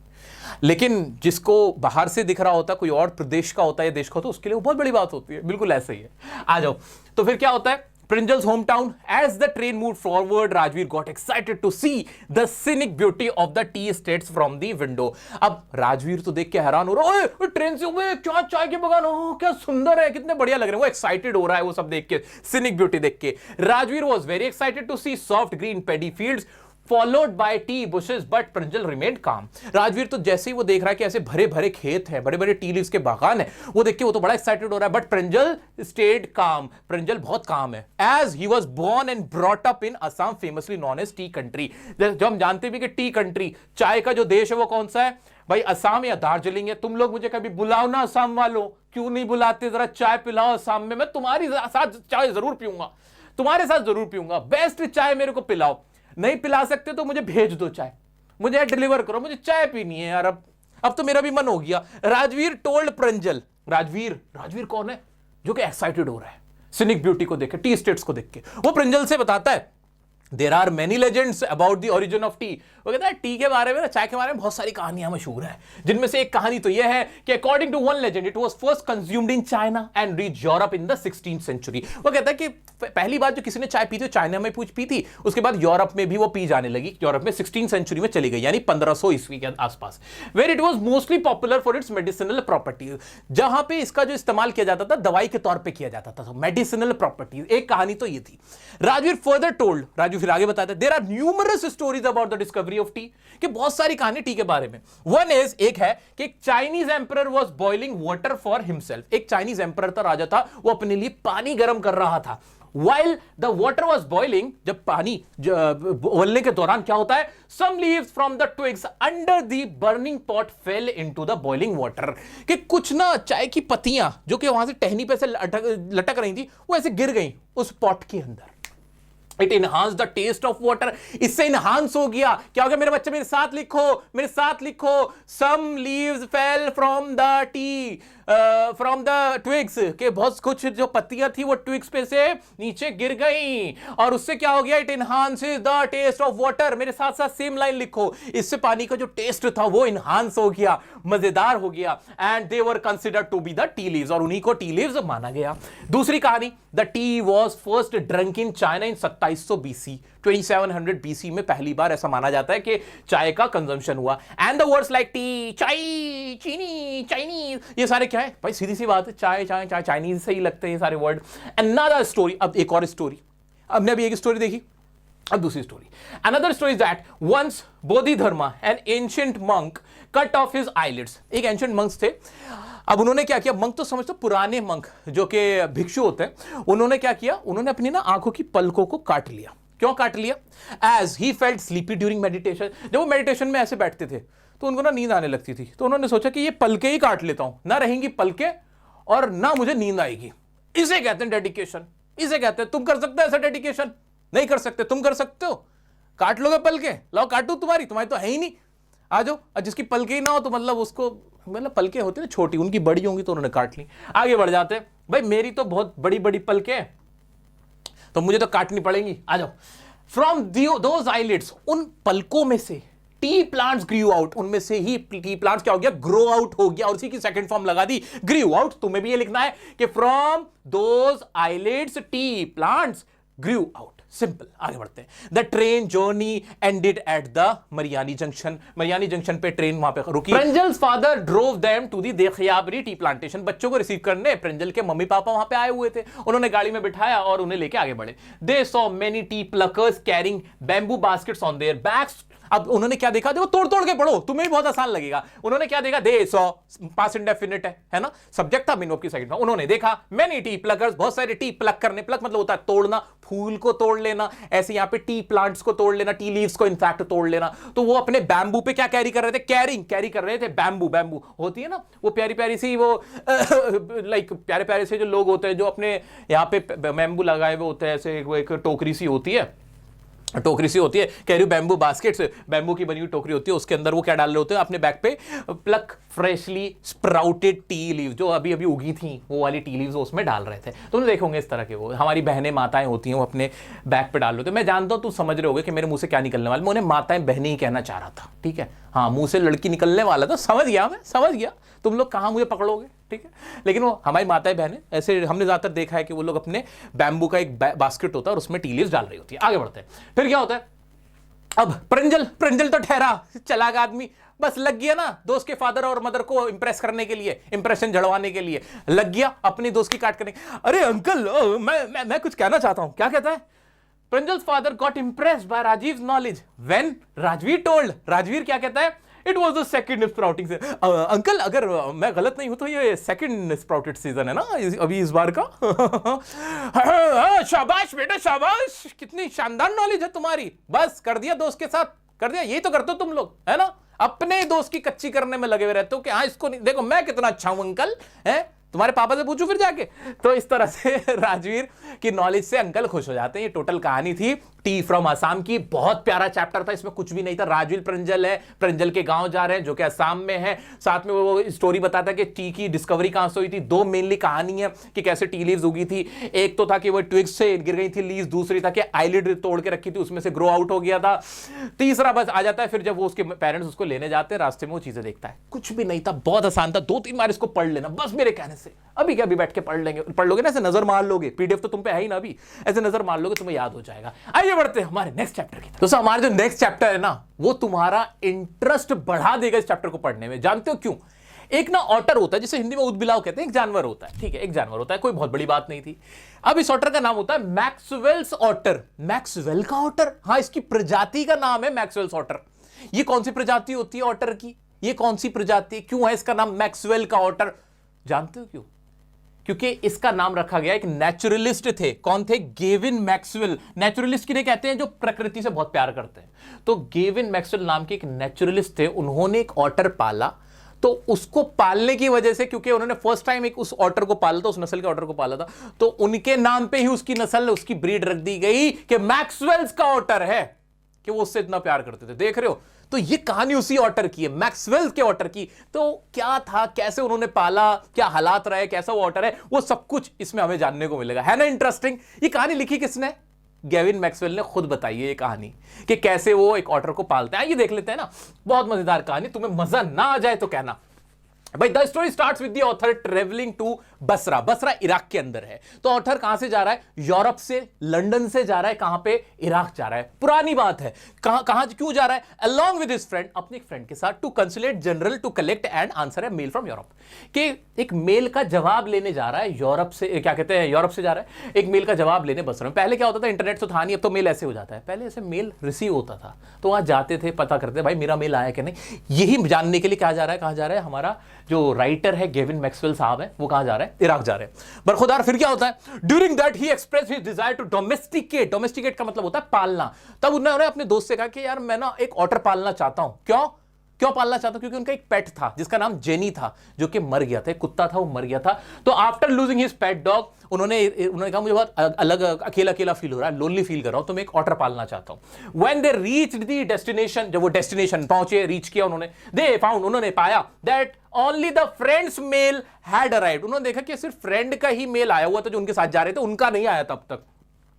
लेकिन जिसको बाहर से दिख रहा होता है, कोई और प्रदेश का होता है या देश का होता है, उसके लिए वो बहुत बड़ी बात होती है। बिल्कुल ऐसे ही है। आ जाओ, तो फिर क्या होता है? Prinjal's hometown. As the train moved forward, Rajveer got excited to see the scenic beauty of the tea estates from the window. अब राजवीर तो देख के हैरान हो रहा है, ओए ट्रेन से, ओए क्या चाय के बागान, ओह क्या सुंदर है, कितने बढ़िया लग रहे हैं। वो एक्साइटेड हो रहा है वो सब देख के, सिनिक ब्यूटी देख के। Rajveer was very excited to see soft green paddy fields followed by tea bushes, but Prinjal remained calm. Rajveer तो जैसे ही वो देख रहा है कि ऐसे भरे भरे खेत हैं, बड़े बड़े टी लीव्स के बागान हैं, वो देख के वो तो बड़ा एक्साइटेड हो रहा है, but Prinjal stayed calm. Prinjal बहुत काम है, as he was born and brought up in Assam, famously known as tea country. जो हम जानते भी कि टी कंट्री, चाय का जो देश है वो कौन सा है भाई? असम या दार्जिलिंग है। तुम लोग मुझे कभी बुलाओ ना असम वालों, क्यों नहीं बुलाते? जरा चाय पिलाओ असम में, मैं तुम्हारी साथ चाय जरूर पीऊंगा, तुम्हारे साथ जरूर पीऊंगा। बेस्ट चाय मेरे को पिलाओ। नहीं पिला सकते तो मुझे भेज दो चाय, मुझे डिलीवर करो, मुझे चाय पीनी है यार। अब तो मेरा भी मन हो गया। राजवीर टोल्ड प्रिंजल, राजवीर कौन है? जो कि एक्साइटेड हो रहा है सिनिक ब्यूटी को देख के, टी स्टेट्स को देख के। वो प्रिंजल से बताता है there are many legends about the origin of tea. वो कहता है टी के बारे में, चाय के बारे में बहुत सारी कहानियां मशहूर हैं, जिनमें से एक कहानी तो यह है कि according to one legend it was first consumed in China and reach Europe in the 16th century. वो कहता है कि पहली बार जो किसी ने चाय पी थी चाइना में पी थी, उसके बाद यूरोप में भी वो पी जाने लगी। यूरोप में 16th सेंचुरी में चली गई, यानी 1500 ईस्वी के आसपास। Where it was mostly popular for its medicinal properties, जहां पे इसका जो इस्तेमाल किया जाता था दवाई के तौर पे किया जाता था, मेडिसिनल प्रॉपर्टीज। एक कहानी तो ये थी। राजवीर राजू फिर आगे बताते हैं, there are numerous stories about the discovery of tea, कि बहुत सारी कहानी टी के बारे में। वन इज, एक है कि एक Chinese emperor was boiling water for himself. एक चाइनीज एम्परर था, राजा था, वो अपने लिए पानी गर्म कर रहा था। While the water was boiling, जब पानी उबलने के दौरान क्या होता है, some leaves from the twigs under the burning pot fell into the boiling water, कि कुछ ना चाय की पत्तियां जो कि वहां से टहनी पे से लटक रही थी, वो ऐसे गिर गई उस पॉट के अंदर। It enhance the taste of water, इससे इनहांस हो गया। क्या हो गया मेरे बच्चे, मेरे साथ लिखो, मेरे साथ लिखो, some leaves fell from the tea, from the twigs, के बहुत कुछ जो पत्तियां थी वो ट्विग्स पे से नीचे गिर गई, और उससे क्या हो गया, it enhances the taste of water. मेरे साथ साथ सेम लाइन लिखो, इससे पानी का जो टेस्ट था वो इनहांस हो गया, मजेदार हो गया। And they were considered to be the tea leaves, और उन्हीं को टी लीव्स माना गया। दूसरी कहानी, the tea was first drunk in China in 2700 BC, 2700 BC में पहली बार ऐसा माना जाता है कि चाय का कंजम्पशन हुआ। And the words like T, चाय, चीनी, चाइनीज, ये सारे क्या है भाई, सीधी सी बात है, चाय चाय चाय, चाइनीज से ही लगते हैं ये सारे वर्ड। अनदर स्टोरी, अब एक और स्टोरी, हमने अभी एक स्टोरी देखी, अब दूसरी story. Another story is that once Bodhidharma, an ancient monk, cut off his eyelids. एक एंशिएंट मंक्स थे, अब उन्होंने क्या किया, मंक तो समझते पुराने मंक जो कि भिक्षु होते हैं, उन्होंने क्या किया, उन्होंने अपनी ना आंखों की पलकों को काट लिया। क्यों काट लिया, as he felt sleepy during meditation. जब वो मेडिटेशन में ऐसे बैठते थे तो उनको ना नींद आने लगती थी, तो उन्होंने सोचा कि ये पलके ही काट लेता हूं, ना रहेंगी पलके और ना मुझे नींद आएगी। इसे कहते हैं डेडिकेशन, इसे कहते हैं। तुम कर सकते हो ऐसा डेडिकेशन? नहीं कर सकते, तुम कर सकते हो? काट लोगे पलके, लाओ काटू, तुम्हारी तो है ही नहीं, आ जाओ। और जिसकी पलके ही ना हो तो मतलब उसको, मतलब पलके होती है छोटी, उनकी बड़ी होंगी तो उन्होंने काट ली। आगे बढ़ जाते, भाई मेरी तो बहुत बड़ी बड़ी पलके हैं तो मुझे तो काटनी पड़ेंगी, आ जाओ। फ्रॉम दोज आईलिड्स, उन पलकों में से टी प्लांट्स ग्रू आउट, उनमें से ही टी प्लांट्स क्या हो गया, ग्रो आउट हो गया, और उसी की सेकंड फॉर्म लगा दी, ग्रू आउट। तुम्हें भी ये लिखना है कि from those eyelids tea plants grew out. Simple, आगे बढ़ते हैं। The train journey ended at the Mariani junction, Mariani junction पे ट्रेन वहां पे रुकी। Pranjol's father drove them to the Dhekiabari tea plantation, बच्चों को रिसीव करने प्रिंजल के मम्मी पापा वहां पे आए हुए थे, उन्होंने गाड़ी में बिठाया और उन्हें लेके आगे बढ़े। They saw many tea pluckers carrying bamboo baskets on their backs. अब उन्होंने क्या देखा, देखो तोड़ तोड़ के पढ़ो, तुम्हें भी बहुत आसान लगेगा। उन्होंने क्या देखा, दे सॉ, पास्ट इंडेफिनिट है ना, सब्जेक्ट था, मेन वर्ब की सेकंड फॉर्म। उन्होंने देखा मेनी टी प्लकर्स, बहुत सारे टी प्लक करने, प्लक मतलब होता है तोड़ना, फूल को तोड़ लेना, ऐसे यहां पे टी प्लांट्स को तोड़ लेना, टी लीव्स को इनफैक्ट तोड़ लेना। तो वो अपने बैम्बू पे क्या कैरी कर रहे थे, कैरी कर रहे थे बैम्बू। बैम्बू होती है ना वो प्यारी प्यारी सी, वो लाइक प्यारे प्यारे से जो लोग होते हैं जो अपने यहाँ पे बैम्बू लगाए हुए होते हैं, ऐसे वो एक टोकरी सी होती है, कैरी बैम्बू बास्केट्स, बैम्बू की बनी हुई टोकरी होती है, उसके अंदर वो क्या डाल रहे होते हैं अपने बैग पे, pluck freshly sprouted tea leaves, जो अभी अभी उगी थी वो वाली टी लीव्स उसमें डाल रहे थे। तुमने देखोगे इस तरह के, वो हमारी बहनें माताएं होती हैं, वो अपने बैग पे डाल रहे थे। मैं जानता हूं तुम समझ रहे होगे कि मेरे मुंह से क्या निकलने वाला, मैं उन्हें माताएं बहनें ही कहना चाह रहा था, ठीक है। हाँ, मुंह से लड़की निकलने वाला था, समझ गया, तुम लोग कहां मुझे पकड़ोगे, ठीक है। लेकिन वो हमारी माताएं बहनें ऐसे, हमने ज्यादातर देखा है कि वो लोग अपने बैम्बू का एक बास्केट होता है और उसमें टी लीव्स डाल रही होती है। आगे बढ़ते हैं, फिर क्या होता है, अब प्रिंजल तो ठहरा चालाक आदमी, बस लग गया ना दोस्त के फादर और मदर को इंप्रेस करने के लिए, इंप्रेशन झड़वाने के लिए लग गया अपनी दोस्त की काट करने। अरे अंकल, मैं कुछ कहना चाहता हूं। क्या कहता है, Pranjol's father got impressed by Rajiv knowledge when Rajvir told. Rajvir क्या कहता है, it was the second sprouting से। अंकल अगर मैं गलत नहीं हूं तो ये सेकंड स्प्राउटेड सीजन है ना अभी इस बार का। शाबाश बेटा शाबाश, कितनी शानदार नॉलेज है तुम्हारी। बस कर दिया दोस्त के साथ, कर दिया। यही तो करते हो तुम लोग, है ना, अपने दोस्त की कच्ची करने में लगे हुए रहते हो कि हाँ इसको नहीं, देखो मैं कितना अच्छा हूं अंकल, है तुम्हारे पापा से पूछो फिर जाके। तो इस तरह से राजवीर की नॉलेज से अंकल खुश हो जाते हैं। ये टोटल कहानी थी टी फ्रॉम असम की। बहुत प्यारा चैप्टर था, इसमें कुछ भी नहीं था। राजवीर प्रिंजल है, प्रिंजल के गांव जा रहे हैं जो कि असम में है। साथ में वो स्टोरी बताता है कि टी की डिस्कवरी कहां से हुई थी। दो मेनली कहानी है कि कैसे टी लीव्स उगी थी। एक तो था कि वो ट्विग्स से गिर गई थी लीव्स, दूसरी था कि आईलिड तोड़ के रखी थी उसमें से ग्रो आउट हो गया था। तीसरा बस आ जाता है फिर जब वो उसके पेरेंट्स उसको लेने जाते हैं, रास्ते में वो चीजें देखता है। कुछ भी नहीं था, बहुत आसान था। 2-3 बार इसको पढ़ लेना बस मेरे कहने से। अभी क्या, अभी बैठ के पढ़ लोगे ना, ऐसे नजर मार लोगे, पीडीएफ तो तुम पे है ही ना, अभी ऐसे नजर मार लोगे तुम्हें याद हो जाएगा। आइए बढ़ते हैं हमारे नेक्स्ट चैप्टर की तरफ। दोस्तों हमारा जो नेक्स्ट चैप्टर है ना, वो तुम्हारा इंटरेस्ट बढ़ा देगा इस चैप्टर को पढ़ने में। जानते हो क्यों? एक ना ऑटर होता है जिसे हिंदी में ऊदबिलाव कहते हैं, एक जानवर होता है, ठीक है, एक जानवर होता है, कोई बहुत बड़ी बात नहीं थी। अब इस ऑटर का नाम होता है मैक्सवेल्स ऑटर। मैक्सवेल का ऑटर, हाँ, इसकी प्रजाति का नाम है मैक्सवेल्स ऑटर। ये कौन सी प्रजाति होती है ऑटर की? ये कौन सी प्रजाति, क्यों है इसका नाम मैक्सवेल का ऑटर? जानते हो क्यों? क्योंकि इसका नाम रखा गया, एक नेचुरलिस्ट थे। कौन थे? Gavin Maxwell. नेचुरलिस्ट किन्हें कहते हैं? जो प्रकृति से बहुत प्यार करते हैं। तो गेविन मैक्सवेल नाम के एक नेचुरलिस्ट थे, उन्होंने एक ऑटर पाला। तो उसको पालने की वजह से, क्योंकि उन्होंने फर्स्ट टाइम एक उस ऑटर को पाला था, उस नस्ल के ऑटर को पाला था, तो उनके नाम पे ही उसकी नस्ल, उसकी ब्रीड रख दी गई कि मैक्सवेल्स का ऑटर है, कि वो उससे इतना प्यार करते थे। देख रहे हो? तो ये कहानी उसी ऑटर की है, मैक्सवेल के ऑटर की। तो क्या था, कैसे उन्होंने पाला, क्या हालात रहे, कैसा वो ऑटर है, वो सब कुछ इसमें हमें जानने को मिलेगा। है ना इंटरेस्टिंग? ये कहानी लिखी किसने? गेविन मैक्सवेल ने खुद बताई है ये कहानी, कि कैसे वो एक ऑटर को पालते हैं। आइए देख लेते हैं ना, बहुत मजेदार कहानी। तुम्हें मजा ना आ जाए तो कहना। भाई, the story starts with the author travelling to Basra. Basra Iraq के अंदर है। तो ऑथर कहां से जा रहा है? यूरोप से, लंदन से जा रहा है। कहां पे? इराक जा रहा है। पुरानी बात है। कहां क्यों जा रहा है? अलोंग विद हिज फ्रेंड, अपने एक फ्रेंड के साथ, to consulate general to collect and answer a mail from Europe. कि एक मेल का जवाब लेने जा रहा है यूरोप से, क्या कहते हैं, यूरोप से जा रहा है एक मेल का जवाब लेने बसरा में। पहले क्या होता था, इंटरनेट तो था नहीं, अब तो मेल ऐसे हो जाता है। पहले ऐसे मेल रिसीव होता था, तो वहां जाते थे, पता करते भाई मेरा मेल आया कि नहीं। यही जानने के लिए क्या जा रहा है, कहां जा रहा है? हमारा जो राइटर है गेविन मैक्सवेल साहब है, वो कहां जा रहा है? इराक जा रहे हैं। बरखुदार फिर क्या होता है? During that he express his desire to domesticate. Domesticate का मतलब होता है पालना। तब उन्होंने अपने दोस्त से कहा कि यार मैं ना एक ऑटर पालना चाहता हूं। क्यों पालना चाहता हूं? क्योंकि उनका एक पेट था जिसका नाम जेनी था, जो कि मर गया था। एक कुत्ता था, वो मर गया था। तो after losing his pet dog, उन्होंने कहा मुझे बहुत अलग, अकेला फील हो रहा है, लोनली फील कर रहा हूं, तो मैं एक ऑटर पालना चाहता हूं। When they reached the destination, जब वो डेस्टिनेशन पहुंचे, रीच किया उन्होंने, दे फाउंड, उन्होंने पाया that only the friends mail had arrived. उन्होंने देखा कि सिर्फ फ्रेंड का ही मेल आया हुआ था, जो उनके साथ जा रहे थे, उनका नहीं आया तब तक।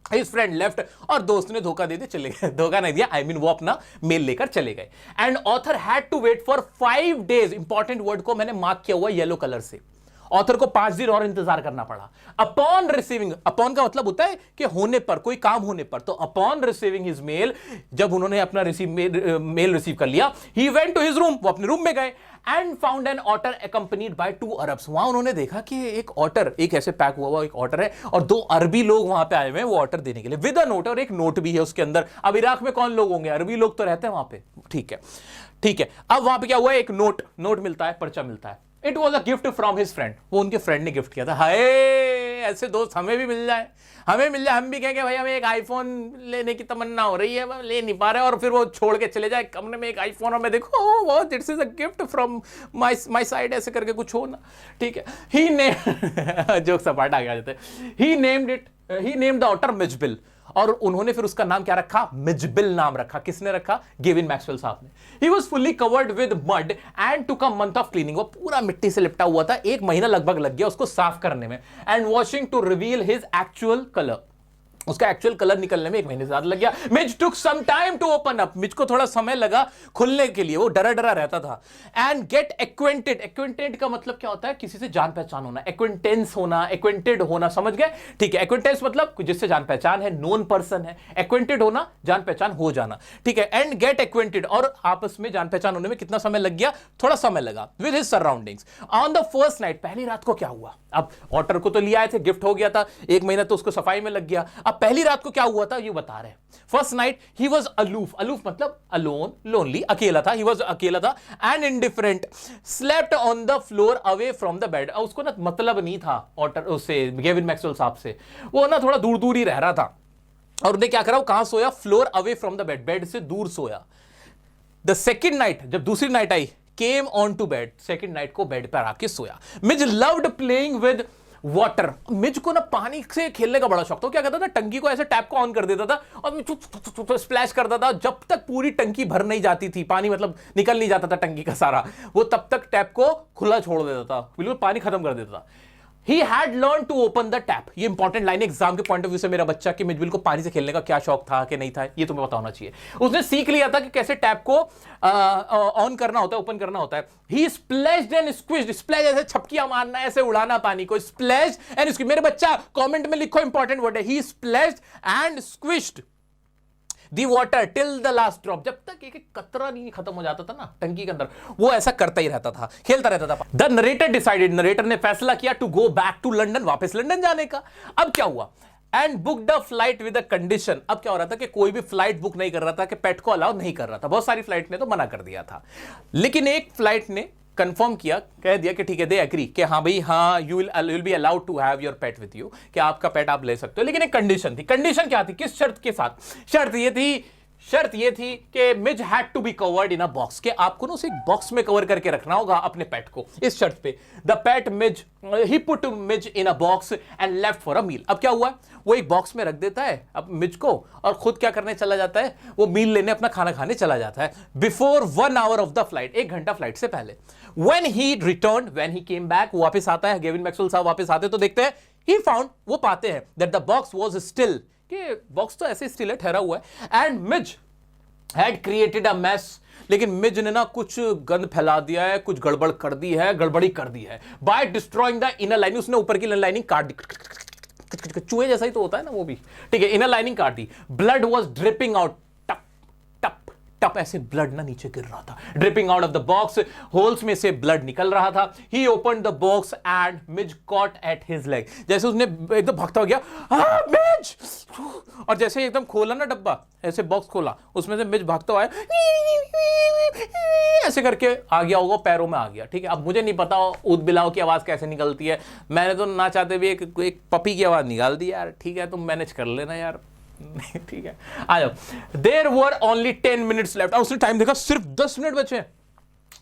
His friend left, और दोस्त ने धोखा दे दिया, चले गए। धोखा नहीं दिया, वो अपना मेल लेकर चले गए। And author had to wait for 5 days। Important word को मैंने मार्क किया हुआ येलो कलर से। ऑथर को 5 दिन और इंतजार करना पड़ा। अपॉन रिसीविंग, अपॉन का मतलब होता है कि होने पर, कोई काम होने पर। तो अपॉन रिसीविंग हिज मेल, जब उन्होंने अपना मेल रिसीव कर लिया, he went to his room, वो अपने रूम में गए, and found an otter accompanied by 2 Arabs. वहां उन्होंने देखा कि एक ऑटर, एक ऐसे पैक हुआ एक ऑटर है, और 2 अरबी लोग वहां पे आए हुए हैं वो ऑटर देने के लिए, विद अ नोट, और एक नोट भी है उसके अंदर। अब इराक में कौन लोग होंगे? अरबी लोग तो रहते हैं वहां पे, ठीक है। अब वहां पे क्या हुआ? एक नोट मिलता है, पर्चा मिलता है। It was a gift from his friend, वो उनके फ्रेंड ने गिफ्ट किया था। हाय, ऐसे दोस्त हमें भी मिल जाए, हम भी कहेंगे भाई हमें एक आईफोन लेने की तमन्ना हो रही है, ले नहीं पा रहे, और फिर वो छोड़ के चले जाए कमरे में एक आईफोन, और मैं देखो this is a gift from my side, ऐसे करके कुछ हो ना, ठीक है। ही ने जोक सपाट आ गया, ही नेम्ड द ऑटर मिजबिल, और उन्होंने फिर उसका नाम क्या रखा? मिजबिल नाम रखा। किसने रखा? गेविन मैक्सवेल साहब ने। He was fully covered with mud and took a month of cleaning. वो पूरा मिट्टी से लिपटा हुआ था, 1 महीना लगभग लग गया उसको साफ करने में। And washing to reveal his actual colour, उसका एक्चुअल कलर निकलने में 1 महीने से ज्यादा लग गया। Mij took some time to open up, Mij को थोड़ा समय लगा खुलने के लिए, वो डरा रहता था। एंड गेट एक्वेंटेड, एक्वेंटेड का मतलब क्या होता है? किसी से जान पहचान होना, एक्वेंटेंस होना, एक्वेंटेड होना, समझ गए? ठीक है, एक्वेंटेंस मतलब जिससे जान पहचान है, नोन पर्सन है। एक्वेंटेड होना, जान पहचान हो जाना, ठीक है। एंड गेट एक्वेंटेड, और आपस में जान पहचान होने में कितना समय लग गया? थोड़ा समय लगा। With his surroundings on the first night, पहली रात को क्या हुआ? अब ऑटर को तो लिया आए थे, गिफ्ट हो गया था, 1 महीना तो उसको सफाई में लग गया। अब पहली रात को क्या हुआ था ये बता रहे हैं। First night he was aloof, aloof मतलब अलोन, लोनली, अकेला था। ही वॉज अकेला था and indifferent, slept on the floor away from the bed. उसको ना मतलब नहीं था ऑटर उससे, गेविन मैक्सवेल साहब से, वो ना थोड़ा दूर दूर ही रह रहा था। और उन्हें क्या करा? वो कहां सोया? Floor away from the bed, bed से दूर सोया। द सेकेंड नाइट, जब दूसरी नाइट आई, came on to bed, second night को बेड पर आके सोया। Mij loved playing with water, Mij को ना पानी से खेलने का बड़ा शौक था। क्या करता था? टंकी को ऐसे टैप को ऑन कर देता था और स्प्लैश करता था। जब तक पूरी टंकी भर नहीं जाती थी, पानी मतलब निकल नहीं जाता था टंकी का सारा, वो तब तक टैप को खुला छोड़ देता था, बिल्कुल पानी खत्म कर देता था। He had learned to open the tap। ये इंपॉर्टेंट लाइन एग्जाम के पॉइंट ऑफ व्यू से, मेरा बच्चा कि मिजबिल को पानी से खेलने का क्या शौक था कि नहीं था, ये तुम्हें पता होना चाहिए। उसने सीख लिया था कि कैसे टैप को ऑन करना होता है, ओपन करना होता है। He splashed and squished, splash ऐसे छपकियां मारना, ऐसे उड़ाना पानी को, स्प्लैश एंड स्क्विश। मेरे बच्चा कमेंट में लिखो, इंपॉर्टेंट वर्ड है, he splashed and squished the water till the last drop, जब तक एक एक कतरा नहीं खत्म हो जाता था ना टंकी के अंदर, वो ऐसा करता ही रहता था, खेलता रहता था। द नरेटर डिसाइडेड, नरेटर ने फैसला किया to go back to London, वापस लंदन जाने का। अब क्या हुआ, and book the flight with a condition. अब क्या हो रहा था कि कोई भी फ्लाइट बुक नहीं कर रहा था, कि पेट को अलाउ नहीं कर रहा था, बहुत सारी फ्लाइट ने तो मना कर दिया था, लेकिन एक फ्लाइट ने कंफर्म किया, कह दिया कि ठीक है, दे एग्री कि हाँ भाई हाँ, you will be allowed to have your pet with you, कि आपका पेट आप ले सकते हो, लेकिन एक कंडीशन थी। कंडीशन क्या थी, किस शर्त के साथ? शर्त ये थी कि Mij had to be covered in a box, कि आपको ना उसे एक बॉक्स में कवर करके रखना होगा अपने पेट को, इस शर्त पे। The pet Mij, he put Mij in a box and left for a meal. अब क्या हुआ, वो एक बॉक्स में रख देता है अब मिज को, और खुद क्या करने चला जाता है, वो मील लेने, अपना खाना खाने चला जाता है, before 1 hour of the flight, 1 घंटा फ्लाइट से पहले। व्हेन ही केम बैक, वापस आता है, गेविन मैक्सवेल साहब वापस आते तो देखते हैं, ही फाउंड, वो पाते हैं that the box was still, कि बॉक्स तो ऐसे स्टिल है, ठहरा हुआ है, and Mij had created a mess, लेकिन मिज ने ना कुछ गंद फैला दिया है, कुछ गड़बड़ कर दी है, गड़बड़ी कर दी है, by destroying the inner lining, उसने ऊपर की लाइनिंग काट दी, चूहे जैसा ही तो होता है ना वो भी, ठीक है, इनर लाइनिंग काट दी। ब्लड वाज ड्रिपिंग आउट, टप टप टप ऐसे ब्लड ना नीचे गिर रहा था, dripping out of the box, holes में से ब्लड निकल रहा था। He open the box and Mij caught at his leg, जैसे उसने एकदम भागता हो गया, हाँ मिज, और जैसे एकदम खोला ना डब्बा, ऐसे बॉक्स खोला, उसमें से मिज भागता हुआ ऐसे करके आ गया होगा, पैरों में आ गया, ठीक है। अब मुझे नहीं पता ऊद बिलाव की आवाज कैसे निकलती है, मैंने तो ना चाहते भी एक पपी की आवाज निकाल दी यार, ठीक है, तुम मैनेज कर लेना यार, ठीक है, आ जाओ। There were only 10 minutes left, उसने टाइम देखा, सिर्फ 10 मिनट बचे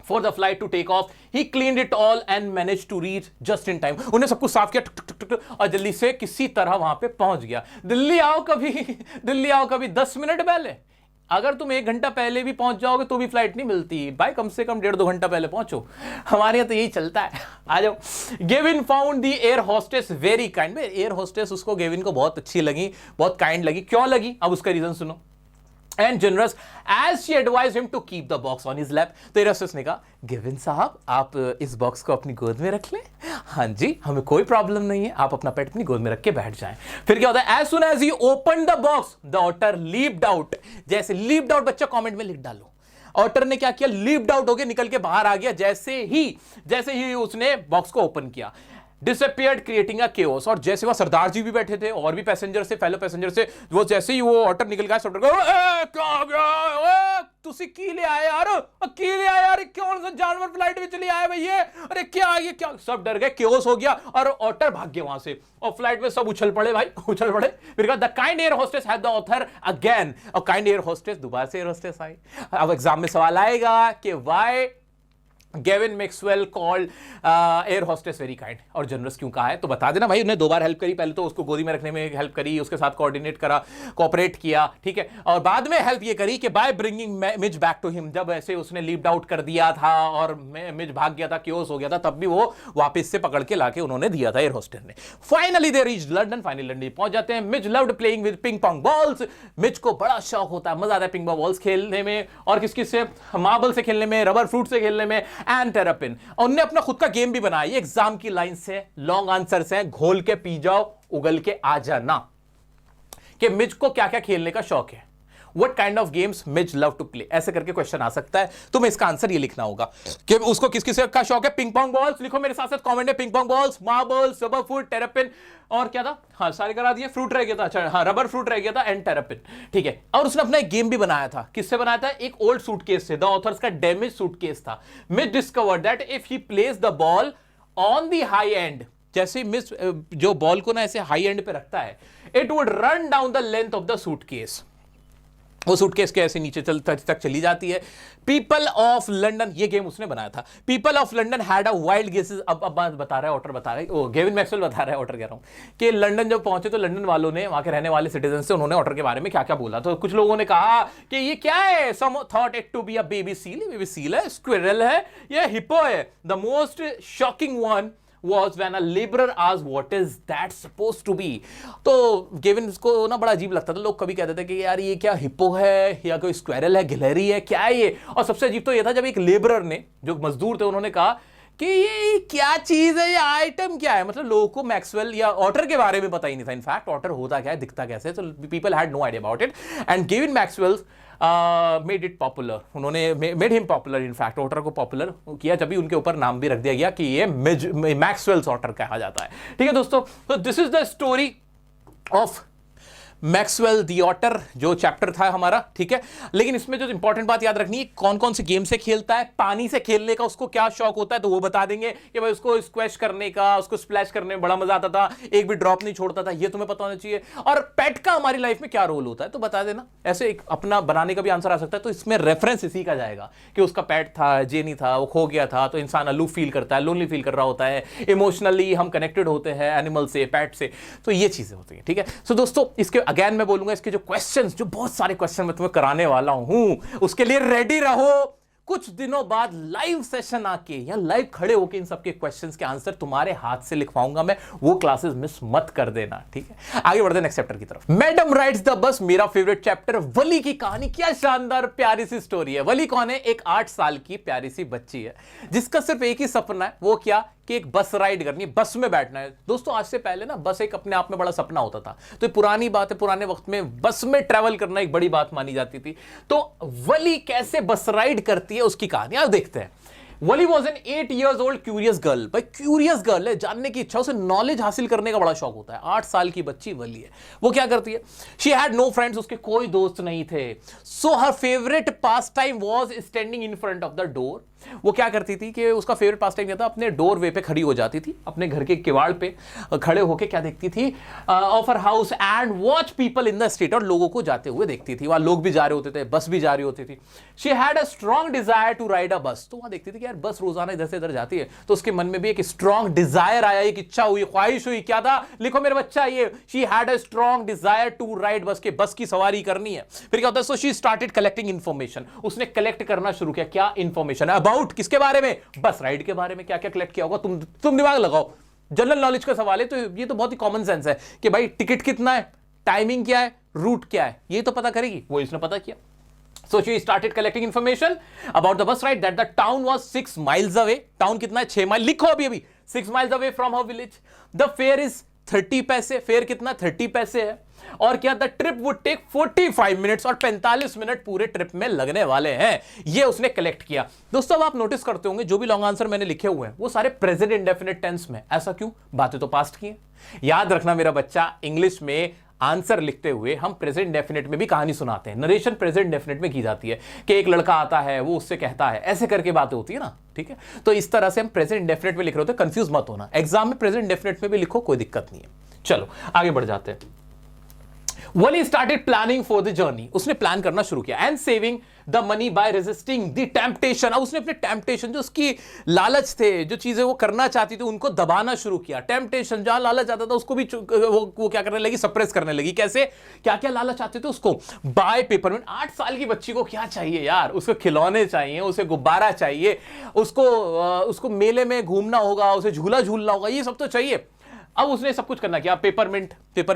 for the flight to take off. He cleaned it all and manage to reach just in time, उन्हें सब कुछ साफ किया, टुक, टुक, टुक, टुक, और जल्दी से किसी तरह वहां पे पहुंच गया। दिल्ली आओ कभी 10 मिनट पहले, अगर तुम 1 घंटा पहले भी पहुंच जाओगे तो भी फ्लाइट नहीं मिलती भाई, कम से कम 1.5-2 घंटा पहले पहुंचो, हमारे यहाँ तो यही चलता है। आ जाओ। Gavin found the air hostess very kind, air hostess उसको, गेविन को बहुत अच्छी लगी, बहुत काइंड लगी। क्यों लगी, अब उसका रीजन सुनो। And generous as she advise him to keep the box on his lap, तो एयर होस्टेस ने कहा, गेविन साहब आप इस बॉक्स को अपनी गोद में रख लें, हाँ जी हमें कोई प्रॉब्लम नहीं है, आप अपना पेट अपनी गोद में रख के बैठ जाएं। फिर क्या होता है, as soon as he open the box the otter leaped out, जैसे लीप्ड आउट बच्चा कमेंट में लिख डालो, ऑटर ने क्या किया, लीप्ड आउट होके निकल के बाहर आ गया, जैसे ही उसने बॉक्स को ओपन किया। डिसअपियर्ड क्रिएटिंग अ केओस, और जैसे वहां सरदार जी भी बैठे थे और भी पैसेंजर से, फेलो पैसेंजर से, वो जैसे ही वो ऑटर निकल गया, सब क्या हो गया, तुसी की ले आए यार, कौन सा जानवर फ्लाइट में चली आए भैया, अरे क्या आ गया, क्या, सब डर गए, केओस हो गया, और ऑटर भाग गया वहां से, और फ्लाइट में सब उछल पड़े भाई, उछल पड़े। फिर कहा the kind air hostess had the author again, और काइंड एयर होस्टेस दोबारा से एयर होस्टेस आई। अब एग्जाम में सवाल आएगा कि why Gavin Maxwell called air hostess very kind, और जनरस क्यों कहा है, तो बता देना भाई, उन्हें 2 बार हेल्प करी, पहले तो उसको गोदी में रखने में हेल्प करी, उसके साथ कोऑर्डिनेट करा, कोऑपरेट किया, ठीक है, और बाद में हेल्प ये करी कि by bringing Mij back to him, जब ऐसे उसने लीप्ड आउट कर दिया था और मिज भाग गया था, क्योस हो गया था, तब भी वो वापस से पकड़ के लाके उन्होंने दिया था एयर होस्टेस ने। Finally they reach London, finally London पहुंच जाते हैं। Mij loved playing with ping pong balls, Mij को बड़ा शौक होता है, मजा आता है पिंग पोंग बॉल्स खेलने में, और किस से, मार्बल से खेलने में, रबर फ्रूट से खेलने में, एंड टेरापिन। और उन्होंने अपना खुद का गेम भी बनाया, ये एग्जाम की लाइन से, लॉन्ग आंसर से, घोल के पी जाओ उगल के आ जाना, कि मिज को क्या क्या खेलने का शौक है, What kind of games Midge love to play, ऐसे करके क्वेश्चन आ सकता है, तुम्हें इसका आंसर ये लिखना होगा कि उसको किस किस का शौक है। पिंग पोंग बॉल्स लिखो मेरे साथ साथ कमेंट में, ping pong balls, marbles, rubber fruit, terrapin, और क्या था, हाँ सारे करा दिए, फ्रूट रह गया था, अच्छा हाँ रबर फ्रूट रह गया था, एंड टेरापिन, ठीक है। और उसने अपना एक गेम भी बनाया था, किससे बनाया था, एक ओल्ड सूटकेस से, द ऑथर्स का डैमेज सूटकेस था। Mij discovered that if he place the ball on the high end, जैसे मिस जो बॉल को ना ऐसे हाई एंड पे रखता है, it would run down the length of the suitcase, वो सूटकेस के ऐसे नीचे तक चली जाती है। पीपल ऑफ लंदन, ये गेम उसने बनाया था। People of London had a wild guesses, अब बात बता रहा है ऑटर, बता रहा है गेविन मैक्सवेल बता रहा है, ऑटर कह रहा हूं, कि लंदन जब पहुंचे तो लंदन वालों ने, वहां के रहने वाले सिटीजन से, उन्होंने ऑटर के बारे में क्या क्या बोला। तो कुछ लोगों ने कहा कि ये क्या है, some thought it to be a baby seal है, स्क्विरल है, ये हिप्पो है। The most shocking one was when a laborer asked what is that supposed to be, तो गेविन को ना बड़ा अजीब लगता था, लोग कभी कहते थे कि यार ये क्या हिप्पो है या कोई स्क्वेरल है, गिलहरी है, क्या है ये। और सबसे अजीब तो ये था जब एक लेबरर ने, जो मजदूर थे, उन्होंने कहा कि ये क्या चीज है, ये आइटम क्या है। मतलब लोगों को मैक्सवेल या ऑटर के बारे में पता ही नहीं था। इनफैक्ट ऑटर होता क्या है, दिखता कैसे, तो people had no idea about it and Gavin Maxwell made it popular. उन्होंने made him popular, in fact otter को पॉपुलर किया, जब भी उनके ऊपर नाम भी रख दिया गया कि ये मैक्सवेल्स ऑटर कहा जाता है। ठीक है दोस्तों, तो this is the story of Maxwell the otter, जो चैप्टर था हमारा। ठीक है, लेकिन इसमें जो इंपॉर्टेंट बात याद रखनी है, कौन कौन से गेम से खेलता है, पानी से खेलने का उसको क्या शौक होता है, तो वो बता देंगे कि भाई उसको स्क्वैश करने का, उसको स्प्लैश करने में बड़ा मजा आता था, एक भी ड्रॉप नहीं छोड़ता था, ये तुम्हें पता होना चाहिए। और पेट का हमारी लाइफ में क्या रोल होता है तो बता देना। ऐसे एक अपना बनाने का भी आंसर आ सकता है, तो इसमें रेफरेंस इसी का जाएगा कि उसका पेट था, जे नहीं था, वो खो गया था, तो इंसान अलूफ फील करता है, लोनली फील कर रहा होता है, इमोशनली हम कनेक्टेड होते हैं एनिमल से, पेट से, तो ये चीजें होती हैं। ठीक है, सो दोस्तों इसके अगेन मैं बोलूंगा, इसके जो क्वेश्चंस, जो बहुत सारे क्वेश्चन मैं तुम्हें कराने वाला हूं, उसके लिए रेडी रहो। कुछ दिनों बाद लाइव सेशन आके या लाइव खड़े होके इन सबके क्वेश्चंस के आंसर तुम्हारे हाथ से लिखवाऊंगा मैं, वो क्लासेस मिस मत कर देना। ठीक है, आगे बढ़ते हैं नेक्स्ट चैप्टर की तरफ। मैडम राइड्स द बस, मेरा फेवरेट चैप्टर। वली की कहानी, क्या शानदार प्यारी सी स्टोरी है। वली कौन है? एक 8 साल की प्यारी सी बच्ची है जिसका सिर्फ एक ही सपना है, वो क्या कि एक बस राइड करनी है, बस में बैठना है। दोस्तों आज से पहले ना बस एक अपने आप में बड़ा सपना होता था, तो ये पुरानी बात है, पुराने वक्त में बस में ट्रैवल करना एक बड़ी बात मानी जाती थी। तो वली कैसे बस राइड करती है उसकी कहानी आप देखते हैं। Valli was an 8 years old curious girl. भाई क्यूरियस गर्ल है, जानने की इच्छा, उसे नॉलेज हासिल करने का बड़ा शौक होता है। 8 साल की बच्ची वली है, वो क्या करती है? शी हैड नो फ्रेंड्स, उसके कोई दोस्त नहीं थे। So her favourite pastime was standing in front of the door. वो क्या करती थी कि उसका फेवरेट पास टाइम क्या था? अपने डोर वे पे खड़ी हो जाती थी, अपने घर के किवाड़ पे खड़े होके क्या देखती थी? Of her house and watch people in the street, और लोगों को जाते हुए देखती थी। वहां लोग भी जा रहे होते थे, बस भी जा रही होती थी। She had a strong desire to ride a bus, तो वहां देखती थी कि यार बस रोजाना इधर से इधर जाती है, तो उसके मन में भी एक स्ट्रॉन्ग डिजायर आया, एक इच्छा हुई, ख्वाहिश हुई। क्या था? लिखो मेरे बच्चा, ये she had a strong desire to ride bus, के बस की सवारी करनी है। फिर क्या होता है? So she started collecting information, उसने कलेक्ट करना शुरू किया। क्या इन्फॉर्मेशन? अबाउट किसके बारे में? बस राइड के बारे में। क्या क्या कलेक्ट किया होगा? तुम दिमाग लगाओ, जनरल नॉलेज का सवाल है, तो ये तो बहुत ही कॉमन सेंस है कि भाई टिकट कितना है, टाइमिंग क्या है, रूट क्या है, ये तो पता करेगी। वो इसने पता किया। So she started collecting information about the bus ride that the town was 6 miles away. Town कितना है? 6 माइल। लिखो अभी 6 miles away from her village. The fare is 30 पैसे। फेयर कितना? 30 पैसे है। और क्या? The trip would take 45 minutes, और 45 मिनट पूरे ट्रिप में लगने वाले हैं। ये उसने कलेक्ट किया। दोस्तों अब आप नोटिस करते होंगे जो भी लॉन्ग आंसर मैंने लिखे हुए हैं वो सारे प्रेजेंट इंडेफिनिट टेंस में। ऐसा क्यों? बातें तो पास्ट की हैं। याद रखना मेरा बच्चा, इंग्लिश में आंसर लिखते हुए हम प्रेजेंट डेफिनेट में भी कहानी सुनाते हैं। नरेशन प्रेजेंट डेफिनेट में की जाती है कि एक लड़का आता है, वो उससे कहता है, ऐसे करके बातें होती है ना। ठीक है, तो इस तरह से हम प्रेजेंट डेफिनेट में लिख रहे होते हैं। कंफ्यूज मत होना, एग्जाम में प्रेजेंट डेफिनेट में भी लिखो, कोई दिक्कत नहीं है। चलो आगे बढ़ जाते हैं। Wally started planning for the journey. उसने प्लान करना शुरू किया। And saving the money by resisting the temptation. अब उसने अपने टेम्पटेशन, जो उसकी लालच थे, जो चीजें वो करना चाहती थी, उनको दबाना शुरू किया। टेम्पटेशन, जहां लालच आता था उसको भी वो क्या करने लगी? सप्रेस करने लगी। कैसे? क्या क्या लालच आते थे उसको? Bye peppermint. 8 साल की बच्ची को क्या चाहिए यार? उसको खिलौने चाहिए, उसे गुब्बारा चाहिए, उसको मेले में घूमना होगा, उसे झूला झूलना होगा, ये सब तो चाहिए। अब उसने सब कुछ करना क्या? पेपरमिंट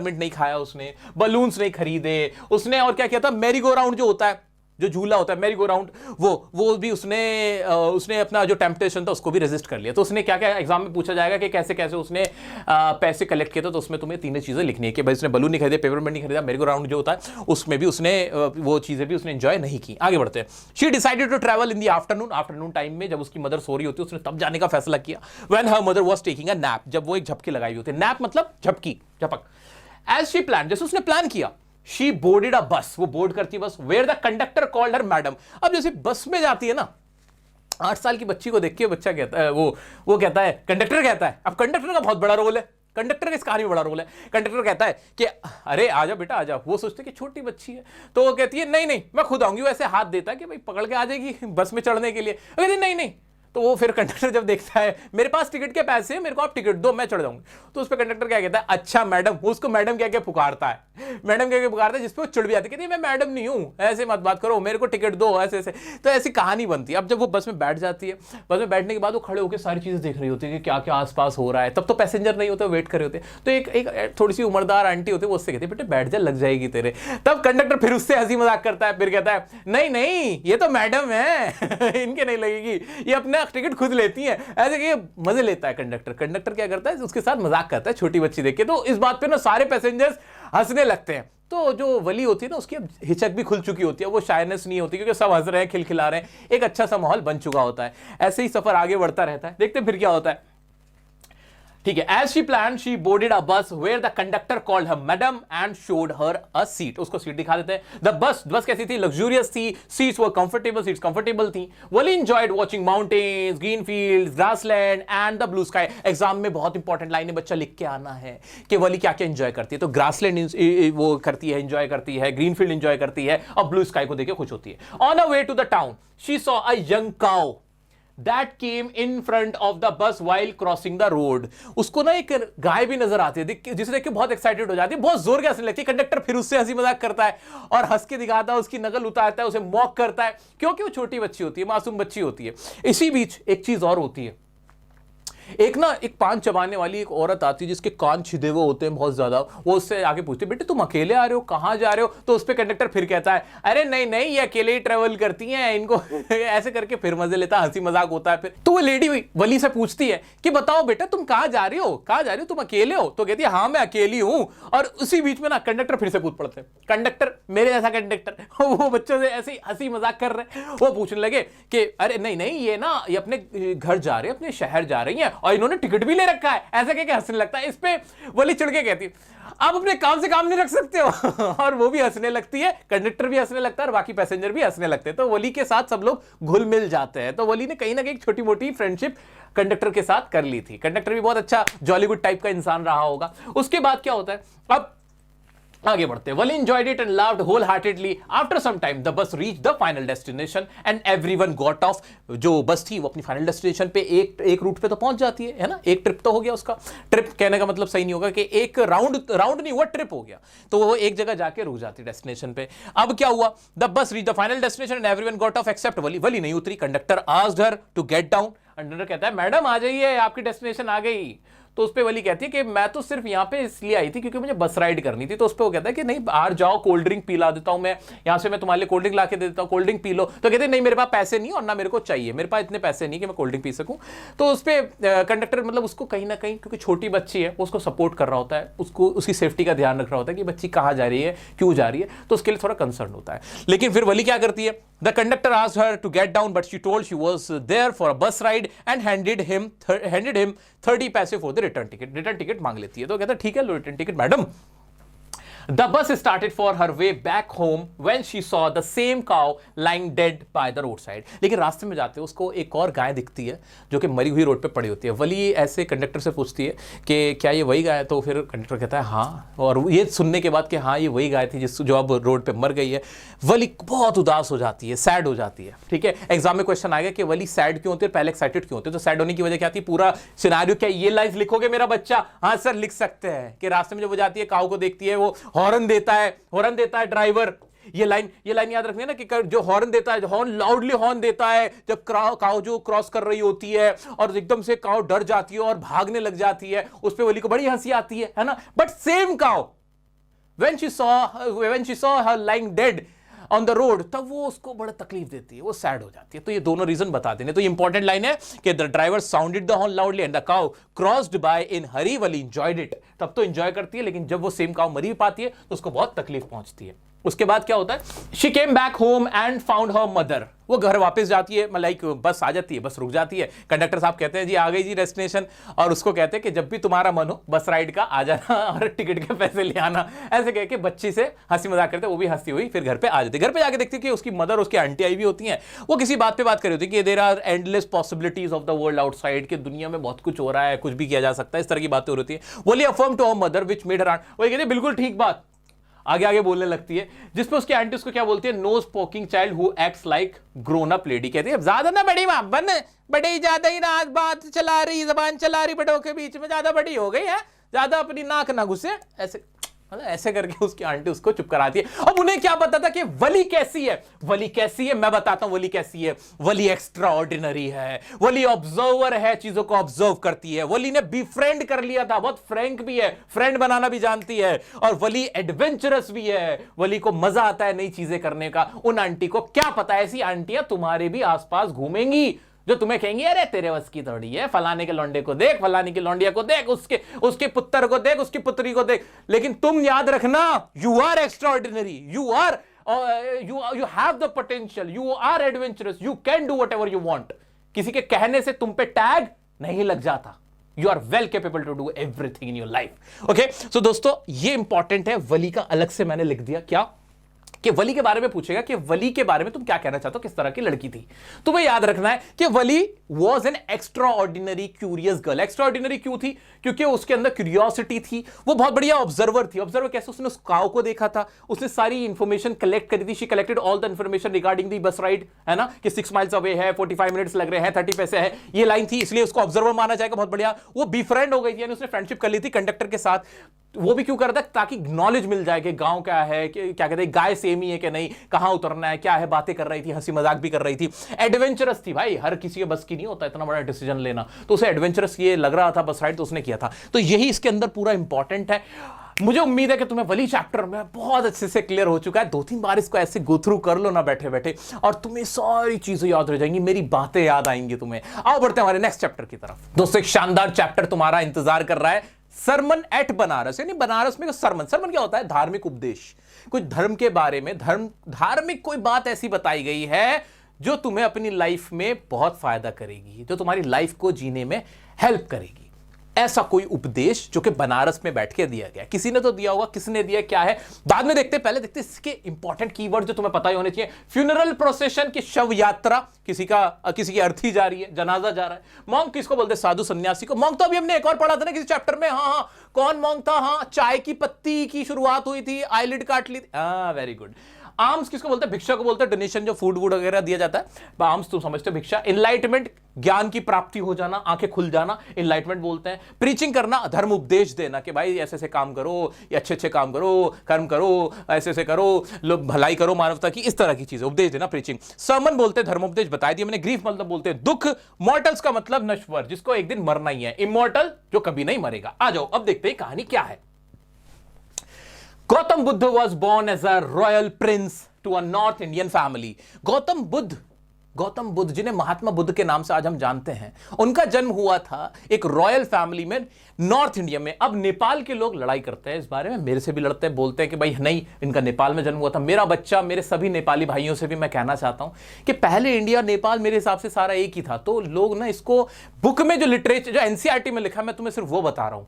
नहीं खाया उसने, बलून्स नहीं खरीदे उसने, और क्या किया था? मैरी गो राउंड जो होता है, जो झूला होता है मैरी गो राउंड, वो भी उसने अपना जो टेम्पटेशन था उसको भी रेजिस्ट कर लिया। तो उसने क्या क्या, एग्जाम में पूछा जाएगा कि कैसे कैसे उसने पैसे कलेक्ट किए थे, तो उसमें तुम्हें 3 चीजें लिखनी है कि भाई उसने बलून नहीं खरीदे, पेपरमिंट नहीं खरीदा, मैरी गो राउंड जो होता है उसमें भी उसने वो चीजें भी उसने एंजॉय नहीं की। आगे बढ़ते हैं। She decided to travel in the afternoon time में, जब उसकी मदर सो रही होती है, उसने तब जाने का फैसला किया। When her mother was taking a nap, जब वो एक झपकी लगाई होती है। नैप मतलब झपकी, झपक। एज शी प्लान, जैसे उसने प्लान किया, शी बोर्डेड अ बस, वो बोर्ड करती है bus, where the conductor called her madam. अब जैसे बस में जाती है ना, 8 साल की बच्ची को देख के बच्चा कहता है, वो कहता है, कंडक्टर कहता है। अब कंडक्टर का बहुत बड़ा रोल है, कंडक्टर का इस कहानी में बड़ा रोल है। कंडक्टर कहता है कि अरे आजा बेटा आजा। वो सोचते कि छोटी बच्ची है, तो वो कहती है नहीं मैं खुद आऊंगी। वैसे हाथ देता है कि भाई पकड़ के आ जाएगी बस में चढ़ने के लिए। कहती नहीं। तो वो फिर कंडक्टर जब देखता है मेरे पास टिकट के पैसे हैं, मेरे को आप टिकट दो, मैं चढ़ जाऊंगी। तो उस पर कंडक्टर क्या कहता है? अच्छा मैडम। उसको मैडम क्या क्या पुकारता है, मैडम क्या क्या पुकारता है, जिसपे वो चिढ़ भी आती है, कहती है मैं मैडम नहीं हूं, ऐसे मत बात करो, मेरे को टिकट दो, ऐसे। तो ऐसी कहानी बनती है। अब जब वो बस में बैठ जाती है, बस में बैठने के बाद वो खड़े होकर सारी चीजें देख रही होती है कि क्या क्या आसपास हो रहा है। तब तो पैसेंजर नहीं होते, वेट कर रहे होते। तो एक थोड़ी सी उम्रदार आंटी होती है, वो उससे कहती है बेटे बैठ जा, लग जाएगी तेरे। तब कंडक्टर फिर उससे हंसी मजाक करता है, फिर कहता है नहीं ये तो मैडम है इनके नहीं लगेगी, ये अपना लाख टिकट खुद लेती हैं। ऐसे कि मजे लेता है कंडक्टर। कंडक्टर क्या करता है, उसके साथ मजाक करता है छोटी बच्ची देख के। तो इस बात पे ना सारे पैसेंजर्स हंसने लगते हैं। तो जो वली होती है ना, उसकी अब हिचक भी खुल चुकी होती है, वो शायनेस नहीं होती, क्योंकि सब हंस रहे हैं, खिलखिला रहे हैं, एक अच्छा सा माहौल बन चुका होता है। ऐसे ही सफर आगे बढ़ता रहता है, देखते हैं फिर क्या होता है। ठीक है, as she plan she boarded a bus where the conductor called her madam and showed her a seat. उसको सीट दिखा देते हैं। द बस कैसी थी, लग्जूरियस थी, seats were comfortable, seats comfortable थी। Valli enjoyed watching mountains, green fields, grassland and the blue sky. Exam में बहुत इंपॉर्टेंट लाइन है, बच्चा लिख के आना है कि वली क्या क्या एंजॉय करती है। तो ग्रासलैंड वो करती है, एंजॉय करती है, ग्रीन फील्ड एंजॉय करती है, और ब्लू स्काई को देख के खुश होती है। On a way to the town she saw a young cow that came in front of the bus while crossing the road। उसको ना एक गाय भी नजर आती है, जिसे देख के बहुत एक्साइटेड हो जाती है, बहुत जोर के हंसने लगती है। कंडक्टर फिर उससे हंसी मजाक करता है और हंस के दिखाता है, उसकी नकल उतारता है, उसे मॉक करता है, क्योंकि वो छोटी बच्ची होती है, मासूम बच्ची होती है। इसी बीच एक चीज और होती है। एक पान चबाने वाली एक औरत आती है, जिसके कान छिदे हुए होते हैं बहुत ज्यादा। वो उससे आगे पूछती है, बेटे तुम अकेले आ रहे हो, कहां जा रहे हो? तो उस पे कंडक्टर फिर कहता है, अरे नहीं नहीं, ये अकेले ही ट्रेवल करती हैं, इनको ऐसे करके फिर मजे लेता है, हंसी मजाक होता है। फिर तो वो लेडी वली से पूछती है कि बताओ बेटा, तुम कहां जा रही हो, कहां जा रही हो, तुम अकेले हो? तो कहती है, हाँ मैं अकेली हूं। और उसी बीच में ना कंडक्टर फिर से कूद पड़ते हैं। कंडक्टर, मेरे जैसा कंडक्टर, वो बच्चों से ऐसे हंसी मजाक कर रहे हैं। वो पूछने लगे कि अरे नहीं नहीं, ये अपने घर जा रहे हैं, अपने शहर जा रही हैं, और इन्होंने टिकट भी ले रखा है। ऐसा कह के हंसने लगता है। इस पे वली चिढ़ के कहती है, आप अपने काम से काम नहीं रख सकते हो। और वो भी हंसने लगती है, कंडक्टर भी हंसने लगता है, और बाकी पैसेंजर भी हंसने लगते हैं। तो वली के साथ सब लोग घुल मिल जाते हैं। तो वली ने कहीं ना कहीं छोटी मोटी फ्रेंडशिप कंडक्टर के साथ कर ली थी। कंडक्टर भी बहुत अच्छा जॉली गुड टाइप का इंसान रहा होगा। उसके बाद क्या होता है, अब आगे बढ़ते हैं। Wally enjoyed it and laughed wholeheartedly. After some time, the bus reached the final destination and everyone got off. जो बस थी वो अपनी फाइनल डेस्टिनेशन पे एक रूट पे तो पहुंच जाती है ना, एक ट्रिप तो हो गया उसका। ट्रिप कहने का मतलब सही नहीं होगा, कि एक राउंड नहीं हुआ, ट्रिप हो गया। तो वो एक जगह जाके रुक जाती है डेस्टिनेशन पे। अब क्या हुआ, the bus reach the final destination and everyone got off except Valli. Valli नहीं उतरी। Conductor asked her to get down. Conductor कहता है, मैडम आ जाइए, आपकी डेस्टिनेशन आ गई। तो उस पे वली कहती है कि मैं तो सिर्फ यहाँ पे इसलिए आई थी क्योंकि मुझे बस राइड करनी थी। तो उस पे वो कहता है कि नहीं, बाहर जाओ, कोल्ड ड्रिंक पिला देता हूं मैं, यहाँ से मैं तुम्हारे लिए कोल्ड ड्रिंक ला के दे देता हूँ, कोल्ड ड्रिंक पी लो। तो कहते हैं नहीं, मेरे पास पैसे नहीं और ना मेरे को चाहिए, मेरे पास इतने पैसे नहीं कि मैं कोल्ड ड्रिंक पी सकूं। तो उस पे कंडक्टर मतलब उसको कहीं ना कहीं, क्योंकि छोटी बच्ची है, वो उसको सपोर्ट कर रहा होता है, उसको उसकी सेफ्टी का ध्यान रख रहा होता है कि बच्ची कहाँ जा रही है, क्यों जा रही है, तो उसके लिए थोड़ा कंसर्न होता है। लेकिन फिर वली क्या करती है, the conductor asked her to get down but she told she was there for a bus ride and handed him 30 पैसे for the return ticket. Return ticket मांग लेती है। तो कहता है ठीक है, लो return ticket madam. The bus started for her way back home when she saw the same cow lying dead by the roadside. लेकिन रास्ते में जाते उसको एक और गाय दिखती है जो कि मरी हुई रोड पे पड़ी होती है। वली ऐसे कंडक्टर से पूछती है कि क्या ये वही गाय है? तो फिर कंडक्टर कहता है हाँ। और ये सुनने के बाद कि हाँ ये वही गाय थी जो अब रोड पे मर गई है, वली बहुत उदास हो जाती है, सैड हो जाती है। ठीक है, एग्जाम में क्वेश्चन आएगा कि वली सैड क्यों होती है, पहले एक्साइटेड क्यों होती है? तो सैड होने की वजह क्या थी, पूरा सिनेरियो क्या ये लाइफ लिखोगे मेरा बच्चा? हाँ सर लिख सकते हैं। कि रास्ते में जब वो जाती है, काऊ को देखती है, वो हॉर्न देता है ड्राइवर। ये लाइन याद रखनी है ना, कि जो हॉर्न देता है, हॉर्न लाउडली हॉर्न देता है जब काऊ जो क्रॉस कर रही होती है, और एकदम से काऊ डर जाती है और भागने लग जाती है। उस पे वली को बड़ी हंसी आती है ना। But same cow when she saw her lying dead on the road, तब वो उसको बड़ा तकलीफ देती है, वो सैड हो जाती है। तो ये दोनों रीजन बता देने। तो ये इंपॉर्टेंट लाइन है कि the driver sounded the horn loudly and the cow crossed by in hurry. Valli enjoyed इट। तब तो एंजॉय करती है, लेकिन जब वो सेम काउ मरी पाती है तो उसको बहुत तकलीफ पहुंचती है। उसके बाद क्या होता है, she came back home and found her mother. वो घर वापस जाती है, लाइक बस आ जाती है, बस रुक जाती है। कंडक्टर साहब कहते हैं जी आ गई जी डेस्टिनेशन, और उसको कहते हैं कि जब भी तुम्हारा मन हो बस राइड का आ जाना और टिकट के पैसे ले आना। ऐसे कह के बच्ची से हंसी मजाक करते, वो भी हंसती हुई फिर घर पे आ जाती है। घर पे जाके देखती है कि उसकी मदर, उसकी आंटी आई भी होती हैं। वो किसी बात पे बात कर रही होती है कि there are endless possibilities of the world outside, कि दुनिया में बहुत कुछ हो रहा है, कुछ भी किया जा सकता है, इस तरह की बातें हो रही है। Valli affirm to her mother which made her aunt. वो कहते हैं बिल्कुल ठीक बात, आगे बोलने लगती है। जिसपे उसकी आंटी उसको क्या बोलती है, no spoking child who acts like grown up lady. कहती है ज्यादा ना बड़ी मां बन, बड़े ज्यादा ही ना बात चला रही, जबान चला रही बड़ों के बीच में, ज्यादा बड़ी हो गई है, ज्यादा अपनी नाक ना घुसे। ऐसे करके उसकी आंटी उसको चुप कराती है। अब उन्हें क्या पता था कि वली कैसी है। वली कैसी है मैं बताता हूं। वली कैसी है, वली एक्स्ट्रा ऑर्डिनरी है, वली ऑब्जर्वर है, चीजों को ऑब्जर्व करती है। वली ने बीफ्रेंड कर लिया था, बहुत फ्रैंक भी है, फ्रेंड बनाना भी जानती है, और वली एडवेंचरस भी है। वली को मजा आता है नई चीजें करने का। उन आंटी को क्या पता, ऐसी आंटियां तुम्हारे भी आसपास घूमेंगी जो तुम्हें कहेंगे अरे तेरे बस की थोड़ी है, फलाने के लौंडे को देख, फलाने की लौंडिया को देख, उसके पुत्र को देख, उसकी पुत्री को देख। लेकिन तुम याद रखना, you are extraordinary, you have the potential, you are adventurous, you can do whatever you want. किसी के कहने से तुम पे टैग नहीं लग जाता। You are well capable to do everything in your life. Okay, so दोस्तों ये इंपॉर्टेंट है। वली का अलग से मैंने लिख दिया, क्या कि वली के बारे में पूछेगा कि वली के बारे में तुम क्या कहना चाहते हो, किस तरह की लड़की थी। तुम्हें याद रखना है कि Valli was an extraordinary curious girl. Extraordinary क्यों थी? क्योंकि उसके अंदर क्यूरियोसिटी थी। वो बहुत बढ़िया ऑब्जर्वर थी। ऑब्जर्वर कैसे? उसने उस काव को देखा था, उसने सारी इंफॉर्मेशन कलेक्ट करी थी। She collected all the information regarding the बस राइड, है ना, कि 6 माइल्स अवे है, 45 मिनट्स लग रहे हैं, 30 पैसे है, ये लाइन थी, इसलिए उसको ऑब्जर्वर माना जाएगा। बहुत बढ़िया। वो बीफ्रेंड हो गई थी, यानी उसने फ्रेंडशिप कर ली थी कंडक्टर के साथ। वो भी क्यों कर रहा था? ताकि नॉलेज मिल जाए कि गांव क्या है, क्या कहते हैं, गाय सेम ही है कि नहीं, कहां उतरना है, क्या है। बातें कर रही थी, हंसी मजाक भी कर रही थी, एडवेंचरस थी। भाई हर किसी के बस की नहीं होता इतना बड़ा डिसीजन लेना, तो उसे एडवेंचरस ये लग रहा था बस राइड, तो उसने किया था। तो यही इसके अंदर पूरा इंपॉर्टेंट है। मुझे उम्मीद है कि तुम्हें वली चैप्टर में बहुत अच्छे से क्लियर हो चुका है। 2-3 बार इसको ऐसे गो थ्रू कर लो ना बैठे बैठे, और तुम्हें सारी चीजें याद रह जाएंगी, मेरी बातें याद आएंगी तुम्हें। आओ बढ़ते हैं हमारे नेक्स्ट चैप्टर की तरफ। दोस्तों एक शानदार चैप्टर तुम्हारा इंतजार कर रहा है, सरमन एट बनारस। यानी बनारस में सरमन, सरमन क्या होता है? धार्मिक उपदेश। कुछ धर्म के बारे में, धार्मिक कोई बात ऐसी बताई गई है जो तुम्हें अपनी लाइफ में बहुत फायदा करेगी, जो तुम्हारी लाइफ को जीने में हेल्प करेगी। ऐसा कोई उपदेश जो कि बनारस में बैठ के दिया गया। किसी ने तो दिया होगा, किसने दिया, क्या है, बाद में देखते। पहले देखते इसके इंपॉर्टेंट कीवर्ड जो तुम्हें पता ही होने चाहिए। फ्यूनरल प्रोसेशन की शव यात्रा, किसी की अर्थी जा रही है, जनाजा जा रहा है। मॉन्क किसको बोलते? साधु सन्यासी को। मॉन्क तो अभी हमने एक और पढ़ा था ना किसी चैप्टर में। हाँ, कौन मॉन्क था? हाँ, चाय की पत्ती की शुरुआत हुई थी, आईलिड काट ली थी। Very good. आर्म्स किसको बोलते हैं? भिक्षा को बोलते हैं। डोनेशन जो फूड वूड वगैरह दिया जाता है, आर्म्स तुम समझते हो भिक्षा। एनलाइटमेंट, ज्ञान की प्राप्ति हो जाना, आंखें खुल जाना, एनलाइटमेंट बोलते हैं। प्रीचिंग करना, धर्म उपदेश देना कि भाई ऐसे ऐसे काम करो, ये अच्छे अच्छे काम करो, कर्म करो, ऐसे ऐसे करो, लोग भलाई करो मानवता की, इस तरह की चीजें उपदेश देना, प्रीचिंग। सर्मन बोलते हैं धर्मोपदेश, बता दिया मैंने। ग्रीफ मतलब बोलते हैं दुख। मॉर्टल्स का मतलब नश्वर, जिसको एक दिन मरना ही है। इमॉर्टल जो कभी नहीं मरेगा। आ जाओ अब देखते हैं कहानी क्या है। Gautam Buddha was born as a royal prince to a North Indian family. Gautam Buddha जिन्हें महात्मा बुद्ध के नाम से आज हम जानते हैं, उनका जन्म हुआ था एक रॉयल फैमिली में नॉर्थ इंडिया में। अब नेपाल के लोग लड़ाई करते हैं इस बारे में, मेरे से भी लड़ते हैं, बोलते हैं कि भाई नहीं, इनका नेपाल में जन्म हुआ था। मेरा बच्चा, मेरे सभी नेपाली भाइयों से भी मैं कहना चाहता हूं कि पहले इंडिया नेपाल मेरे हिसाब से सारा एक ही था। तो लोग ना इसको बुक में जो लिटरेचर, जो एनसीईआरटी में लिखा, मैं तुम्हें सिर्फ वो बता रहा हूं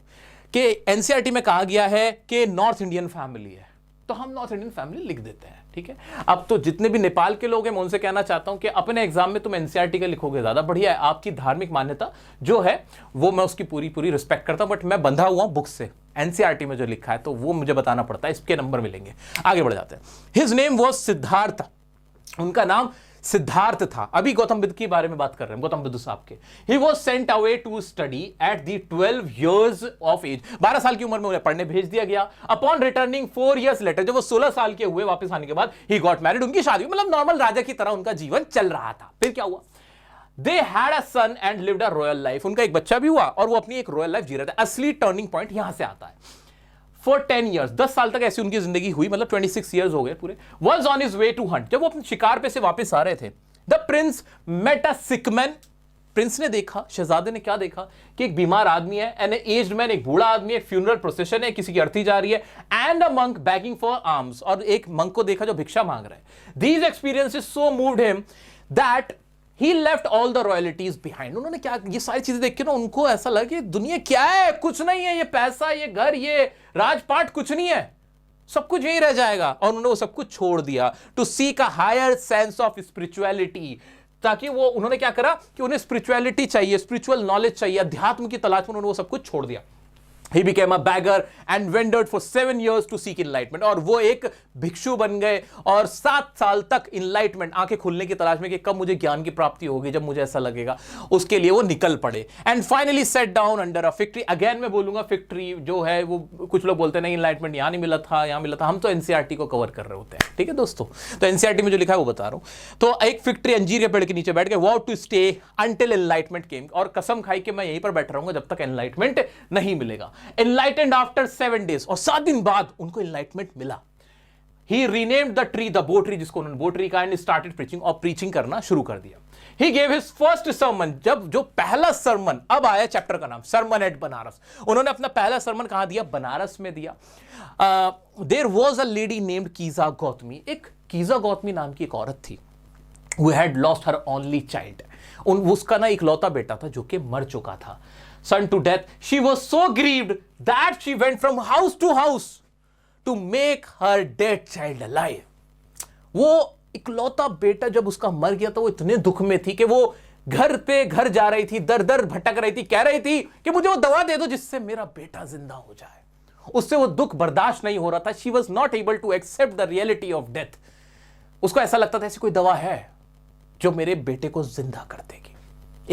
कि एनसीईआरटी में कहा गया है कि नॉर्थ इंडियन फैमिली है, तो हम नॉर्थ इंडियन फैमिली लिख देते हैं। ठीक है, अब तो जितने भी नेपाल के लोग हैं मैं उनसे कहना चाहता हूं कि अपने एग्जाम में तुम एनसीईआरटी का लिखोगे ज्यादा बढ़िया है। आपकी धार्मिक मान्यता जो है वो मैं उसकी पूरी पूरी रिस्पेक्ट करता हूं, बट मैं बंधा हुआ हूं बुक से। एनसीईआरटी में जो लिखा है तो वो मुझे बताना पड़ता है, इसके नंबर मिलेंगे। आगे बढ़ जाते हैं। हिज नेम वॉज सिद्धार्थ, उनका नाम सिद्धार्थ था। अभी गौतम बुद्ध के बारे में बात कर रहे हैं, गौतम बुद्ध साहब के। He was sent away to study at the 12 years of age. 12 साल की उम्र में उन्हें पढ़ने भेज दिया गया। अपॉन रिटर्निंग 4 years लेटर, जब वो 16 साल के हुए वापस आने के बाद, ही गॉट मैरिड, उनकी शादी, मतलब नॉर्मल राजा की तरह उनका जीवन चल रहा था। फिर क्या हुआ? They had a son and lived a royal life. उनका एक बच्चा भी हुआ और वो अपनी एक रॉयल लाइफ जी रहे थे। असली टर्निंग पॉइंट यहां से आता है। For 10 years, 10 साल तक ऐसी उनकी जिंदगी हुई, मतलब 26 years हो गए पूरे। Was on his way to hunt, जब वो अपने शिकार पे से वापस आ रहे थे, The prince met a sick man. Prince ने देखा, शहजादे ने क्या देखा कि एक बीमार आदमी है, एन एज्ड मैन, एक बूढ़ा आदमी है, फ्यूनरल प्रोसेशन है, किसी की अर्थी जा रही है, and a monk bagging for arms, और एक मंक को देखा जो भिक्षा मांग रहा है। These experiences so moved him that he left all the royalties behind. उन्होंने क्या, ये सारी चीजें देख के ना उनको ऐसा लगा कि दुनिया क्या है, कुछ नहीं है, ये पैसा, ये घर, ये राजपाट कुछ नहीं है, सब कुछ यही रह जाएगा। और उन्होंने वो सब कुछ छोड़ दिया to seek a higher sense of spirituality, ताकि वो, उन्होंने क्या करा कि उन्हें स्पिरिचुअलिटी चाहिए, स्पिरिचुअल नॉलेज चाहिए, अध्यात्म की तलाश में उन्होंने वो सब कुछ छोड़ दिया। He became a beggar and wandered for 7 years to seek enlightenment. और वो एक भिक्षु बन गए और 7 साल तक enlightenment, आंखें खुलने की तलाश में कि कब मुझे ज्ञान की प्राप्ति होगी, जब मुझे ऐसा लगेगा, उसके लिए वो निकल पड़े। And finally sat down under a fig tree. Again मैं बोलूंगा fig tree जो है वो, कुछ लोग बोलते हैं नहीं enlightenment यहाँ नहीं मिला था, यहाँ मिला था। हम तो एनसीईआरटी को कवर कर रहे होते हैं, ठीक है दोस्तों। तो एनसीईआरटी में जो लिखा है वो बता रहा हूँ। तो एक फिग ट्री, अंजीर के पेड़ के नीचे बैठ के, vow to stay until enlightenment came, और कसम खाई कि मैं यहीं पर बैठ रहूंगा जब तक एनलाइटमेंट नहीं मिलेगा। Enlightened after 7 days, और 7 दिन बाद उनको enlightenment मिला। ही रीनेम्ड द ट्री द बो ट्री, जिसको उन्होंने बो ट्री कहा, एंड स्टार्टेड प्रीचिंग, और प्रीचिंग करना शुरू कर दिया। He gave his first sermon, जब जो पहला सरमन, अब आया चैप्टर का नाम सरमन एट बनारस। उन्होंने अपना पहला सरमन कहां दिया? बनारस में दिया। There was a lady named Kisa Gotami, एक कीजा गौतमी नाम की एक औरत थी, who had lost her only child, उसका ना इकलौता बेटा था जो कि मर चुका था, son to death. She was so grieved that she went from house to house to make her dead child alive. वो इकलौता बेटा जब उसका मर गया तो वो इतने दुख में थी कि वो घर पे घर जा रही थी, दर दर भटक रही थी, कह रही थी कि मुझे वो दवा दे दो जिससे मेरा बेटा जिंदा हो जाए। उससे वो दुख बर्दाश्त नहीं हो रहा था। She was not able to accept the reality of death. उसको ऐसा लगता था ऐसी कोई दवा है जो मेरे बेटे को जिंदा कर देगी।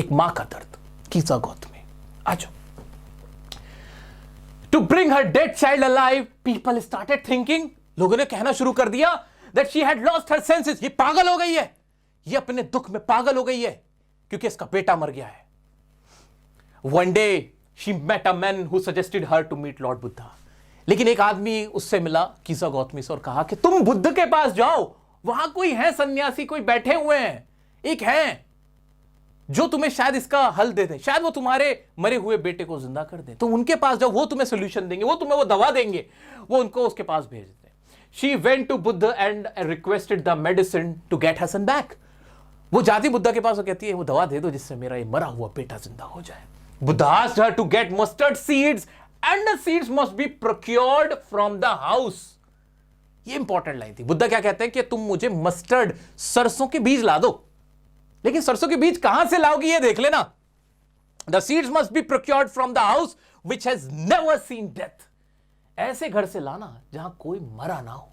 एक मां का दर्द। कीजा गौतमी, आ जाओ। To bring her dead child alive, people started thinking, लोगों ने कहना शुरू कर दिया that she had lost her senses, ये पागल हो गई है, ये अपने दुख में पागल हो गई है क्योंकि इसका बेटा मर गया है। One day she met a man who suggested her to meet Lord Buddha. लेकिन एक आदमी उससे मिला कीजा गौतमी से और कहा कि तुम बुद्ध के पास जाओ, वहां कोई है सन्यासी, कोई बैठे हुए हैं, एक है जो तुम्हें शायद इसका हल दे दे, शायद वो तुम्हारे मरे हुए बेटे को जिंदा कर दे। तो उनके पास जाओ, वो तुम्हें सोल्यूशन देंगे, वो तुम्हें वो दवा देंगे। वो उनको उसके पास भेज देते। She went to Buddha and requested the medicine to get her son back. वो जाती बुद्धा के पास और कहती है वो दवा दे दो जिससे मेरा ये मरा हुआ बेटा जिंदा हो जाए। Buddha asked her to get mustard seeds and the seeds must be procured from the house. ये इंपॉर्टेंट लाइन थी। बुद्धा क्या कहते हैं कि तुम मुझे मस्टर्ड, सरसों के बीज ला दो, लेकिन सरसों के बीज कहां से लाओगी ये देख लेना। The seeds must be procured from the house which has never seen death. ऐसे घर से लाना जहां कोई मरा ना हो।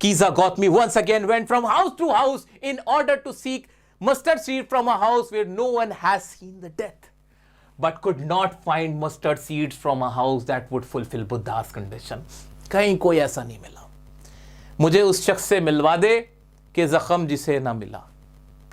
Kiza Gautami once again went from house to house in order to seek mustard seed from a house where no one has seen the death, but could not find mustard seeds from a house that would fulfill Buddha's condition. कहीं कोई ऐसा नहीं मिला। मुझे उस शख्स से मिलवा दे कि जख्म जिसे ना मिला,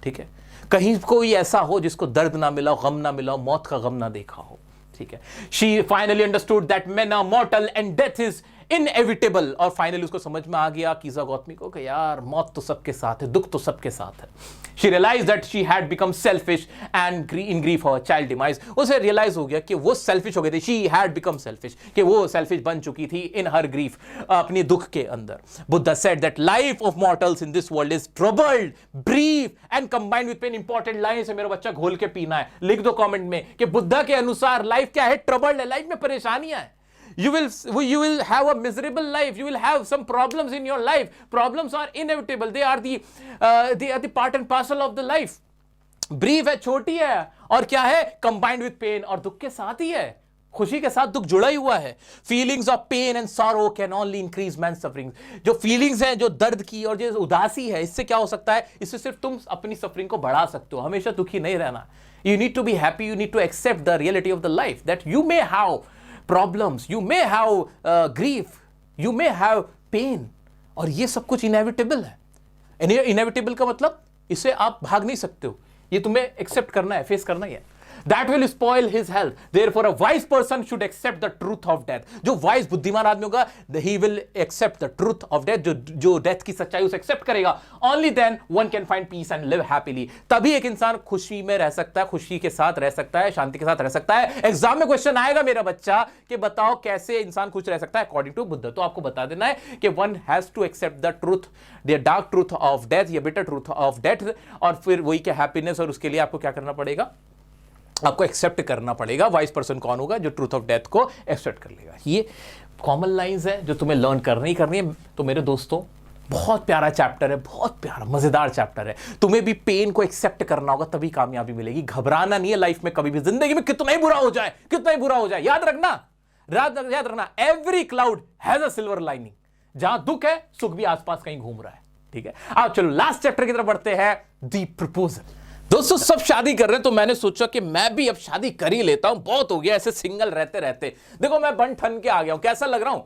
ठीक है। कहीं कोई ऐसा हो जिसको दर्द ना मिला, गम ना मिला, मौत का गम ना देखा हो, ठीक है। She finally understood that men are mortal and death is inevitable. और फाइनली उसको समझ में आ गया कीजा गौतमी को कि यार मौत तो सबके साथ है, दुख तो सबके साथ है। She realized that she had become selfish and in grief for her child demise. उसे रियलाइज हो गया कि वो सेल्फिश हो गई थी। She had become selfish, कि वो सेल्फिश बन चुकी थी in her grief, अपनी दुख के अंदर। Buddha said that life of mortals in this world is troubled, brief and combined with pain. Important line से मेरा बच्चा घोल के पीना है, लिख दो कमेंट में कि बुद्धा के अनुसार लाइफ क्या है? ट्रबल्ड है, लाइफ में परेशानियां हैं। You will have a miserable life. You will have some problems in your life. Problems are inevitable. They are the part and parcel of the life. Brief है, छोटी है, और क्या है? Combined with pain, और दुख के साथ ही है। खुशी के साथ दुख जुड़ा ही हुआ है। Feelings of pain and sorrow can only increase man's suffering. जो feelings हैं, जो दर्द की और जो उदासी है, इससे क्या हो सकता है? इससे सिर्फ तुम अपनी suffering को बढ़ा सकते हो। हमेशा दुखी नहीं रहना। You need to be happy. You need to accept the reality of the life that you may have problems, you may have grief, you may have pain, और ये सब कुछ inevitable है। Inevitable का मतलब इसे आप भाग नहीं सकते हो, ये तुम्हें एक्सेप्ट करना है, फेस करना ही है। That will spoil his health. Therefore, a wise person should accept the truth of death. जो wise बुद्धिमान आदमी होगा, he will accept the truth of death. जो death की सच्चाई उसे accept करेगा, only then one can find peace and live happily. तभी एक इंसान खुशी में रह सकता है, खुशी के साथ रह सकता है, शांति के साथ रह सकता है। एग्जाम में क्वेश्चन आएगा मेरा बच्चा कि बताओ कैसे इंसान खुश रह सकता है अकॉर्डिंग टू बुद्ध। तो आपको बता देना है कि one has to accept the truth, the dark truth of death, या bitter truth of death, और फिर वही के हैप्पीनेस, और उसके लिए आपको क्या करना पड़ेगा? आपको एक्सेप्ट करना पड़ेगा। वाइज पर्सन कौन होगा? जो ट्रूथ ऑफ डेथ को एक्सेप्ट कर लेगा। ये कॉमन लाइंस है जो तुम्हें लर्न करनी है। तो मेरे दोस्तों, बहुत प्यारा चैप्टर है, बहुत प्यारा मजेदार चैप्टर है। तुम्हें भी पेन को एक्सेप्ट करना होगा, तभी कामयाबी मिलेगी। घबराना नहीं है लाइफ में कभी भी, जिंदगी में कितना ही बुरा हो जाए, कितना ही बुरा हो जाए, याद रखना every cloud has a silver lining. जहां दुख है, सुख भी आसपास कहीं घूम रहा है, ठीक है। अब चलो लास्ट चैप्टर की तरफ बढ़ते हैं, द प्रपोजल। दोस्तों, सब शादी कर रहे हैं तो मैंने सोचा कि मैं भी अब शादी कर ही लेता हूं। बहुत हो गया ऐसे सिंगल रहते रहते। देखो, मैं बन ठन के आ गया हूं। कैसा लग रहा हूं?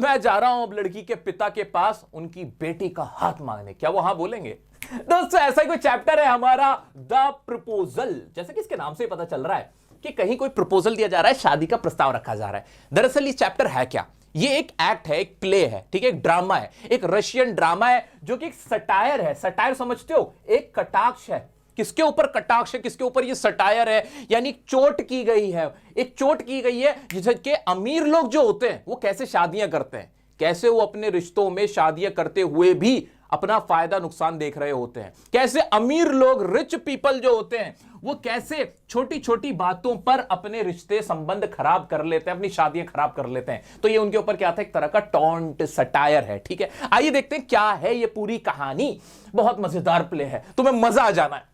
मैं जा रहा हूं अब लड़की के पिता के पास उनकी बेटी का हाथ मांगने। क्या वो हाँ बोलेंगे? दोस्तों, ऐसा ही कोई चैप्टर है हमारा, द प्रपोजल। जैसे कि इसके नाम से ही पता चल रहा है कि कहीं कोई प्रपोजल दिया जा रहा है, शादी का प्रस्ताव रखा जा रहा है। दरअसल ये चैप्टर है क्या? ये एक एक्ट है, एक प्ले है, ठीक है, एक ड्रामा है, एक रशियन ड्रामा है जो कि एक सटायर है। सटायर समझते हो, एक कटाक्ष है। किसके ऊपर कटाक्ष है, किसके ऊपर ये सटायर है, यानी चोट की गई है, एक चोट की गई है जिसके अमीर लोग जो होते हैं वो कैसे शादियां करते हैं, कैसे वो अपने रिश्तों में शादियां करते हुए भी अपना फायदा नुकसान देख रहे होते हैं, कैसे अमीर लोग, रिच पीपल जो होते हैं वो कैसे छोटी छोटी बातों पर अपने रिश्ते संबंध खराब कर लेते हैं, अपनी शादियां खराब कर लेते हैं। तो ये उनके ऊपर क्या था, एक तरह का टॉन्ट सटायर है, ठीक है। आइए देखते हैं क्या है ये पूरी कहानी। बहुत मजेदार प्ले है, तुम्हें मजा आ जाना है।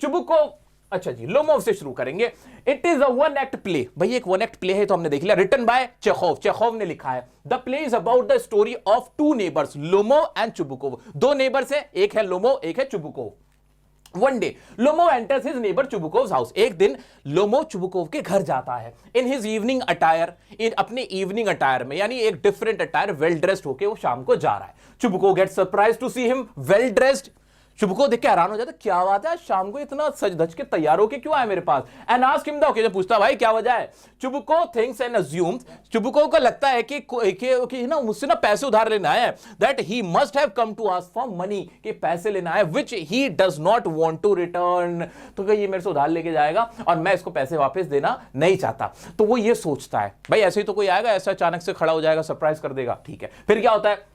चुबुकोव, अच्छा जी, लोमोव से शुरू करेंगे। It is a one act play. भाई एक वन एक्ट प्ले है तो हमने देख लिया, रिटन बाय चेखोव, चेखोव ने लिखा है। The play is about the story of two neighbours, Lomov and Chubukov. दो नेबर्स है, एक है लोमोव, एक है Chubukov. One day, Lomov enters his neighbor Chubukov's house. एक दिन लोमोव चुबुकोव के घर जाता है। In his evening attire, अपने इवनिंग अटायर में, यानी एक डिफरेंट अटायर, वेल ड्रेस्ड होके वो शाम को जा रहा है। Chubukov get surprise to see him well dressed. Chubukov देख के हैरान हो जाता, क्या बात है, शाम को इतना सज धज के तैयार होके क्यों आए मेरे पास। And ask him the occasion, पूछता भाई क्या वजह है। Chubukov thinks and assumes, Chubukov को लगता है कि ना मुझसे ना पैसे उधार लेना है, that he must have come to ask for money, कि पैसे लेना है, which he does not want to return. तो ये मेरे से उधार लेके जाएगा और मैं इसको पैसे वापस देना नहीं चाहता। तो वो ये सोचता है भाई ऐसे ही तो कोई आएगा, ऐसा अचानक से खड़ा हो जाएगा, सरप्राइज कर देगा, ठीक है। फिर क्या होता है,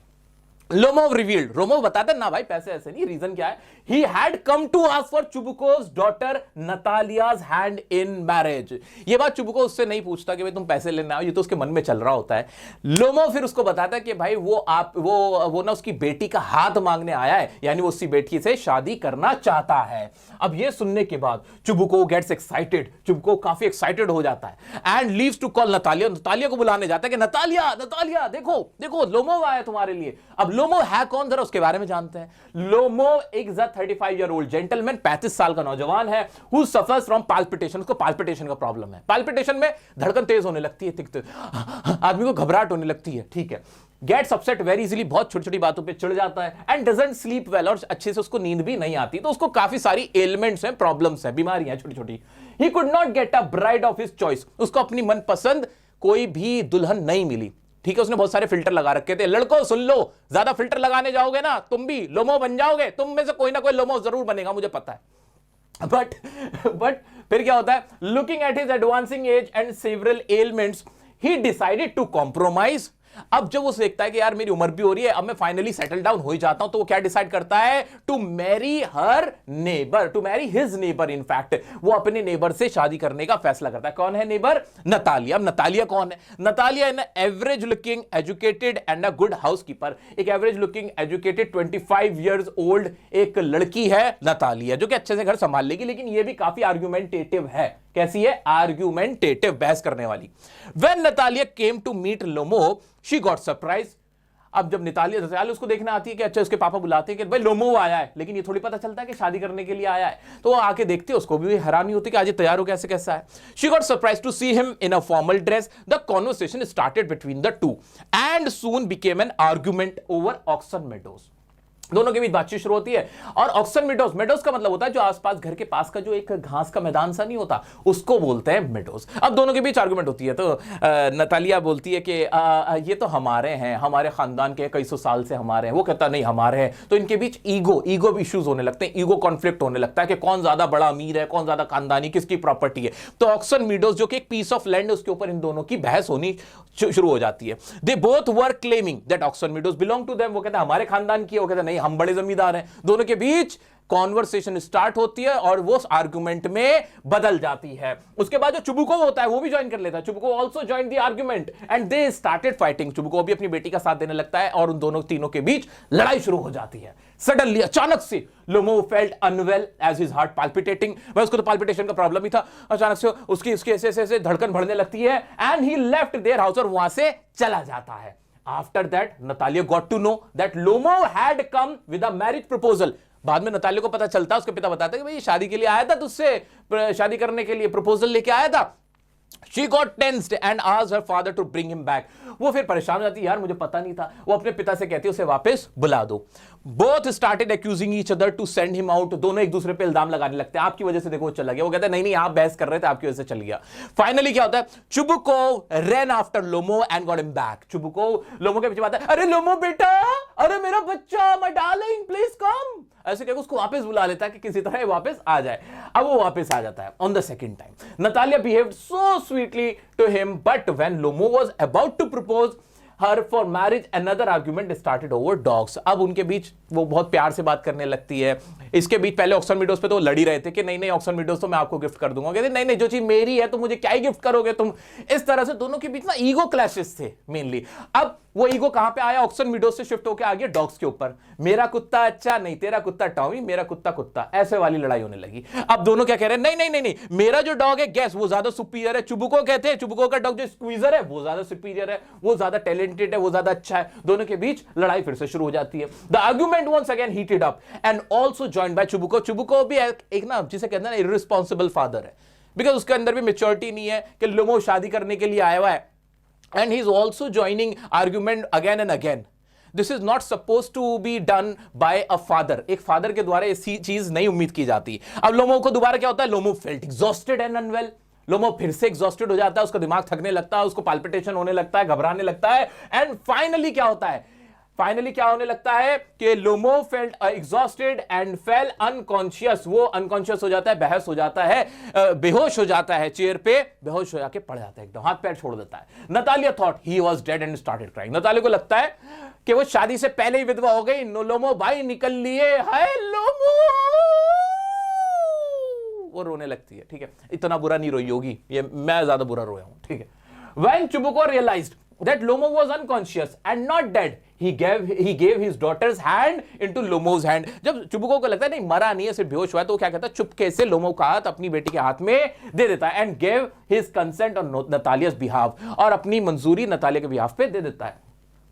लोमोव रिवील्ड, लोमोव बताता है ना भाई पैसे ऐसे नहीं, रीजन क्या है, he had come to ask for Chubukov's daughter Natalia's hand in marriage. ये बात चुबुकोव उससे नहीं पूछता कि भाई तुम पैसे लेने आओ, ये तो उसके मन में चल रहा होता है। लोमोव फिर उसको बताता है कि भाई वो ना उसकी बेटी का हाथ मांगने आया है, यानी वो उसकी बेटी से शादी करना चाहता है। अब ये सुनने के बाद चुबुकोव गेट्स एक्साइटेड, चुबुकोव काफी एक्साइटेड हो जाता है and leaves to call Natalia, Natalia को बुलाने जाता है कि नतालिया, नतालिया देखो देखो लोमोव आया तुम्हारे लिए। अब लोमोव है कौन, जरा उसके बारे में जानते हैं। लोमोव एक 35 ईयर ओल्ड जेंटलमैन, 35 साल का नौजवान है, हु सफर्स फ्रॉम पाल्पिटेशन, उसको पाल्पिटेशन का प्रॉब्लम है। पाल्पिटेशन में धड़कन तेज होने लगती है, आदमी को घबराहट होने लगती है, ठीक है। गेट्स अपसेट वेरी इजीली, बहुत छोटी छोटी बातों पे चिढ़ जाता है। एंड डजंट स्लीप वेल, और अच्छे से उसको नींद भी नहीं आती। तो उसको काफी सारी एलिमेंट्स हैं, प्रॉब्लम्स हैं, बीमारियां छोटी छोटी। He could not get a bride of his choice, उसको अपनी मनपसंद कोई भी दुल्हन नहीं मिली, ठीक है। उसने बहुत सारे फिल्टर लगा रखे थे। लड़कों सुन लो, ज्यादा फिल्टर लगाने जाओगे ना तुम भी लोमोव बन जाओगे, तुम में से कोई ना कोई लोमोव जरूर बनेगा, मुझे पता है। बट फिर क्या होता है, looking at his advancing age and several elements, he decided to compromise. अब जब वो देखता है कि यार मेरी उम्र भी हो रही है, अब मैं फाइनली सेटल डाउन हो ही जाता हूं, तो वो क्या डिसाइड करता है, to marry her neighbour, to marry his neighbour. In fact वो अपने नेबर से शादी करने का फैसला करता है। कौन है नेबर, नतालिया। अब नतालिया कौन है, Natalia an average looking educated and a good housekeeper, एक average looking educated 25 years old एक लड़की है नतालिया, जो कि अच्छे से घर संभाल लेगी, लेकिन ये भी काफी आर्ग्यूमेंटेटिव है। कैसी है, आर्ग्यूमेंटेटिव, बहस करने वाली। When Natalia came to meet Lomov, she got surprise. अब जब नतालिया उसको देखने आती है कि अच्छा उसके पापा बुलाते हैं कि भाई लोमोव आया है, लेकिन ये थोड़ी पता चलता है कि शादी करने के लिए आया है। तो वो आके देखते हैं, उसको भी हैरानी होती है कि आज ये तैयार हो कैसे कैसा है। She got surprise to see him in a formal dress. The conversation started between the two and soon became an argument over Oxen Meadows. दोनों के बीच बातचीत शुरू होती है। और ऑक्सन मेडोज, मेडोज का मतलब होता है जो आसपास घर के पास का जो एक घास का मैदान सा नहीं होता, उसको बोलते हैं मेडोज। अब दोनों के बीच आर्गुमेंट होती है। तो नतालिया बोलती है कि ये तो हमारे हैं, हमारे खानदान के कई सौ साल से हमारे हैं। वो कहता नहीं हमारे हैं। तो इनके बीच ईगो इश्यूज होने लगते हैं, ईगो कॉन्फ्लिक्ट होने लगता है कि कौन ज्यादा बड़ा अमीर है, कौन ज्यादा खानदानी, किसकी प्रॉपर्टी है। तो ऑक्सन मेडोज जो कि एक पीस ऑफ लैंड है, उसके ऊपर इन दोनों की बहस होनी शुरू हो जाती है। They both were claiming that Oxen Meadows belong to them. वो कहता है हमारे खानदान की है, वो कहता नहीं हम बड़े जमींदार हैं। दोनों के बीच कॉन्वर्सेशन स्टार्ट होती है और वो आर्गुमेंट में बदल जाती है। उसके बाद जो चुबुकोव होता है वो भी ज्वाइन कर लेता है। Chubukov also join the argument and they started fighting. Chubukov भी अपनी बेटी का साथ देने लगता है और उन दोनों तीनों के बीच लड़ाई शुरू हो जाती है। सडनली, अचानक से, Lomov felt unwell as his heart palpitating. भाई उसको तो पाल्पिटेशन का प्रॉब्लम ही था। अचानक से उसकी ऐसे धड़कन बढ़ने लगती है and he left their house, और वहां से चला जाता है। After that, Natalia got to know that Lomov had come with a marriage proposal. बाद में नतालिया को पता चलता, उसके पिता बताते कि भाई शादी के लिए आया था तुझसे, शादी करने के लिए प्रपोजल लेके आया था। She got tensed and asked her father to bring him back. वो फिर परेशान हो जाती है, यार मुझे पता नहीं था। वो अपने पिता से कहती है उसे वापस बुला दो। Both started accusing each other to send him out. दोनों एक दूसरे पे इल्जाम लगाने लगते हैं, आपकी वजह से देखो वो चला गया। वो कहते हैं नहीं नहीं आप बहस कर रहे थे, आपकी वजह से चल गया। फाइनली क्या होता है, चुबुको ran after Lomo and got him back. चुबुको लोमो के पीछे आता है, अरे लोमो बेटा, अरे मेरा बच्चा, my darling, please come. ऐसे कहकर उसको वापस बुला लेता है कि किसी तरह वापस आ जाए। अब वो वापस आ जाता है on the second time. Natalia behaved so sweetly to him, but when Lomo was about to propose her for marriage, another argument started over dogs. अब उनके बीच वो बहुत प्यार से बात करने लगती है। इसके बीच पहले ऑक्सन मीडोज पे तो लड़ी रहे थे कि नहीं नहीं ऑक्सन मीडोज तो मैं आपको गिफ्ट कर दूंगा, कहते नहीं नहीं जो चीज मेरी है तो मुझे क्या ही गिफ्ट करोगे तुम। इस तरह से दोनों के बीच ना ईगो क्लैशेस थे मेनली। अब वो ईगो कहां पे आया, ऑक्सन मीडोज से शिफ्ट होकर आ गया डॉग्स के ऊपर। मेरा कुत्ता अच्छा नहीं, तेरा कुत्ता टॉमी, मेरा कुत्ता कुत्ता, ऐसे वाली लड़ाई होने लगी। अब दोनों क्या कह रहे हैं, नहीं नहीं नहीं नहीं मेरा जो डॉग है गैस वो ज्यादा सुपीरियर है। चुबुको कहते हैं चुबुको का डॉग जो स्क्वीजर है वो ज्यादा सुपीरियर है, वो ज्यादा टैलेंटेड है, वो ज्यादा अच्छा है। दोनों के बीच लड़ाई फिर से शुरू हो जाती है। The argument once again heated up and also joined by Chubukov. Chubukov भी एक ना जिसे कहते हैं ना इररिस्पांसिबल फादर है, बिकॉज उसके अंदर भी मैच्योरिटी नहीं है कि लोमो शादी करने के लिए आया हुआ है। And he's also joining argument again and again. This is not supposed to be done by a father. एक फादर के द्वारा ऐसी चीज नहीं उम्मीद की जाती। अब लोमो को दोबारा क्या होता है, लोमो फेल्ट एग्जॉस्टेड एंड अनवेल। लोमो फिर से एग्जॉस्टेड हो जाता है, उसका दिमाग थकने लगता है, उसको पाल्पिटेशन होने लगता है, घबराने लगता है। एंड फाइनली क्या होता है, फाइनली क्या होने लगता है कि Lomov felt exhausted and fell unconscious. वो अनकॉन्शियस हो जाता है, बेहोश हो जाता है, बेहोश हो जाता है, चेयर पे बेहोश हो जाके पड़ जाता है, एकदम हाथ पैर छोड़ देता है। Natalia thought he was dead and started crying. Natalia को लगता है कि वो शादी से पहले ही विधवा हो गई। लोमो भाई निकल लिए, हाय लोमो, वो रोने लगती है। ठीक है, इतना बुरा नहीं रोई होगी, ये मैं ज्यादा बुरा रोया हूं। ठीक है, when Chubukov realized that Lomo was unconscious and not dead, he gave his daughter's hand into Lomo's hand. जब चुबुको को लगता है नहीं मरा नहीं है, सिर्फ बेहोश हुआ है, तो क्या कहता है चुपके से लोमो का हाथ अपनी बेटी के हाथ में दे देता है and gave his consent on Natalia's behalf, और अपनी मंजूरी नतालिया के behalf पे दे देता है।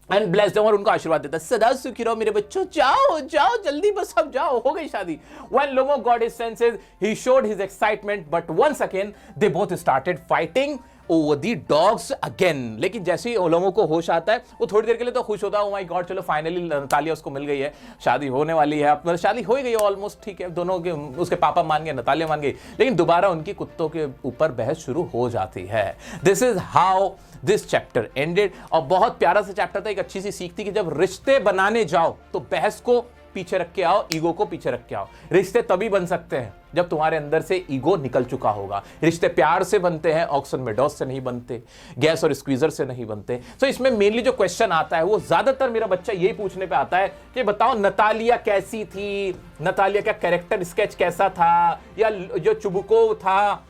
एंड ब्लेस्ड देम, और उनको आशीर्वाद देता है, सदा सुखी रहो मेरे बच्चों, जाओ जाओ जल्दी बस अब जाओ, हो गई शादी। When Lomo got his senses, he showed his excitement, but once again they both started fighting over the dogs again. लेकिन जैसे ही लोमो को होश आता है, वो थोड़ी देर के लिए तो खुश होता है, ओ माय गॉड चलो फाइनली नतालिया उसको मिल गई है, शादी होने वाली है। अब शादी हो गई है ऑलमोस्ट, ठीक है, दोनों के उसके पापा मान गए, नतालिया मान गई, लेकिन दोबारा उनकी कुत्तों के ऊपर बहस शुरू हो जाती है। This is how this chapter ended. और बहुत प्यारा सा चैप्टर था, एक अच्छी सी सीख थी कि जब रिश्ते बनाने जाओ तो बहस को पीछे रख के आओ, ईगो को पीछे रख के आओ। रिश्ते तभी बन सकते हैं जब तुम्हारे अंदर से ईगो निकल चुका होगा। रिश्ते प्यार से बनते हैं, ऑक्सन मेडोज से नहीं बनते, गैस और स्क्वीजर से नहीं बनते। तो इसमें मेनली जो क्वेश्चन आता है वो ज्यादातर मेरा बच्चा यही पूछने पे आता है कि बताओ नतालिया कैसी थी, नतालिया का कैरेक्टर स्केच कैसा था, या जो चुबुको था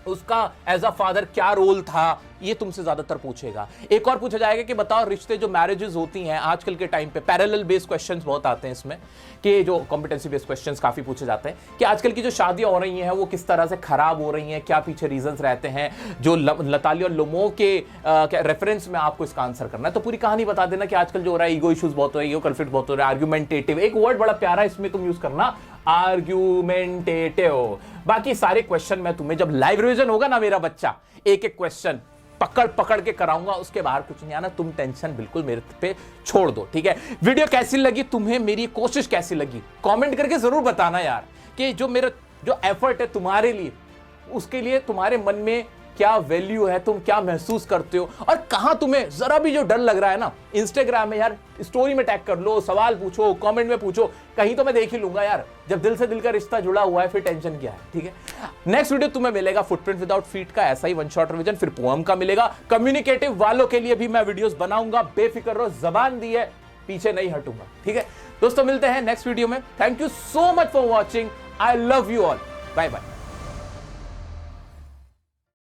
उसका एज अ फादर क्या रोल था, ये तुमसे ज्यादातर पूछेगा। एक और पूछा जाएगा कि बताओ रिश्ते जो मैरिजेस होती हैं आजकल के टाइम पे, पैरेलल बेस्ड क्वेश्चंस बहुत आते हैं इसमें, कि जो कॉम्पिटेंसी बेस्ड क्वेश्चंस काफी पूछे जाते हैं कि आजकल की जो शादियां हो रही हैं वो किस तरह से खराब हो रही हैं, क्या पीछे रीजंस रहते हैं। जो नतालिया और लोमो के रेफरेंस में आपको इसका आंसर करना है, तो पूरी कहानी बता देना कि आजकल जो हो रहा है ईगो इश्यूज बहुत हो रही है, कॉन्फ्लिक्ट बहुत हो रहा है, आर्गुमेंटेटिव, एक वर्ड बड़ा प्यारा इसमें तुम यूज करना, आर्गुमेंटेटिव। बाकी सारे क्वेश्चन मैं तुम्हें जब लाइव रिवीजन होगा ना मेरा बच्चा, एक एक क्वेश्चन पकड़ पकड़ के कराऊंगा, उसके बाहर कुछ नहीं आना। तुम टेंशन बिल्कुल मेरे पे छोड़ दो, ठीक है। वीडियो कैसी लगी तुम्हें, मेरी कोशिश कैसी लगी, कमेंट करके जरूर बताना यार, कि जो मेरा जो एफर्ट है तुम्हारे लिए, उसके लिए तुम्हारे मन में क्या वैल्यू है, तुम क्या महसूस करते हो, और कहां तुम्हें जरा भी जो डर लग रहा है ना, इंस्टाग्राम में यार स्टोरी में टैग कर लो, सवाल पूछो, कमेंट में पूछो, कहीं तो मैं देख ही लूंगा यार। जब दिल से दिल का रिश्ता जुड़ा हुआ है फिर टेंशन क्या है, ठीक है। नेक्स्ट वीडियो तुम्हें मिलेगा फुटप्रिंट विदाउट फीट का, ऐसा ही वन शॉट रिवीजन, फिर पोएम का मिलेगा। कम्युनिकेटिव वालों के लिए भी मैं वीडियोस बनाऊंगा, बेफिक्र रहो, जबान दी है, पीछे नहीं हटूंगा, ठीक है दोस्तों। मिलते हैं नेक्स्ट वीडियो में। Thank you so much for watching, I love you all, bye bye.